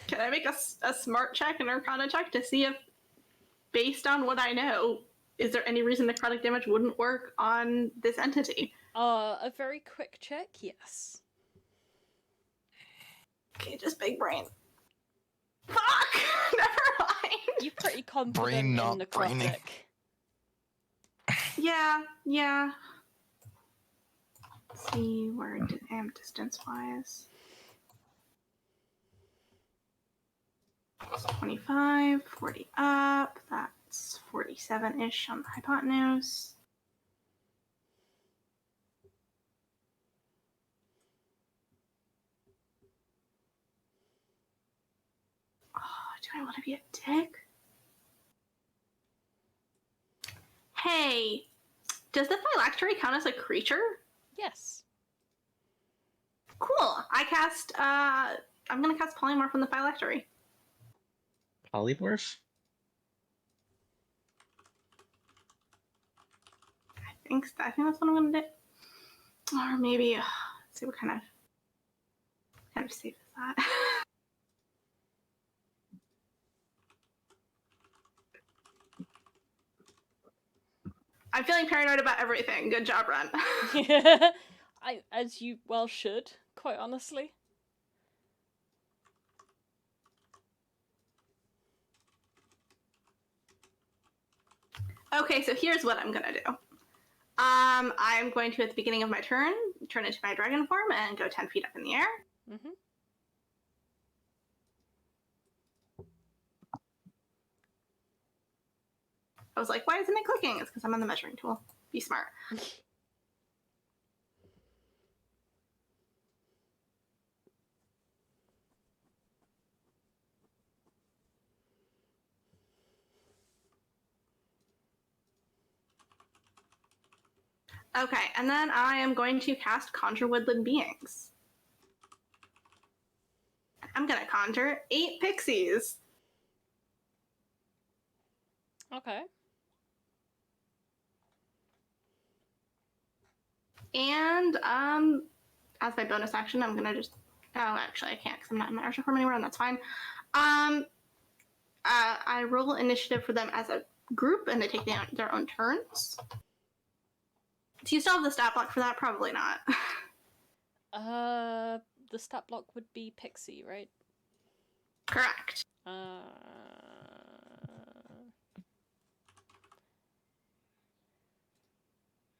Can I make a smart check, an arcana check, to see if, based on what I know, is there any reason necrotic damage wouldn't work on this entity? A very quick check, yes. Okay, just big brain. Fuck! Never mind. You're pretty confident Brain in not necrotic. braining. Yeah. Let's see where I am distance-wise. 25, 40 up. That's 47-ish on the hypotenuse. Oh, do I want to be a dick? Hey, does the phylactery count as a creature? Yes. Cool. I'm gonna cast polymorph on the phylactery. Polymorph? I think that's what I'm gonna do. Or maybe, let's see what kind of safe is that? I'm feeling paranoid about everything. Good job, Ren. As you well should, quite honestly. Okay, so here's what I'm gonna do. I'm going to, at the beginning of my turn, turn into my dragon form and go 10 feet up in the air. Mm-hmm. I was like, why isn't it clicking? It's because I'm on the measuring tool. Be smart. Okay, and then I am going to cast Conjure Woodland Beings. I'm gonna conjure 8 pixies. Okay. And as my bonus action, I'm gonna just. Oh, actually, I can't because I'm not in my archer form anymore, and that's fine. I roll initiative for them as a group, and they take their own turns. Do you still have the stat block for that? Probably not. The stat block would be Pixie, right? Correct.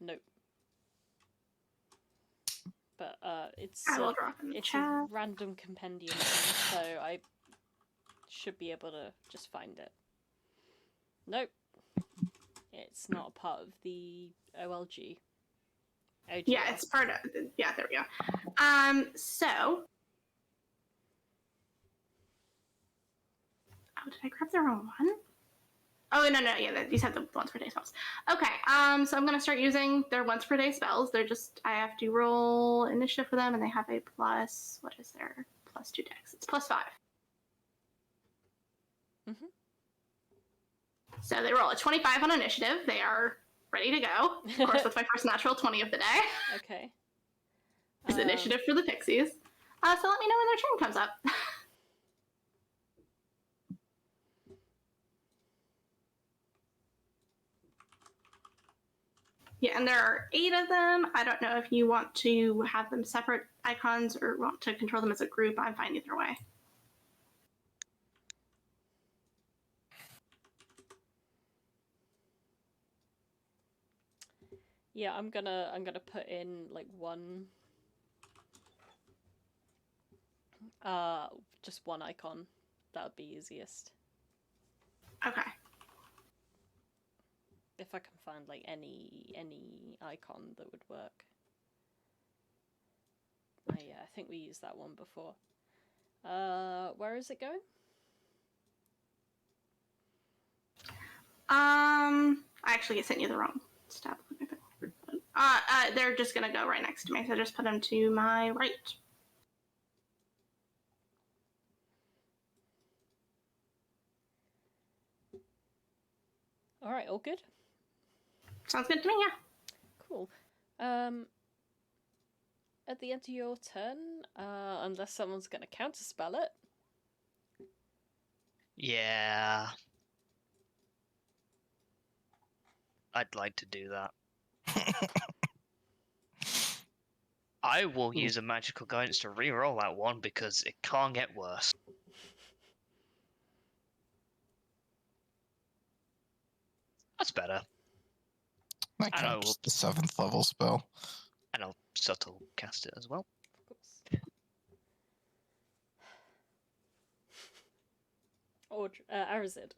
Nope. But it's I will drop in the it's chat. a random compendium thing, so I should be able to just find it. Nope. It's not a part of the OLG. OGL. Yeah, it's part of. Yeah, there we go. So I did I grab the wrong one? Oh, no, yeah, you said the once per day spells. Okay, so I'm gonna start using their once per day spells. They're just, I have to roll initiative for them, and they have a plus, what is their plus 2 dex? It's plus 5. Mm-hmm. So they roll a 25 on initiative. They are ready to go. Of course, that's my first natural 20 of the day. Okay. It's initiative for the pixies. So let me know when their turn comes up. Yeah, and there are 8 of them. I don't know if you want to have them separate icons or want to control them as a group. I'm fine either way. Yeah, I'm gonna put in like one just one icon. That would be easiest. Okay. If I can find like any icon that would work. Oh yeah, I think we used that one before. Where is it going? I actually sent you the wrong step. They're just gonna go right next to me, so just put them to my right. All right, all good. Sounds good to me, yeah. Cool. At the end of your turn, unless someone's gonna counterspell it. Yeah. I'd like to do that. I will use a magical guidance to re-roll that one because it can't get worse. That's better. That And I counts will, as the 7th level spell. and I'll subtle cast it as well. Of course. Or Arazid.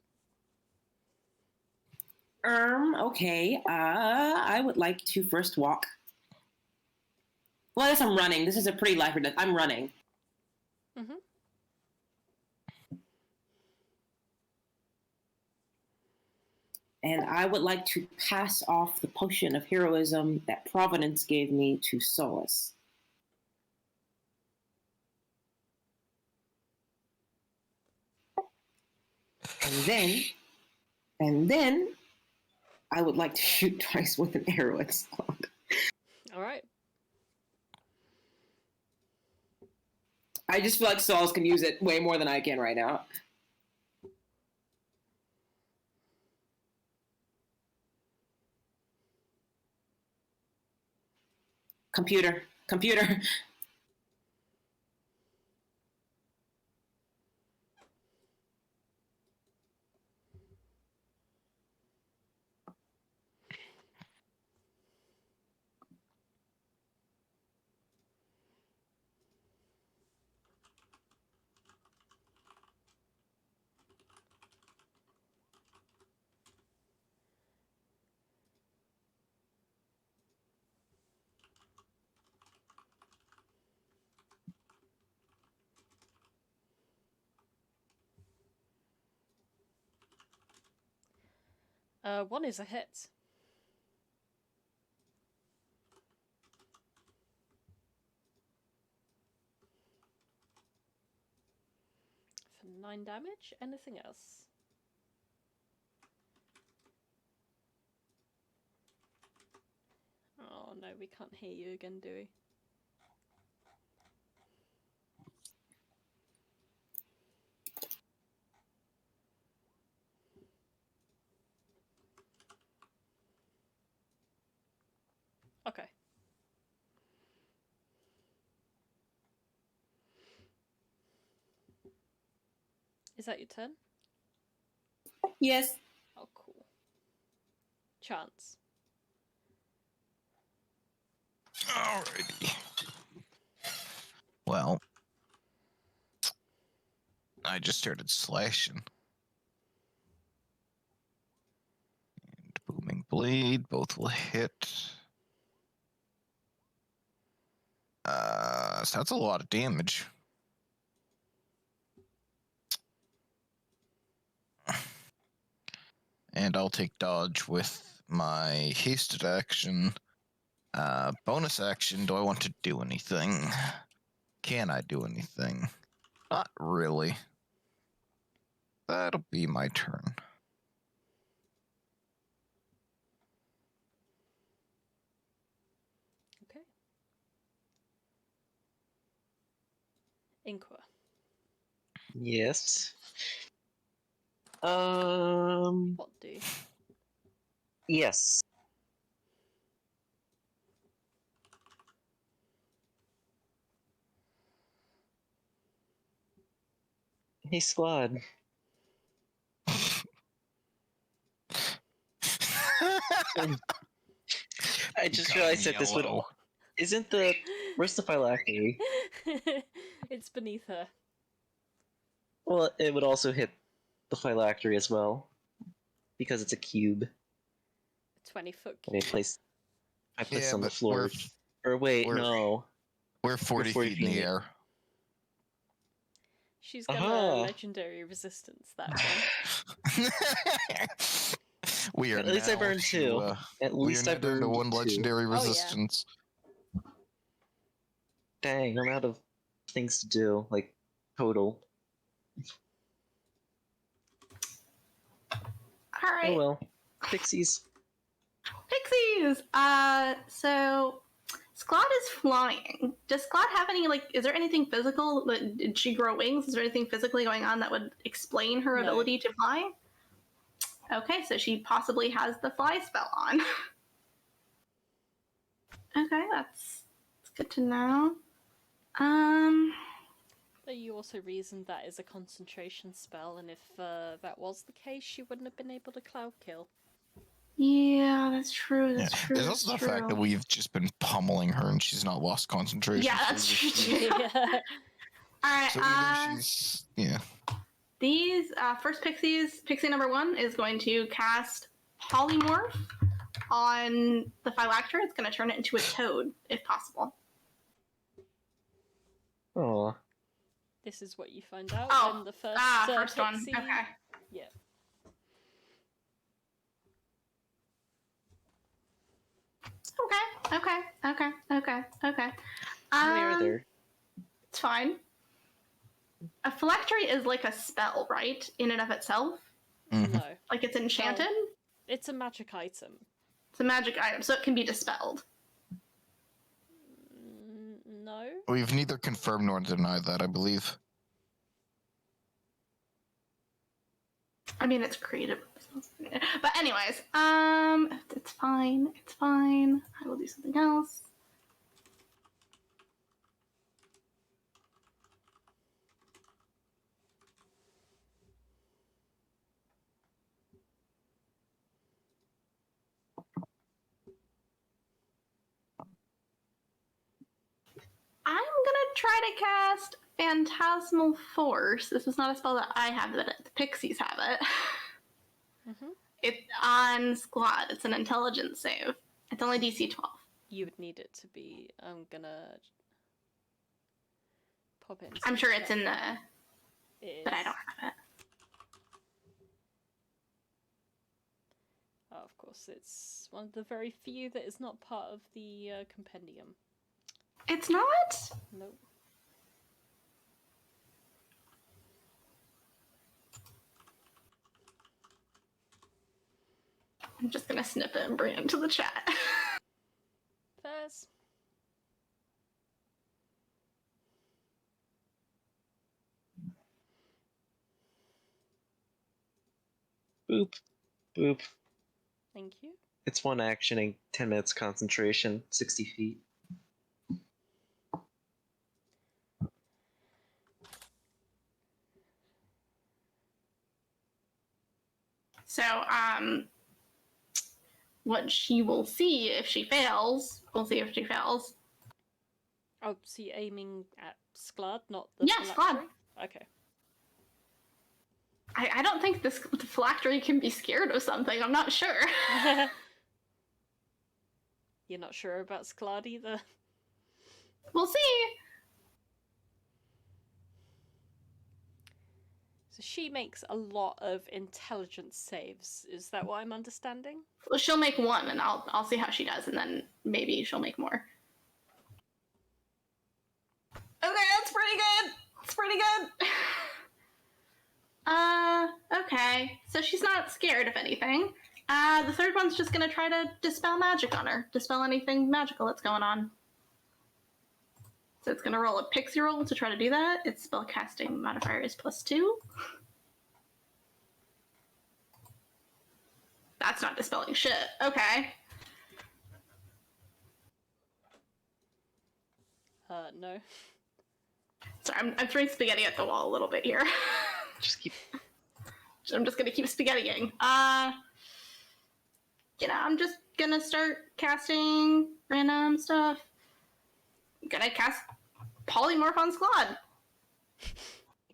Okay. I would like to first walk. Well, I guess I'm running. This is a pretty life or death. I'm running. Mm-hmm. And I would like to pass off the potion of heroism that Providence gave me to Solas. And then I would like to shoot twice with an arrow at Slug. All right. I just feel like Solas can use it way more than I can right now. Computer. One is a hit. For 9 damage. Anything else? Oh no, we can't hear you again, do we? Okay. Is that your turn? Yes. Oh, cool. Chance. Alrighty. Well, I just started slashing. And booming blade, both will hit. So that's a lot of damage. and I'll take dodge with my hasted action. Bonus action, do I want to do anything? Can I do anything? Not really. That'll be my turn. Okay. Inqua. Yes. What do? Yes. Hey, Squad. I just realized that this would. Isn't the. Where's the phylactery? It's beneath her. Well, it would also hit the phylactery as well. Because it's a cube. 20-foot And cube. I place Yeah, on the but floor. Or wait, we're- no. We're 40 feet in the air. She's got Aha. a legendary resistance, that one. We are At least I now burned to, two. At we are least I now down to burned one two. legendary Oh, yeah. resistance. Dang, I'm out of things to do. Like, total. Alright. Oh well. Pixies. Pixies! So Sklod is flying. Does Sklod have any, like, is there anything physical? Did she grow wings? Is there anything physically going on that would explain her No. ability to fly? Okay, so she possibly has the fly spell on. Okay, that's good to know. But you also reasoned that is a concentration spell, and if that was the case, she wouldn't have been able to cloud kill. Yeah, that's true. That's Yeah. true. There's That's also the true. fact that we've just been pummeling her and she's not lost concentration. Yeah, that's so true either too. Yeah. Alright, So either she's these first pixie number 1 is going to cast polymorph on the phylactery. It's going to turn it into a toad, if possible. Oh. This is what you find out Oh, when the first, first one. pixie... Okay. Yeah. Okay. Where there? It's fine. A phylactery is like a spell, right? In and of itself? Mhm. No. Like it's enchanted? It's a magic item. It's a magic item, so it can be dispelled. No? We've neither confirmed nor denied that, I believe. I mean, it's creative. But anyways, it's fine. It's fine. I will do something else. I'm gonna try to cast Phantasmal Force. This is not a spell that I have, but the Pixies have it. Mm-hmm. It's on Squad. It's an intelligence save. It's only DC 12. You would need it to be... I'm gonna... pop it into I'm the sure it's chat. in the... It But I is. don't have it. Oh, of course, it's one of the very few that is not part of the compendium. It's not? Nope. I'm just gonna snip it and bring it into the chat. Fairs. Boop. Boop. Thank you. It's one action and 10 minutes concentration, 60 feet. So, what she will see if she fails, we'll see if she fails. Oh, so you're aiming at Sklad, not the Yeah, Sklad. phylactery? Okay. I don't think the phylactery can be scared of something. I'm not sure. You're not sure about Sklad either? We'll see. So she makes a lot of intelligence saves. Is that what I'm understanding? Well, she'll make one, and I'll see how she does, and then maybe she'll make more. Okay, that's pretty good. That's pretty good. Okay. So she's not scared of anything. The third one's just gonna try to dispel magic on her. Dispel anything magical that's going on. So it's gonna roll a pixie roll to try to do that. Its spellcasting modifier is +2. That's not dispelling shit. Okay. No. Sorry, I'm throwing spaghetti at the wall a little bit here. I'm just gonna keep spaghettiing. I'm just gonna start casting random stuff. I'm gonna cast Polymorph on Sklod.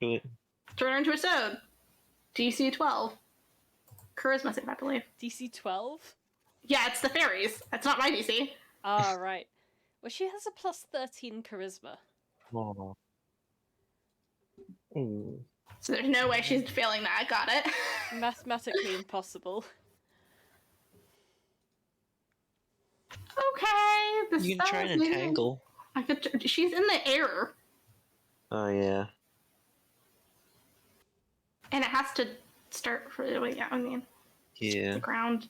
Do it. Turn her into a Sode. DC 12. Charisma save, I believe. DC 12? Yeah, it's the fairies. That's not my DC. Ah, right. Well, she has a +13 charisma. Oh. Ooh. So there's no way she's failing that. Got it. Mathematically impossible. Okay. The You can try and entangle. She's in the air. Oh yeah. And it has to start for the Yeah. the ground.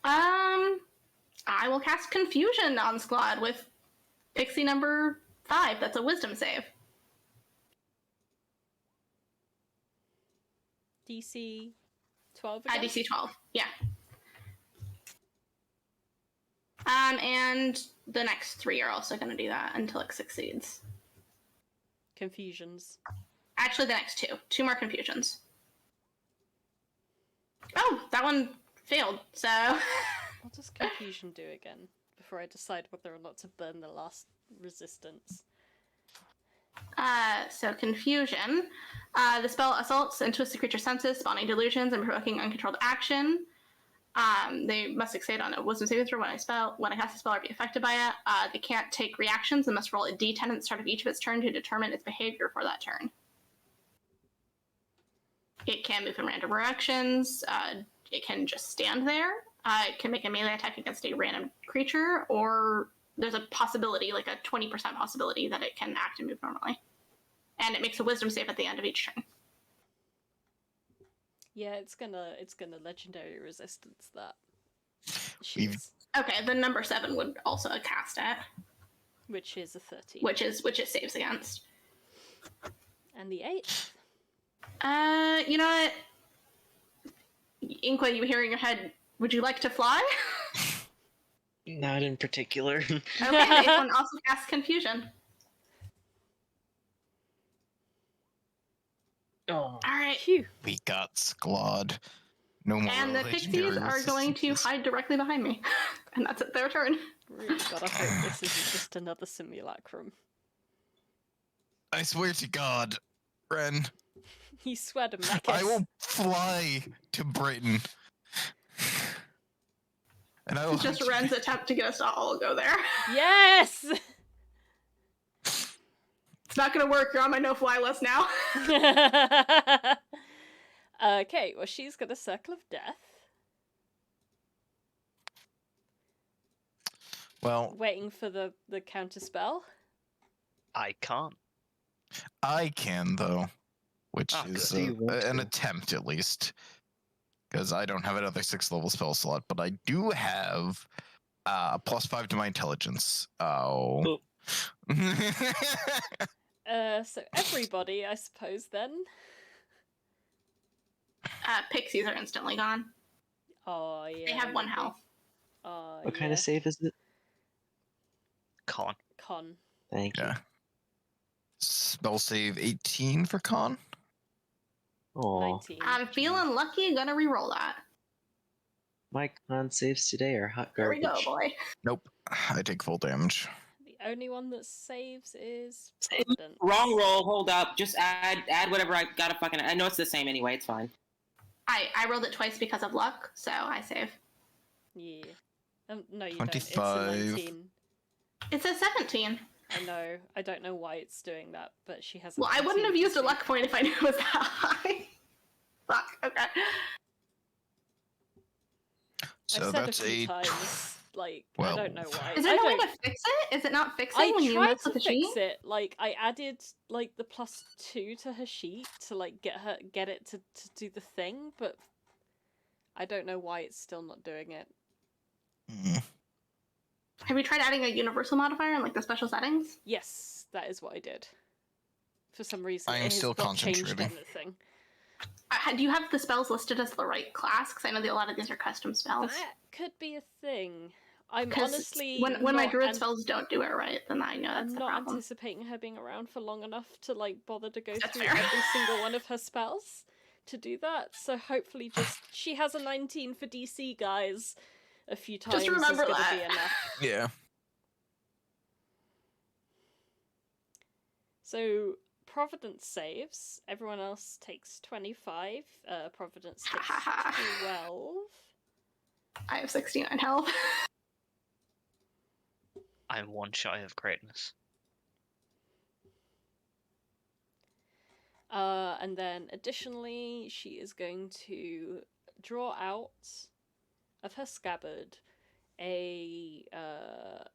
I will cast Confusion on Sklod with Pixie number 5. That's a Wisdom save. DC 12 again? DC 12. Yeah. And the next 3 are also going to do that until it succeeds. Confusions. Actually, the next 2. 2 more Confusions. Oh, that one failed, so... What does confusion do again? Before I decide whether or not to burn the last resistance. So Confusion. The spell assaults and twists the creature's senses, spawning delusions and provoking uncontrolled action. They must succeed on a wisdom saving throw when I cast a spell or be affected by it. They can't take reactions and must roll a d10 at the start of each of its turn to determine its behavior for that turn. It can move in random directions. It can just stand there. It can make a melee attack against a random creature, or there's a possibility, like a 20% possibility, that it can act and move normally. And it makes a wisdom save at the end of each turn. Yeah, it's gonna legendary resistance that. We've- Okay, the number 7 would also cast it, Which is a 13. which it saves against. And the 8th? You know what? Inqua, you hear in your head, would you like to fly? Not in particular. Okay, the 8th one also casts Confusion. Oh. Alright. Phew. We got Sklod. No more. And the legendary pixies are going to resistances. hide directly behind me. And that's it, their turn. Really gotta hope this isn't just another simulacrum. I swear to God, Ren, You swear to I Mechas. will fly to Britain. And I will Just Ren's attempt to get us to all go there. Yes! It's not gonna work, you're on my no-fly list now. Okay, well she's got a Circle of Death. Well, Waiting for the counter spell. I can't. I can though, which Oh, is good. Do you want an to? attempt at least, because I don't have another 6th level spell slot, but I do have +5 to my intelligence. Oh. So everybody, I suppose, then. Pixies are instantly gone. Oh, yeah. They have 1 health. Oh, What kind yeah. of save is it? Con. Con. Thank you. Yeah. Spell save 18 for con. Oh, 19. I'm feeling lucky, gonna re-roll that. my con saves today are hot There we garbage. go, boy. Nope, I take full damage. The only one that saves is Save- Providence. Wrong roll. Hold up. Just add whatever I gotta fucking. I know it's the same anyway. It's fine. I rolled it twice because of luck, so I save. Yeah. No, you 25. don't. It's a 19. It says 17. I know. I don't know why it's doing that, but she has. Well, I wouldn't have used a luck point if I knew it was that high. Fuck. Okay. So I've said that's a few a times, like, well, I don't know why. Is there no way to fix it? Is it not fixing when you tried mess to with the fix sheet? it. Like, I added like the +2 to her sheet to like get it to do the thing, but I don't know why it's still not doing it. Have you tried adding a universal modifier in like the special settings? Yes, that is what I did. For some reason, I it am has still not changed concentrating. anything. Do you have the spells listed as the right class? Because I know that a lot of these are custom spells. That could be a thing. I'm 'Cause honestly when my not druid spells don't do it right, then I know that's I'm the not problem. anticipating her being around for long enough to like bother to go That's through fair. every single one of her spells to do that. So hopefully, just she has a 19 for DC, guys. A few times Just remember is gonna that. be enough. Yeah. So Providence saves. Everyone else takes 25. Providence takes 12. I have 69 health. I'm one shy of greatness. And then additionally, she is going to draw out of her scabbard a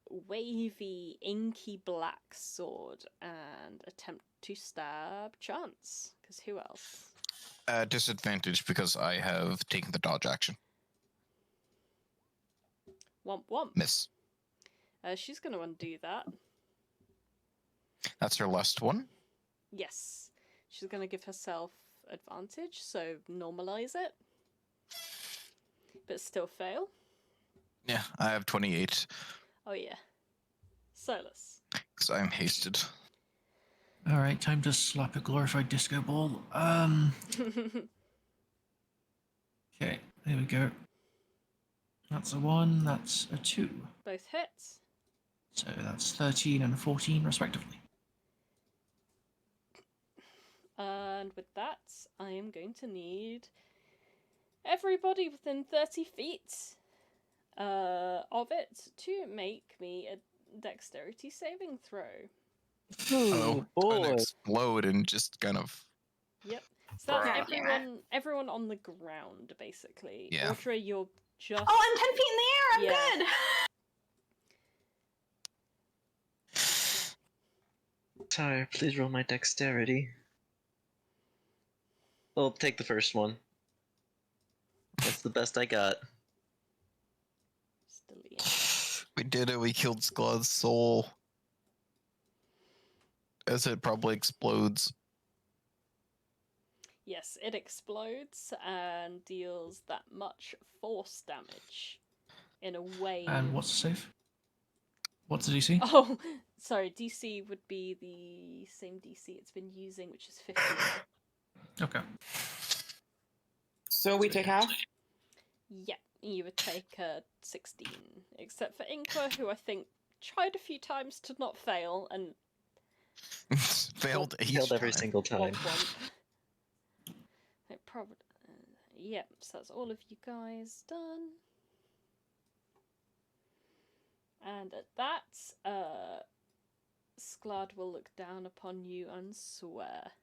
wavy, inky black sword and attempt to stab Chance. Because who else? Disadvantage because I have taken the dodge action. Womp womp. Miss. She's going to undo that. That's her last one. Yes. She's going to give herself advantage, so normalize it. But still fail. Yeah, I have 28 Oh yeah. Solus. because I'm hasted. All right, time to slap a glorified disco ball. Okay, there we go. That's a 1, that's a 2. Both hits. So that's 13 and 14 respectively. And with that, I am going to need everybody within 30 feet of it to make me a dexterity saving throw. Oh, boy. and explode and just kind of. Yep. So that's Right. everyone on the ground, basically. Yeah. Audra, you're just... Oh, I'm 10 feet in the air. I'm Yeah. good. Sorry, please roll my dexterity. I'll take the first one. That's the best I got. Steely. We did it. We killed Sklad's soul. As it probably explodes. Yes, it explodes and deals that much force damage in a way. And what's the save? What's the DC? Oh, sorry. DC would be the same DC it's been using, which is 15. Okay. So we take half? Yeah, you would take 16, except for Inqua, who I think tried a few times to not fail and Failed each Killed every time. single time. It probably, yep. So that's all of you guys done. And at that, Sklad will look down upon you and swear.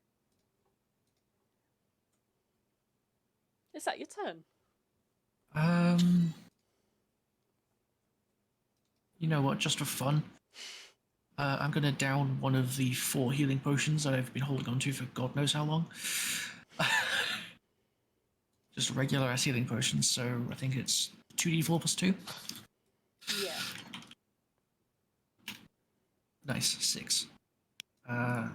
Is that your turn? You know what? Just for fun, I'm gonna down one of the 4 healing potions that I've been holding on to for God knows how long. Just regular ass healing potions. So I think it's 2d4 plus 2. Yeah. Nice, 6. And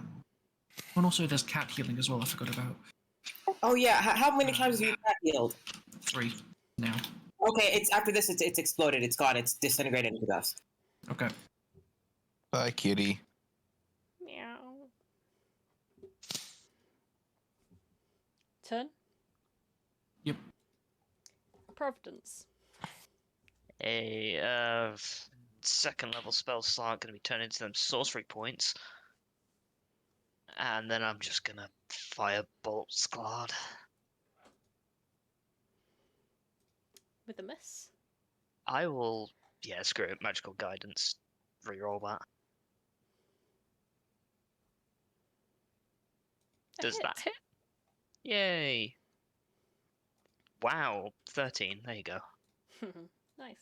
also there's cat healing as well. I forgot about. Oh yeah. How many times have you cat healed? 3 now. Okay, it's after this. It's exploded. It's gone. It's disintegrated into dust. Okay. Bye, kitty. Meow. Turn. Yep. Providence. A second level spell slot going to be turned into them sorcery points. And then I'm just going to firebolt Sklad. With a miss. I will, yeah, screw it, magical guidance. Reroll that. Does that hit? Yay. Wow, 13. There you go. Nice.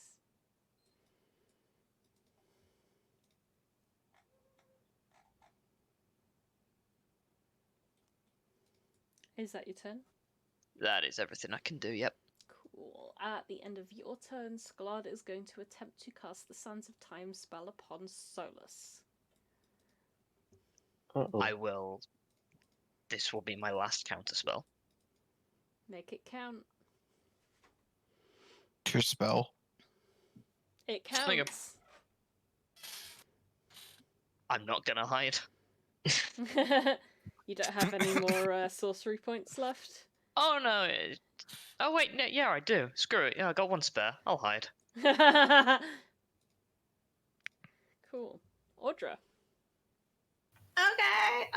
Is that your turn? That is everything I can do, yep. Cool. At the end of your turn, Sklad is going to attempt to cast the Sands of Time spell upon Solas. Uh-oh. I will... This will be my last counterspell. Make it count. Your spell. It Swing 'em. counts. I'm not gonna hide. You don't have any more sorcery points left? Oh no! Oh wait, no, yeah, I do. Screw it. Yeah, I got one spare. I'll hide. Cool. Audra. Okay.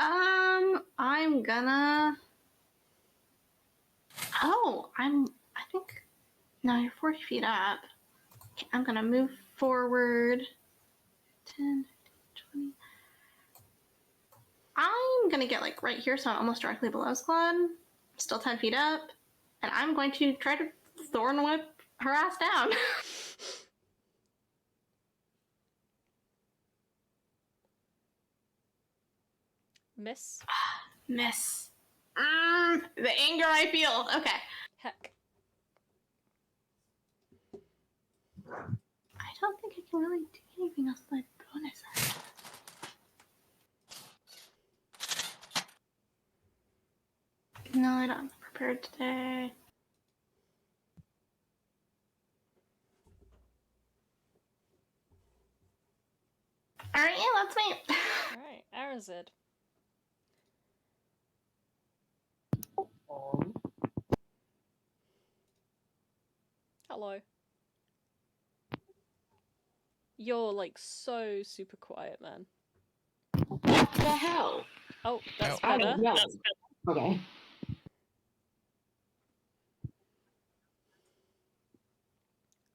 I'm gonna. Oh, I think. No, you're 40 feet up. Okay, I'm gonna move forward. 10, 15, 20. I'm gonna get like right here, so I'm almost directly below Sklad. Still 10 feet up, and I'm going to try to thorn whip her ass down. Miss. Miss. The anger I feel. Okay. Heck. I don't think I can really do anything else but bonus. No, I don't. I'm prepared today. Alright, yeah, that's me. Alright, Arazid. Hello. You're like so super quiet, man. What the hell? Oh, that's I better. don't know. Okay.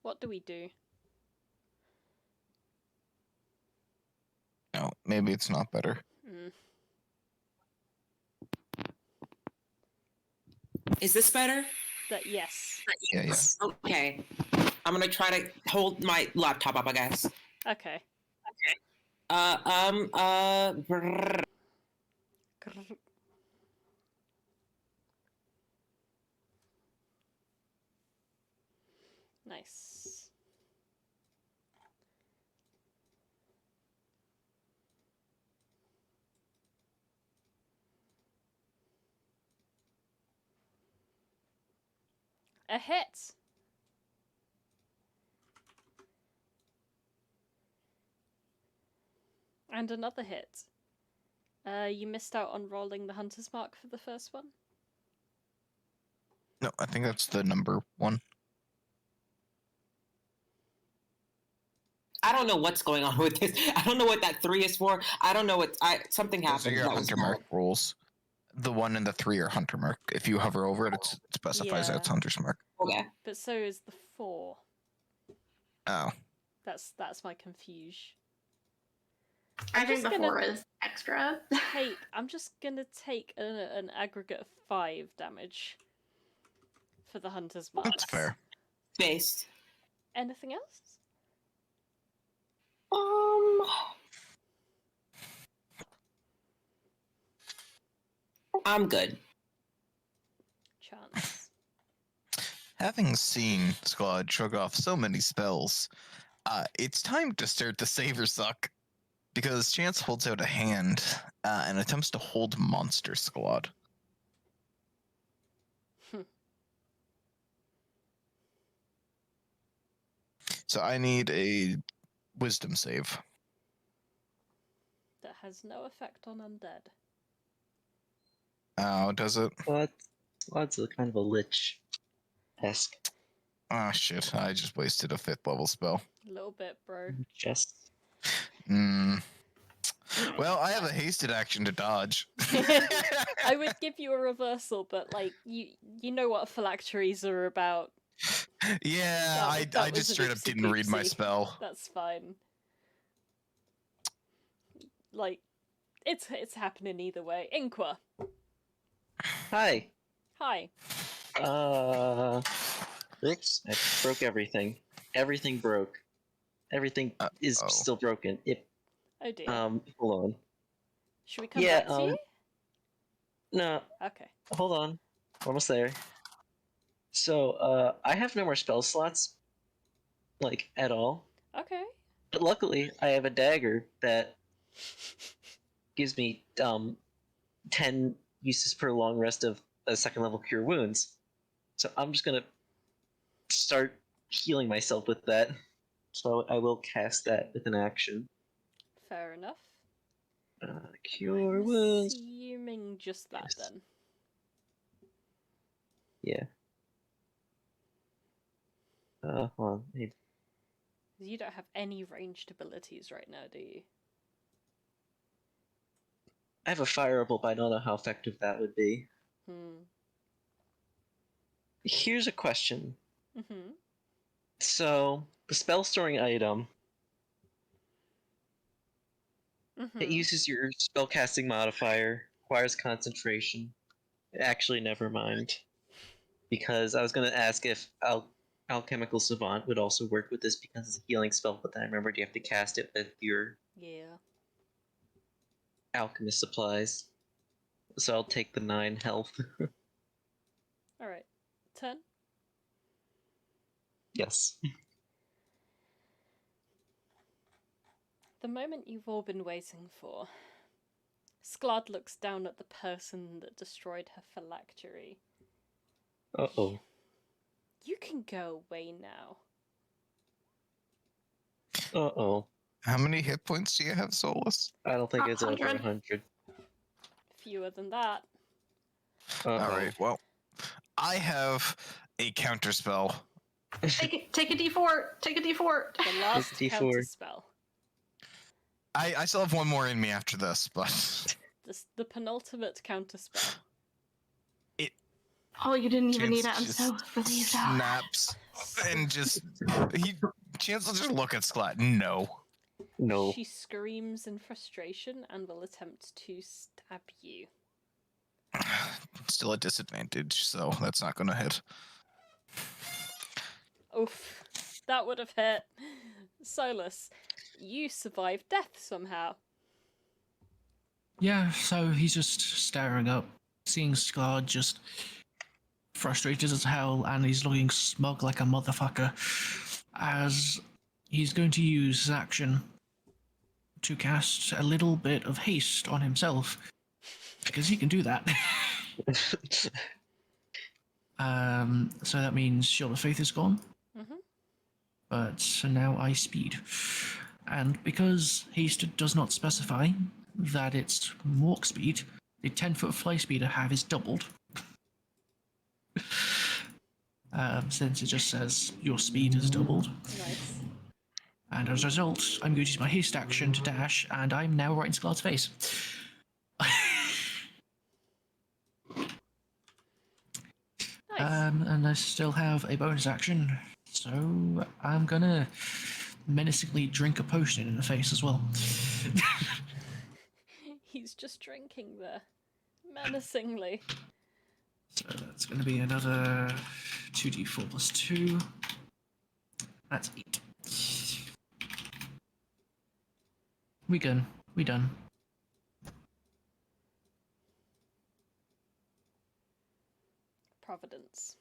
What do we do? No, maybe it's not better. Is this better? Yes. Yeah. Okay. I'm gonna try to hold my laptop up, I guess. Okay. Brrr. Nice. A hit. And another hit. You missed out on rolling the hunter's mark for the first one. No, I think that's the number one. I don't know what's going on with this. I don't know what that 3 is for. I don't know what something Those are happened. your That was hunter mark rules. The 1 and the 3 are hunter mark. If you hover over it, it specifies that it's Yeah. hunter's mark. okay. But so is the 4. Oh. That's my confusion. I think just the gonna 4 is extra. I'm just gonna take an aggregate of 5 damage for the hunter's mark. That's fair. Based. Anything else? I'm good. Chance. Having seen Squad shrug off so many spells, it's time to start to save or suck. Because Chance holds out a hand and attempts to hold Monster Squad. So I need a wisdom save. That has no effect on undead. Oh, does it? Squad's a kind of a lich-esque. Oh shit, I just wasted a 5th level spell. A little bit, bro. Just Well, I have a hasted action to dodge. I would give you a reversal, but like you know what phylacteries are about. Yeah, I That just was straight an up didn't read my oopsie-poopsie. spell. That's fine. Like, it's happening either way. Inqua. Hi. Hi. Oops, I broke everything. Everything broke. Everything is Uh-oh. still broken. Oh dear. Hold on. Should we come Yeah, back to you? No, Okay. hold on. Almost there. So, I have no more spell slots, like, at all. Okay. But luckily, I have a dagger that gives me, 10 uses per long rest of a second level cure wounds. So I'm just gonna start healing myself with that. So I will cast that with an action. Fair enough. Cure I'm wounds. assuming just that Yes. then. Yeah. Hold on. You don't have any ranged abilities right now, do you? I have a fireable, but I don't know how effective that would be. Here's a question. Mm-hmm. So, the spell storing item, it Mm-hmm. uses your spellcasting modifier, requires concentration. Actually, never mind. Because I was going to ask if Alchemical Savant would also work with this because it's a healing spell, but then I remembered you have to cast it with your Yeah. alchemist supplies. So I'll take the 9 health. Alright. Turn. Yes. The moment you've all been waiting for. Sklad looks down at the person that destroyed her phylactery. Uh-oh. You can go away now. Uh-oh. How many hit points do you have, Solas? I don't think it's over 100. 100. Fewer than that. Uh-oh. All right. Well, I have a counter spell. Take a D4. Take a D4. The last D4. counter spell. I still have one more in me after this, but The penultimate counter spell. Oh, you didn't even Chance need it. I'm just so relieved. snaps and just Chance will just look at Sklat. No. No. She screams in frustration and will attempt to stab you. Still a disadvantage, so that's not going to hit. Oof. That would have hit. Solas, you survived death somehow. Yeah, so he's just staring up, seeing Scar just frustrated as hell, and he's looking smug like a motherfucker, as he's going to use his action to cast a little bit of haste on himself, because he can do that. So that means Shield of Faith is gone, but now I speed. And because haste does not specify that it's walk speed, the 10-foot fly speed I have is doubled. Since it just says your speed is doubled. Nice. And as a result, I'm going to use my haste action to dash, and I'm now right in Sklad's face. Nice. And I still have a bonus action, so I'm gonna menacingly drink a potion in the face as well. He's just drinking there. Menacingly. So that's gonna be another 2d4 plus 2. That's 8. We done. Providence.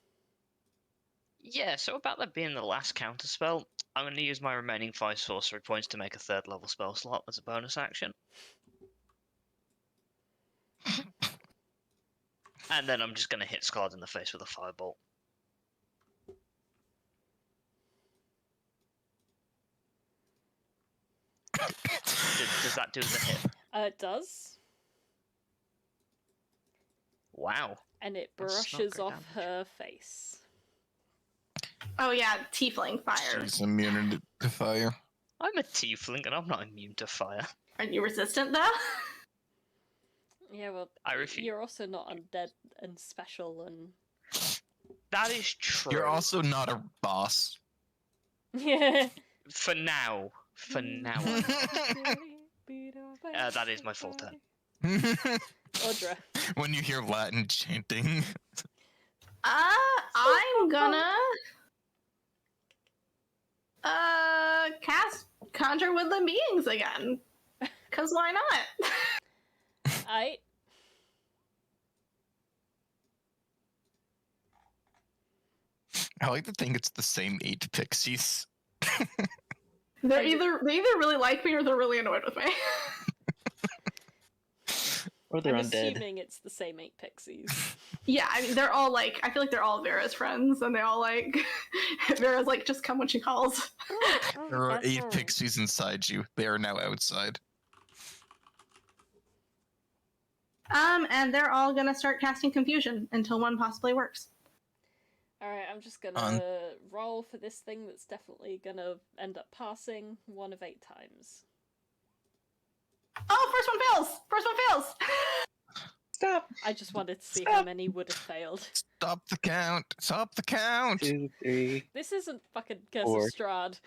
Yeah, so about that being the last counter spell, I'm going to use my remaining 5 sorcery points to make a 3rd level spell slot as a bonus action. And then I'm just going to hit Sklad in the face with a firebolt. Does that do the hit? It does. Wow. And it That's not brushes great off damage. her face. Oh yeah, tiefling fire. She's immune to fire. I'm a tiefling and I'm not immune to fire. Are you resistant though? Yeah, well, I refuse. you're also not undead and special and... That is true. You're also not a boss. Yeah. For now. For now. I'm not. That is my full turn. Audra. when you hear Latin chanting. I'm gonna cast Conjure Woodland Beings again. Cause why not? I I like to think it's the same 8 pixies. they either really like me or they're really annoyed with me. Or they're I'm undead. assuming it's the same 8 pixies. Yeah, I mean they're all like, I feel like they're all Vera's friends, and they all like Vera's like, just come when she calls. There are that's 8 all. pixies inside you. They are now outside. And they're all gonna start casting confusion until one possibly works. Alright, I'm just gonna roll for this thing that's definitely gonna end up passing 1 of 8 times. Oh, first one fails! First one fails! Stop. I just wanted to see Stop. how many would have failed. Stop the count! Stop the count! 2, 3. This isn't fucking Curse Four. of Strahd.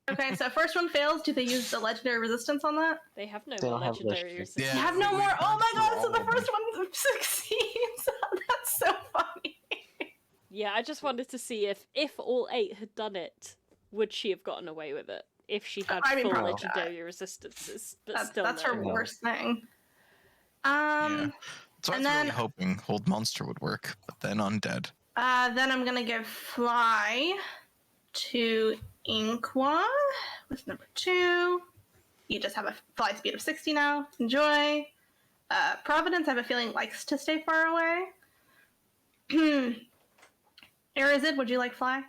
Okay, so first one fails. Do they use the legendary resistance on that? They have no They more don't have legendary legendary. resistance. Yeah, They have no we more. Oh my went god! So through the all of first one succeeds. That's so funny. Yeah, I just wanted to see if all 8 had done it, would she have gotten away with it? If she had I mean, full probably legendary resistances, but That's, still that's no. her worst thing. Yeah. So I and was really then- hoping Hold Monster would work, but then Undead. Then I'm gonna give Fly to Inqua with number 2. You just have a fly speed of 60 now. Enjoy. Providence, I have a feeling, likes to stay far away. Arazid, would you like Fly?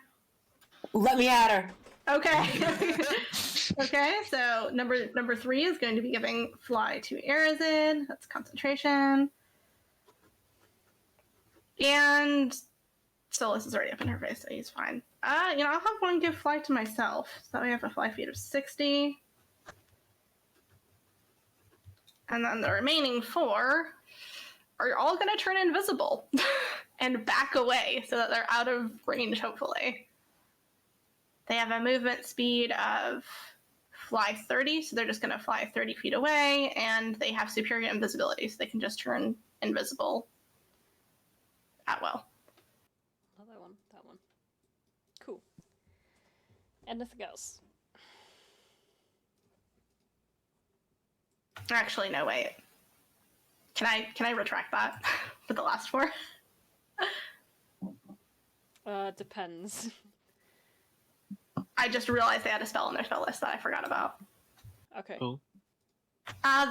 Let me at her. Okay. Okay, so number 3 is going to be giving Fly to Arazid. That's concentration. And Solas is already up in her face, so he's fine. I'll have one give Fly to myself. So that way I have a Fly feed of 60. And then the remaining 4 are all going to turn invisible and back away so that they're out of range, hopefully. They have a movement speed of Fly 30, so they're just going to fly 30 feet away, and they have superior invisibility, so they can just turn invisible at will. Oh, that one. Cool. Anything else? Actually, no, wait. Can I retract that for the last 4? Depends. I just realized they had a spell on their spell list that I forgot about. Okay. Cool.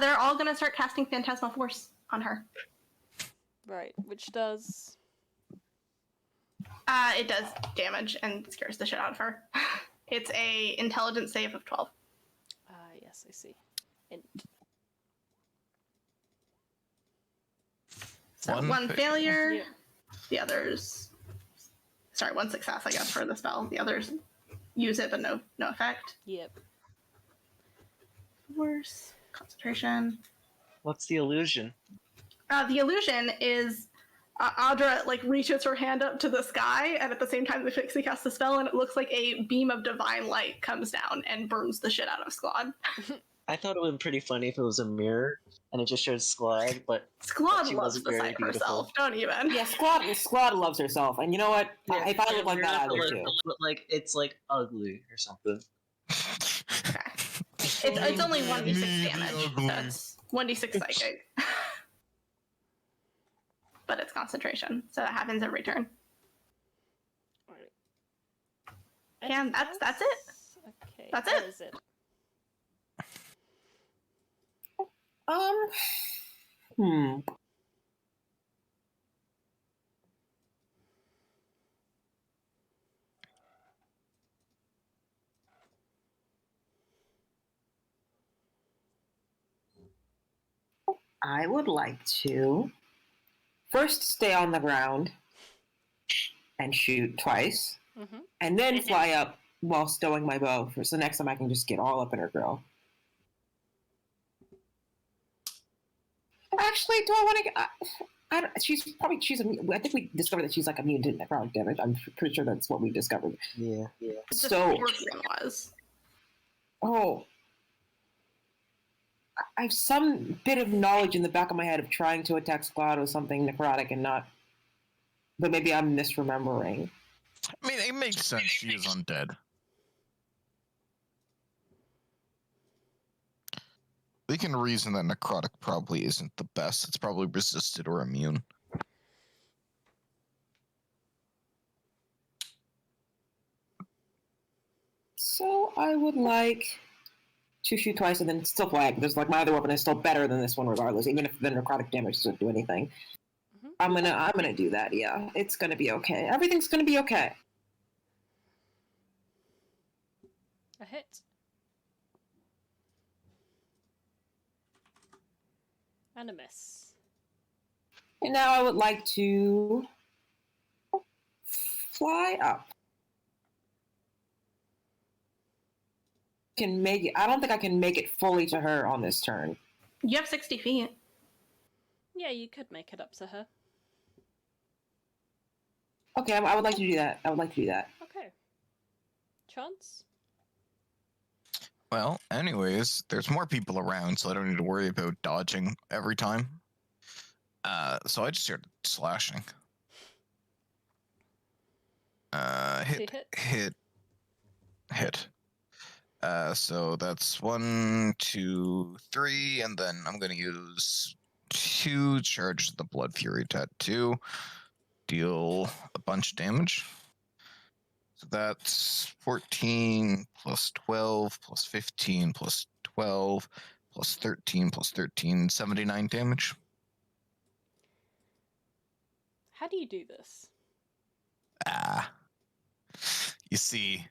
They're all going to start casting Phantasmal Force on her. Right, which does... It does damage and scares the shit out of her. It's a intelligence save of 12. Yes, I see. Int. So One one fa- failure, Yep. the others... Sorry, one success, I guess, for the spell. The others use it, but no effect. Yep. Worse. Concentration. What's the illusion? The illusion is Audra reaches her hand up to the sky, and at the same time the pixie casts the spell, and it looks like a beam of divine light comes down and burns the shit out of Sklod. I thought it would be pretty funny if it was a mirror and it just showed Sklod, but Sklod She loves wasn't the very sight of beautiful. herself, don't even. Yeah, Squad loves herself, and you know what? If I look like that, I would too. But it's ugly or something. Okay. It's only 1d6 Maybe damage. ugly. That's 1d6 psychic. But it's concentration, so that happens every turn. Alright. And Anything that's else? it. Okay. That's that it. is it. I would like to first stay on the ground and shoot twice, Mm-hmm. and then fly up while stowing my bow. So next time I can just get all up in her grill. Actually, do I want to get? I think we discovered that she's immune to necrotic damage. I'm pretty sure that's what we discovered. Yeah. Just So, Scorpion was. oh, I have some bit of knowledge in the back of my head of trying to attack Squad with something necrotic and not. But maybe I'm misremembering. I mean, it makes sense. She is undead. We can reason that necrotic probably isn't the best. It's probably resisted or immune. So I would like to shoot twice and then still flag. There's like my other weapon is still better than this one regardless, even if the necrotic damage doesn't do anything. I'm gonna do that, yeah. It's gonna be okay. Everything's gonna be okay. A hit. And a miss. And now I would like to fly up. Can make it. I don't think I can make it fully to her on this turn. You have 60 feet. Yeah, you could make it up to her. Okay, I would like to do that. I would like to do that. Okay. Chance? Well, anyways, there's more people around, so I don't need to worry about dodging every time. So I just started slashing. Hit. So that's 1, 2, 3, and then I'm gonna use 2 charges of the Blood Fury Tattoo. Deal a bunch of damage. So that's 14 plus 12 plus 15 plus 12 plus 13 plus 13, 79 damage. How do you do this? You see,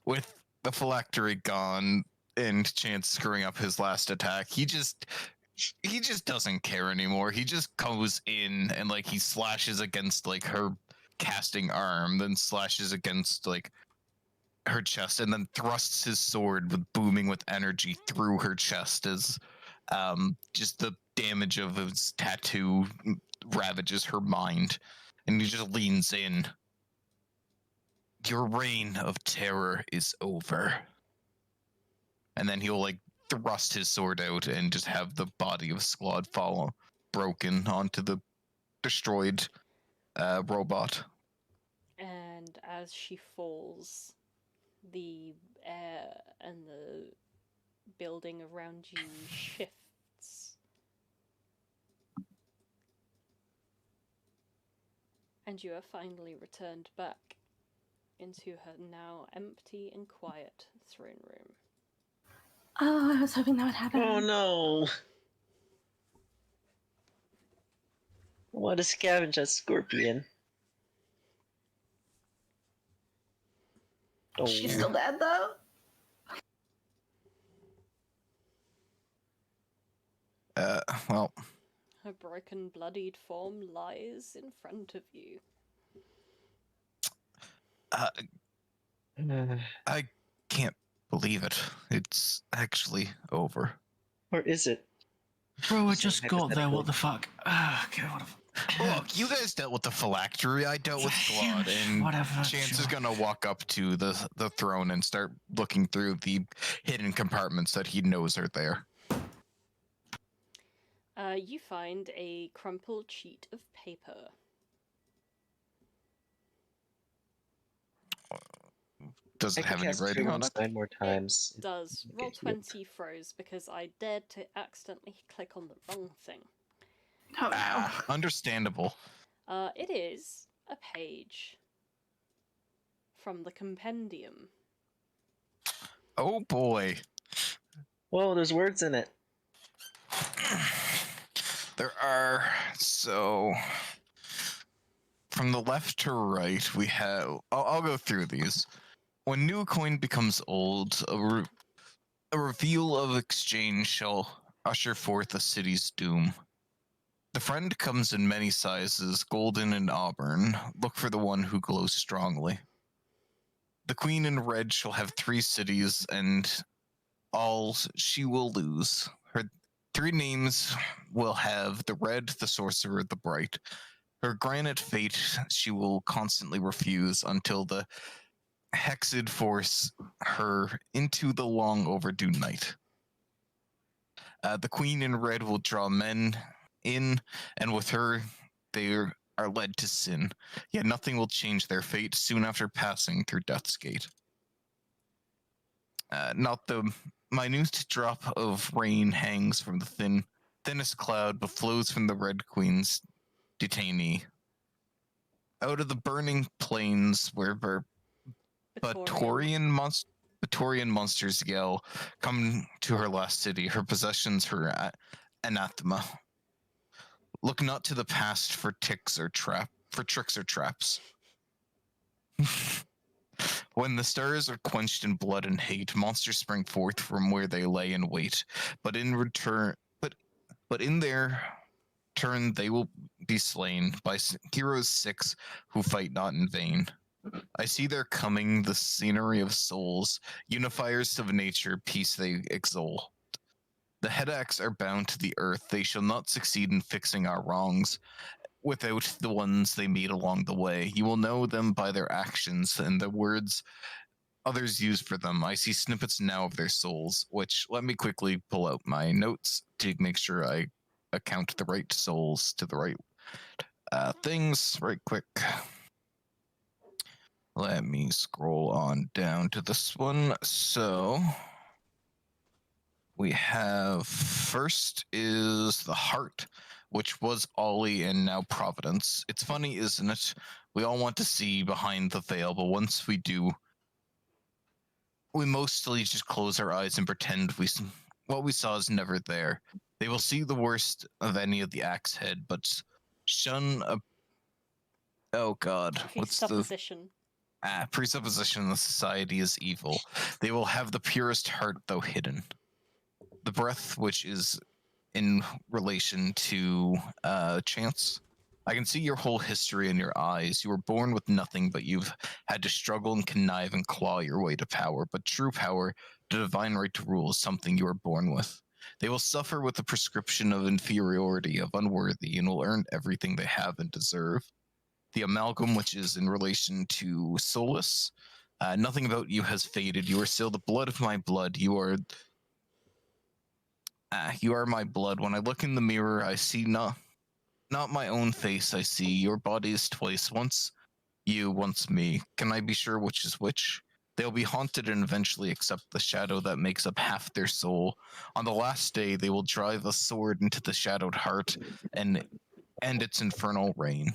with the phylactery gone and Chance screwing up his last attack, he just doesn't care anymore. He just goes in and like he slashes against like her casting arm, then slashes against like her chest, and then thrusts his sword with booming with energy through her chest as just the damage of his tattoo ravages her mind, and he just leans in. Your reign of terror is over. And then he'll like thrust his sword out and just have the body of Squad fall broken onto the destroyed robot. And as she falls, the air and the building around you shifts. And you are finally returned back into her now empty and quiet throne room. Oh, I was hoping that would happen. Oh no! What a scavenger scorpion. Oh. She's still dead, though? Well, Her broken, bloodied form lies in front of you. I can't believe it. It's actually over. Or is it? Bro, I just got there, what the fuck? Okay, whatever. Look, you guys dealt with the phylactery, I dealt with Squad, and Whatever, Chance sure. is gonna walk up to the throne and start looking through the hidden compartments that he knows are there. You find a crumpled sheet of paper. Does I it can have any cast writing on Triggers it? 9 more times. It does. Roll 20 froze because I dared to accidentally click on the wrong thing. Oh no. Understandable. It is a page from the compendium. Oh boy. Whoa, there's words in it. There are, so from the left to right, we have, I'll go through these. When new coin becomes old, a reveal of exchange shall usher forth a city's doom. The friend comes in many sizes, golden and auburn. Look for the one who glows strongly. The queen in red shall have 3 cities, and all she will lose. Her 3 names will have the red, the sorcerer, the bright. Her granite fate she will constantly refuse until the hexed force her into the long overdue night. The queen in red will draw men in, and with her, they are led to sin. Yet nothing will change their fate soon after passing through Death's Gate. Not the minute drop of rain hangs from the thinnest cloud, but flows from the Red Queen's detainee. Out of the burning plains where Batorian monsters yell, come to her last city, her possessions, her anathema. Look not to the past for tricks or traps. When the stars are quenched in blood and hate, monsters spring forth from where they lay in wait. But in their turn, they will be slain by heroes 6 who fight not in vain. I see their coming, the scenery of souls, unifiers of nature, peace they exalt. The headaches are bound to the earth; they shall not succeed in fixing our wrongs. Without the ones they meet along the way, you will know them by their actions and the words others use for them. I see snippets now of their souls, which let me quickly pull out my notes to make sure I account the right souls to the right things right quick. Let me scroll on down to this one. So we have first is the heart, which was Ollie and now Providence. It's funny, isn't it? We all want to see behind the veil, but once we do, we mostly just close our eyes and pretend what we saw is never there. They will see the worst of any of the axe head, but shun a... Oh god, what's the... presupposition that society is evil. They will have the purest heart, though hidden. The breath, which is in relation to chance. I can see your whole history in your eyes. You were born with nothing, but you've had to struggle and connive and claw your way to power. But true power, the divine right to rule, is something you were born with. They will suffer with the prescription of inferiority, of unworthy, and will earn everything they have and deserve. The amalgam, which is in relation to Solas. Nothing about you has faded. You are still the blood of my blood. You are my blood. When I look in the mirror, I see not my own face. I see your body is twice. Once you, once me. Can I be sure which is which? They'll be haunted and eventually accept the shadow that makes up half their soul. On the last day, they will drive a sword into the shadowed heart and end its infernal reign.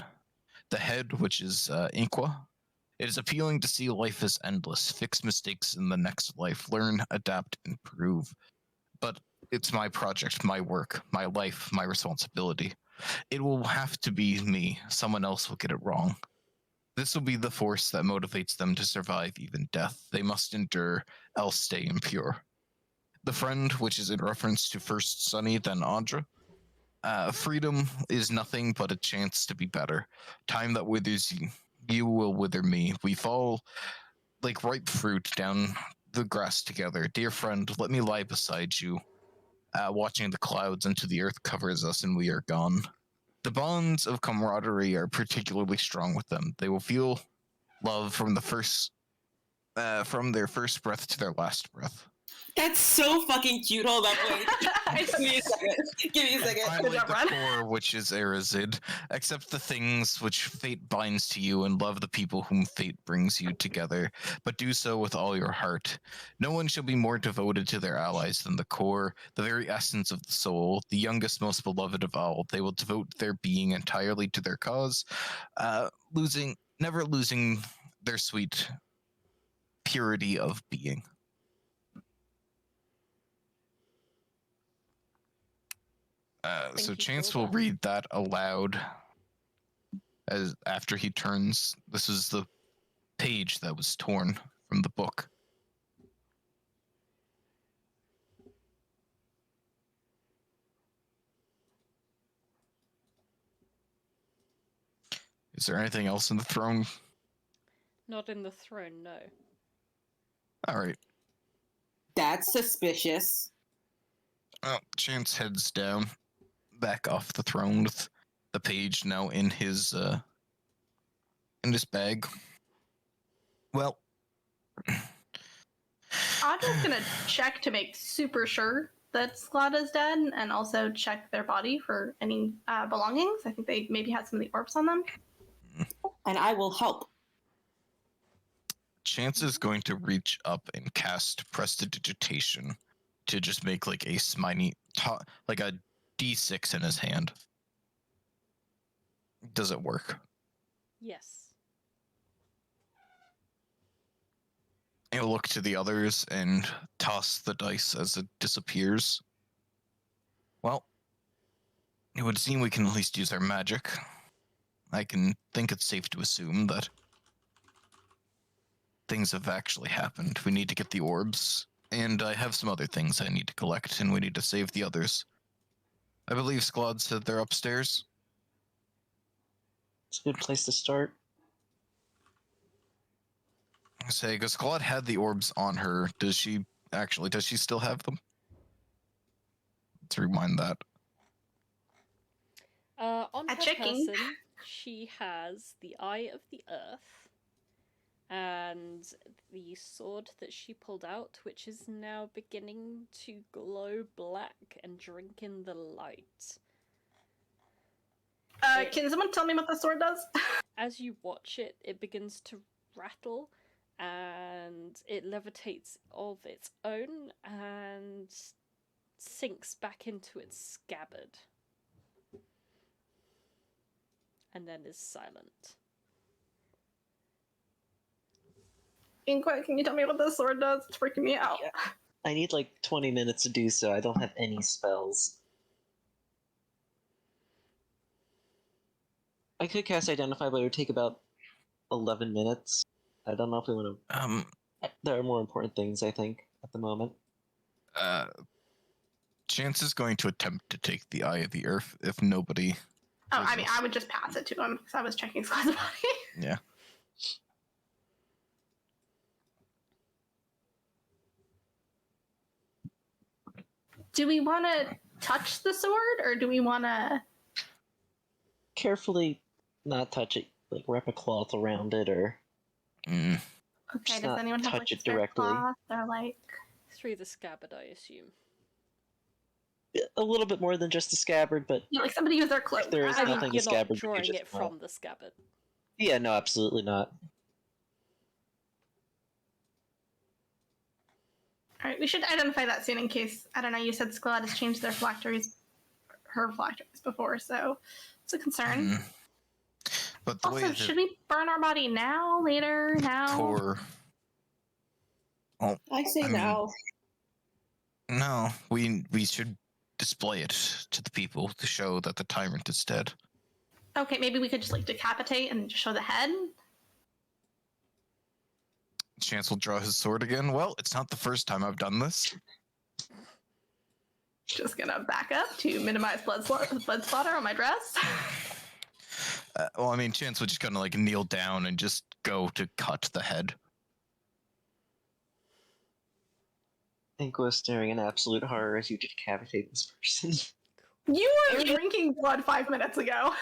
The head, which is Inqua. It is appealing to see life as endless, fix mistakes in the next life, learn, adapt, improve. But it's my project, my work, my life, my responsibility. It will have to be me. Someone else will get it wrong. This will be the force that motivates them to survive even death. They must endure, else stay impure. The friend, which is in reference to first Sunny, then Audra. Freedom is nothing but a chance to be better. Time that withers you will wither me. We fall like ripe fruit down the grass together. Dear friend, let me lie beside you, watching the clouds until the earth covers us and we are gone. The bonds of camaraderie are particularly strong with them. They will feel love from their first breath to their last breath. That's so fucking cute. Hold up, wait. Give me a second. Give me a second. Finally, the core, which is Arazid. Accept the things which fate binds to you and love the people whom fate brings you together, but do so with all your heart. No one shall be more devoted to their allies than the core, the very essence of the soul, the youngest, most beloved of all. They will devote their being entirely to their cause, never losing their sweet purity of being. So Chance will read that aloud as after he turns. This is the page that was torn from the book. Is there anything else in the throne? Not in the throne, no. All right. That's suspicious. Well, Chance heads down, back off the throne with the page now in his bag. Well, Audra's gonna check to make super sure that Sklad is dead and also check their body for any belongings. I think they maybe had some of the orbs on them. And I will help. Chance is going to reach up and cast Prestidigitation to just make like a sminy, like a D6 in his hand. Does it work? Yes. He'll look to the others and toss the dice as it disappears. Well, it would seem we can at least use our magic. I can think it's safe to assume that things have actually happened. We need to get the orbs, and I have some other things I need to collect, and we need to save the others. I believe Sklad said they're upstairs. It's a good place to start. I say, because Sklad had the orbs on her. Does she still have them? Let's rewind that. On A her checking. person, she has the Eye of the Earth and the sword that she pulled out, which is now beginning to glow black and drink in the light. Can someone tell me what the sword does? As you watch it, it begins to rattle and it levitates of its own and sinks back into its scabbard. And then is silent. Inqua, can you tell me what this sword does? It's freaking me out. Yeah. I need like 20 minutes to do so. I don't have any spells. I could cast Identify, but it would take about 11 minutes. I don't know if we want to... There are more important things, I think, at the moment. Chance is going to attempt to take the Eye of the Earth if nobody... Oh, I mean, I would just pass it to him because I was checking Sklad's body. Yeah. Do we want to touch the sword, or do we want to... Carefully not touch it, like wrap a cloth around it, or... Okay, Just does not anyone have touch like it a spare directly. cloth or like... Through the scabbard, I assume. A little bit more than just a scabbard, but Yeah, like somebody use their cloak. if there is I mean, nothing to you're not scabbard, we could drawing just it from the scabbard. Yeah, no, absolutely not. Alright, we should identify that soon in case, I don't know, you said Sklad has changed their phylacteries, her phylacteries before, so it's a concern. But the way Also, that should we burn our body now, later, now? Tor... Well, I say mean, now. no, we should display it to the people to show that the tyrant is dead. Okay, maybe we could just like decapitate and just show the head? Chance will draw his sword again. Well, it's not the first time I've done this. Just gonna back up to minimize blood splatter on my dress. Well, I mean, Chance would just kind of like kneel down and just go to cut the head. Inqua staring in absolute horror as you decapitate this person. You were drinking blood 5 minutes ago.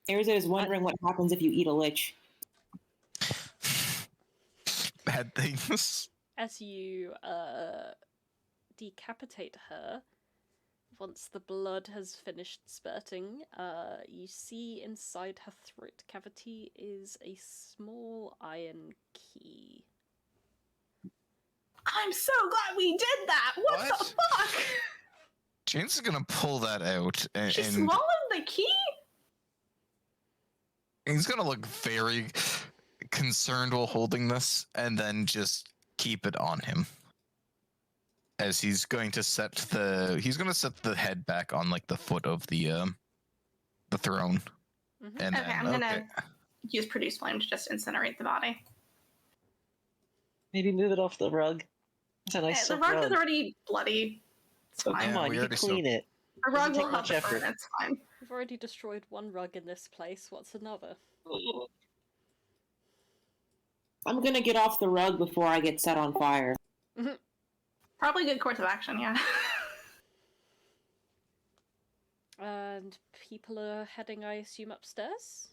Arazid is wondering what happens if you eat a lich. Bad things. As you decapitate her, once the blood has finished spurting, you see inside her throat cavity is a small iron key. I'm so glad we did that! What the fuck? Chance is gonna pull that out and She swallowed the key? he's gonna look very concerned while holding this and then just keep it on him. As he's going to set the head back on like the foot of the throne. Mm-hmm. And Okay, then, I'm gonna use Produce Flame to just incinerate the body. Maybe move it off the rug. It's a nice The silk rug rug. is already bloody. It's Oh, fine. come Yeah, on, we you can already clean it. The rug doesn't will take not much burn, effort. it's fine. We've already destroyed one rug in this place. What's another? I'm gonna get off the rug before I get set on fire. Probably good course of action, yeah. And people are heading, I assume, upstairs?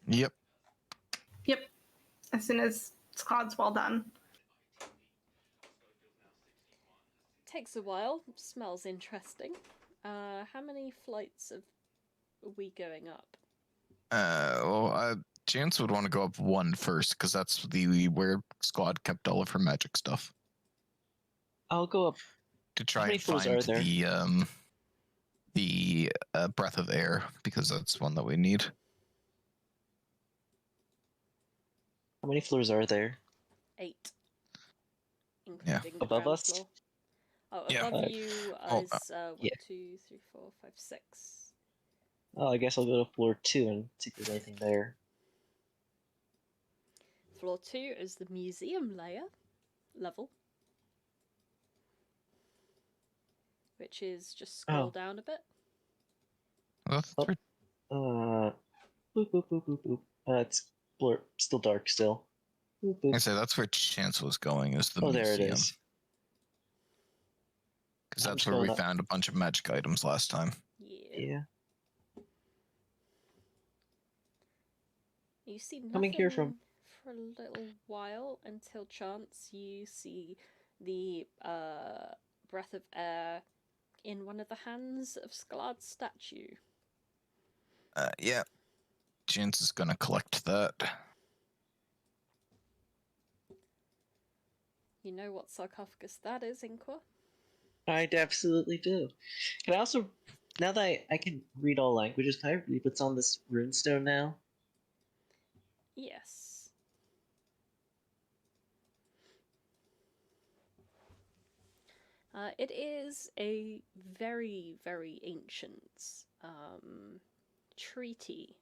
Yep. Yep. As soon as Sklad's well done. takes a while. Smells interesting. How many flights are we going up? Chance would want to go up one first because that's the where Squad kept all of her magic stuff I'll go up. to How try many and floors find are there? the breath of air because that's one that we need. How many floors are there? 8. Yeah. Including the Above ground us? floor. Oh, Yeah. above Five. you Oh, is 1, yeah. 2, 3, 4, 5, 6. Oh, I guess I'll go to floor 2 and see if there's anything there. Floor 2 is the museum level. Which is just scroll Oh. down a bit. That's Oh. right. Boop, boop, boop, boop, boop. It's still dark still. Boop, boop. I say that's where Chance was going is the Oh, museum. there it is. Because I'm that's just where we going up. found a bunch of magic items last time. Yeah. Yeah. You see nothing Coming here from- for a little while until chance you see the breath of air in one of the hands of Sklad's statue. Yeah. Chance is gonna collect that. You know what sarcophagus that is, Inqua? I absolutely do. Can I also, now that I can read all languages, can I read what's on this runestone now? Yes. It is a very, very ancient treaty.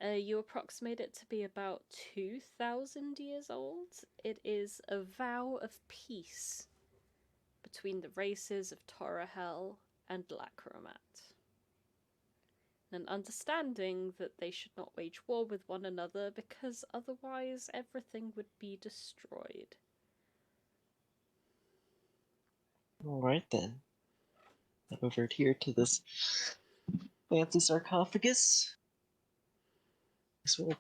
You approximate it to be about 2,000 years old. It is a vow of peace between the races of Torahel and Lacrimat. An understanding that they should not wage war with one another because otherwise everything would be destroyed. Alright then. Over here to this fancy sarcophagus. Guess we'll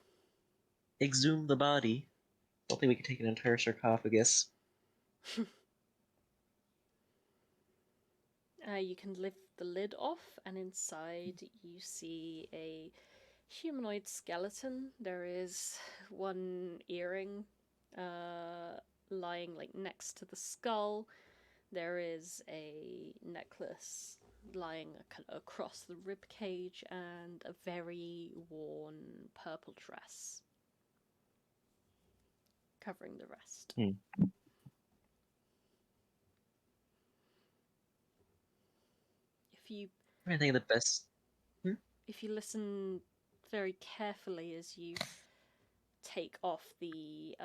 exhume the body. Don't think we can take an entire sarcophagus. You can lift the lid off, and inside you see a humanoid skeleton. There is one earring lying like next to the skull. There is a necklace lying kind of across the rib cage, and a very worn purple dress covering the rest. I think the best. If you listen very carefully as you take off the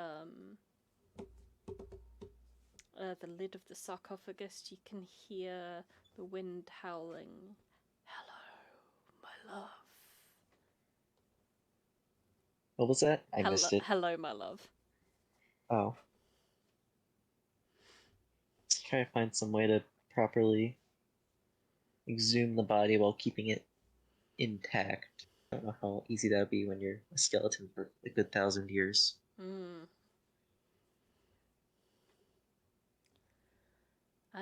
lid of the sarcophagus, you can hear the wind howling. Hello, my love. What was that? I missed it. Hello, my love. Oh. Let's try to find some way to properly exhume the body while keeping it intact. I don't know how easy that would be when you're a skeleton for a good 1,000 years.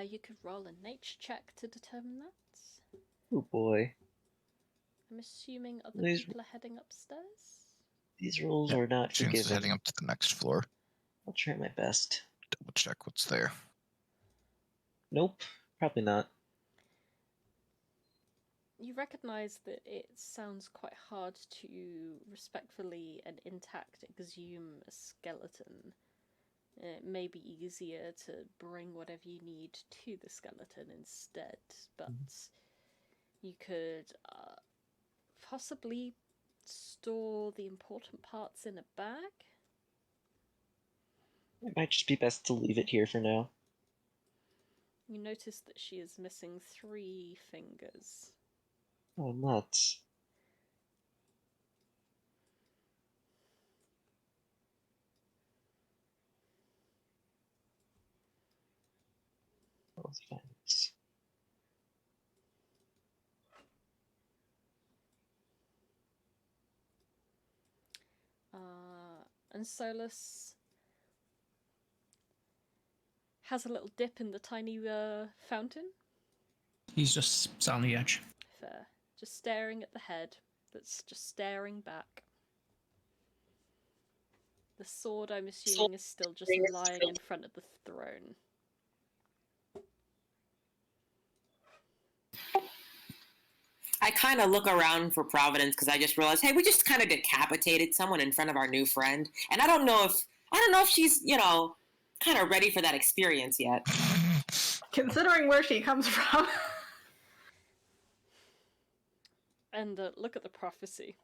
You could roll a nature check to determine that. Oh boy. I'm assuming other These- people are heading upstairs? These rolls Yeah, are not Chance is forgiven. heading up to the next floor. I'll try my best. Double check what's there. Nope, probably not. You recognize that it sounds quite hard to respectfully and intact exhume a skeleton. It may be easier to bring whatever you need to the skeleton instead, but you could possibly store the important parts in a bag. It might just be best to leave it here for now. You notice that she is missing 3 fingers. Oh, nuts. Let's find this. And Solas, has a little dip in the tiny fountain. He's just sat on the edge. Fair. Just staring at the head that's just staring back. The sword, I'm assuming, is still just lying in front of the throne. I kind of look around for Providence because I just realized, hey, we just kind of decapitated someone in front of our new friend, and I don't know if she's, kind of ready for that experience yet. Considering where she comes from. And look at the prophecy.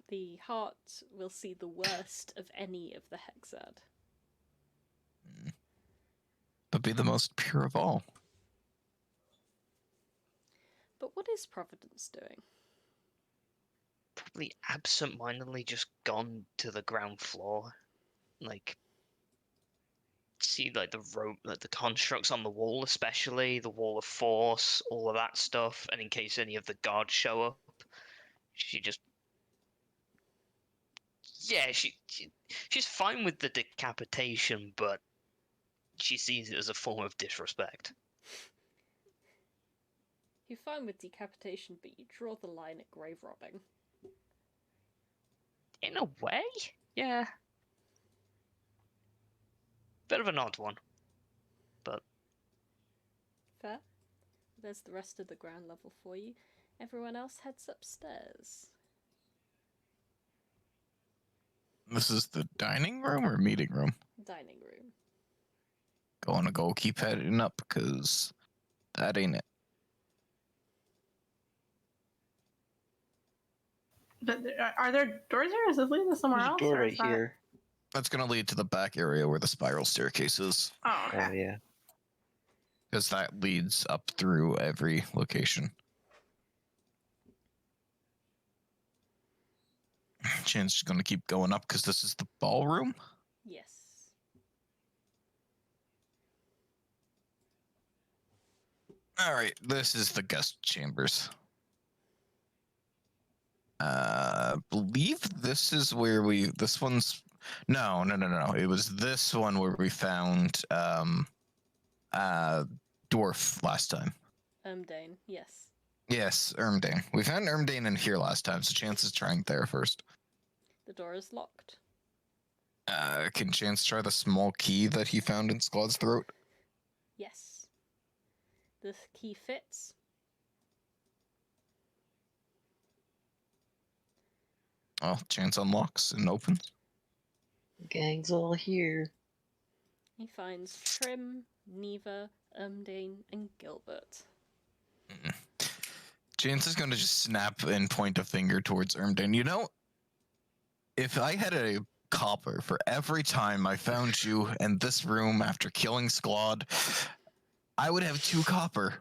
The heart will see the worst of any of the Hexad. But be the most pure of all. But what is Providence doing? Probably absent-mindedly just gone to the ground floor. Like, see, like, the rope, like, the constructs on the wall especially, the wall of force, all of that stuff, and in case any of the guards show up, she just... Yeah, she's fine with the decapitation, but she sees it as a form of disrespect. You're fine with decapitation, but you draw the line at grave robbing. In a way, yeah. Bit of an odd one, but... Fair. There's the rest of the ground level for you. Everyone else heads upstairs. This is the dining room or meeting room? Dining room. Gonna go keep heading up because that ain't it. But are there doors here? Is this leading to somewhere There's a else? door or right is that- here. That's gonna lead to the back area where the spiral staircase is, Oh, okay. Oh yeah. because that leads up through every location. Chan's just gonna keep going up because this is the ballroom. Yes. All right, this is the guest chambers. Believe this is where this one's, no. It was this one where we found, Dwarf last time. Dane, yes. Yes, Ermdane. We found Ermdane in here last time, so Chance is trying there first. The door is locked. Can Chance try the small key that he found in Squad's throat? Yes. The key fits. Well, Chance unlocks and opens. Gang's all here. He finds Trim, Neva, Dane, and Gilbert. Chance is going to just snap and point a finger towards Ermdane. You know, if I had a copper for every time I found you in this room after killing Squad, I would have 2 copper.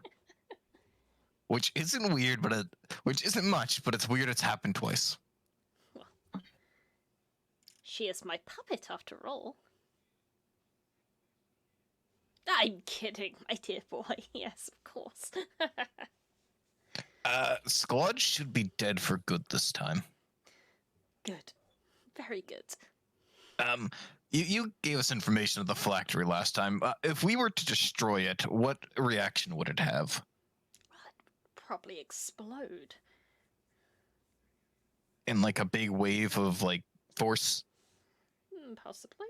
Which isn't weird, but which isn't much, but it's weird it's happened twice. She is my puppet, after all. I'm kidding, my dear boy. Yes, of course. Squad should be dead for good this time. Good. Very good. You gave us information of the phylactery last time. If we were to destroy it, what reaction would it have? I'd probably explode. In like a big wave of like force? Possibly.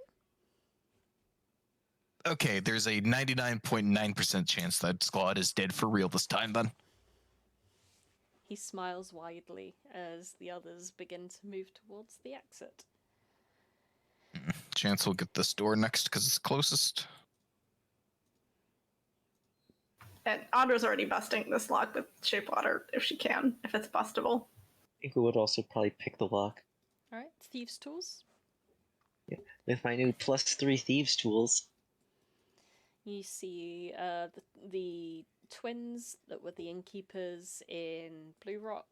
Okay, there's a 99.9% chance that Squad is dead for real this time then. He smiles widely as the others begin to move towards the exit. Chance will get this door next because it's closest. And Audra's already busting this lock with shape water if she can, if it's bustable. Inqua would also probably pick the lock. Alright, thieves' tools. With my new +3 thieves tools. You see the twins that were the innkeepers in Blue Rock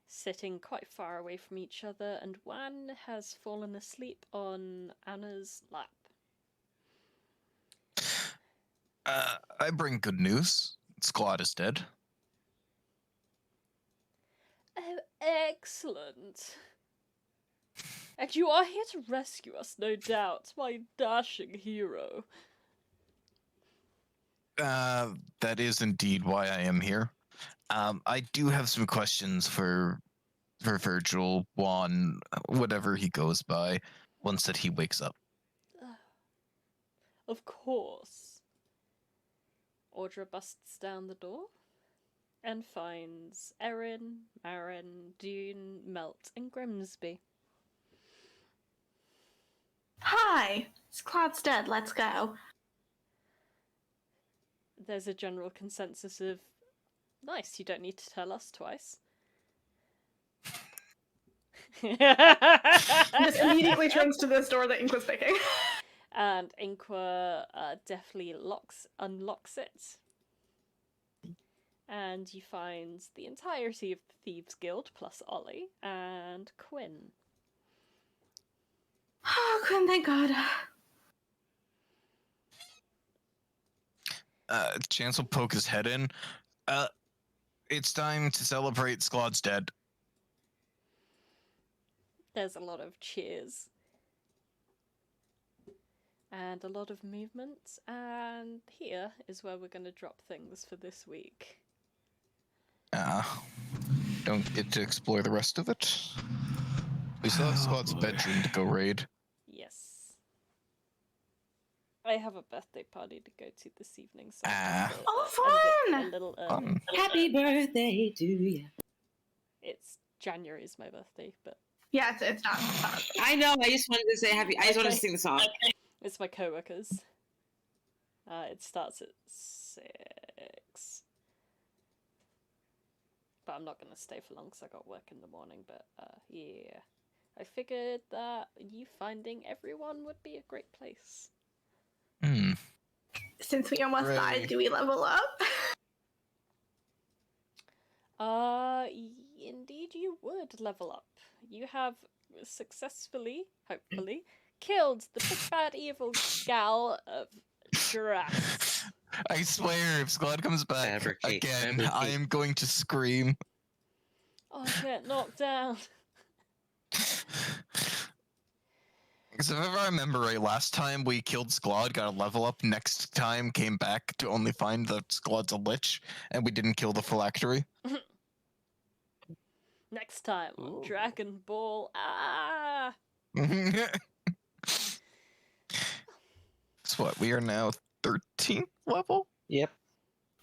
sitting quite far away from each other, and one has fallen asleep on Anna's lap. I bring good news. Squad is dead. Oh, Excellent. And you are here to rescue us, no doubt, my dashing hero. That is indeed why I am here. I do have some questions for Virgil, Juan, whatever he goes by, once that he wakes up. Of course. Audra busts down the door and finds Erin, Marin, Dune, Melt, and Grimsby. Hi, Claude's dead. Let's go. There's a general consensus of, nice, you don't need to tell us twice. Just immediately turns to this door that Inqua's picking. And Inqua deftly unlocks it. And you find the entirety of the Thieves Guild, plus Ollie, and Quinn. Oh, Quinn, thank God. Chance will poke his head in. It's time to celebrate Squad's dead. There's a lot of cheers. And a lot of movement. And here is where we're going to drop things for this week. Don't get to explore the rest of it. We still have Squad's bedroom to go raid. Yes. I have a birthday party to go to this evening, so I'm fun! a little early. Fun. Happy birthday to you. It's January is my birthday, but Yeah, it's not. I know. I just wanted to say happy. I just wanted to sing the song. it's my coworkers. It starts at 6. But I'm not going to stay for long because I got work in the morning, but yeah. I figured that you finding everyone would be a great place. Since we almost died, do we level up? Indeed you would level up. You have successfully, hopefully, killed the big bad evil gal of Jurass. I swear, if Squad comes back again, I am going to scream. Oh, I get knocked down. Because if ever I remember right, last time we killed Squad, got a level up, next time came back to only find that Squad's a lich, and we didn't kill the phylactery. Next time on Dragon Ball. So what, we are now 13th level? Yep.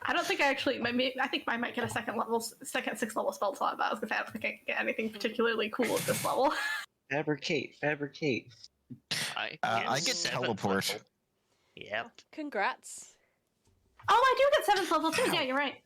I don't think I actually. I think I might get a second 6th level spell slot, but I was gonna say I don't think I can get anything particularly cool at this level. Fabricate. I get teleport. level. Yep. Congrats. Oh, I do get 7th level too. Yeah, you're right.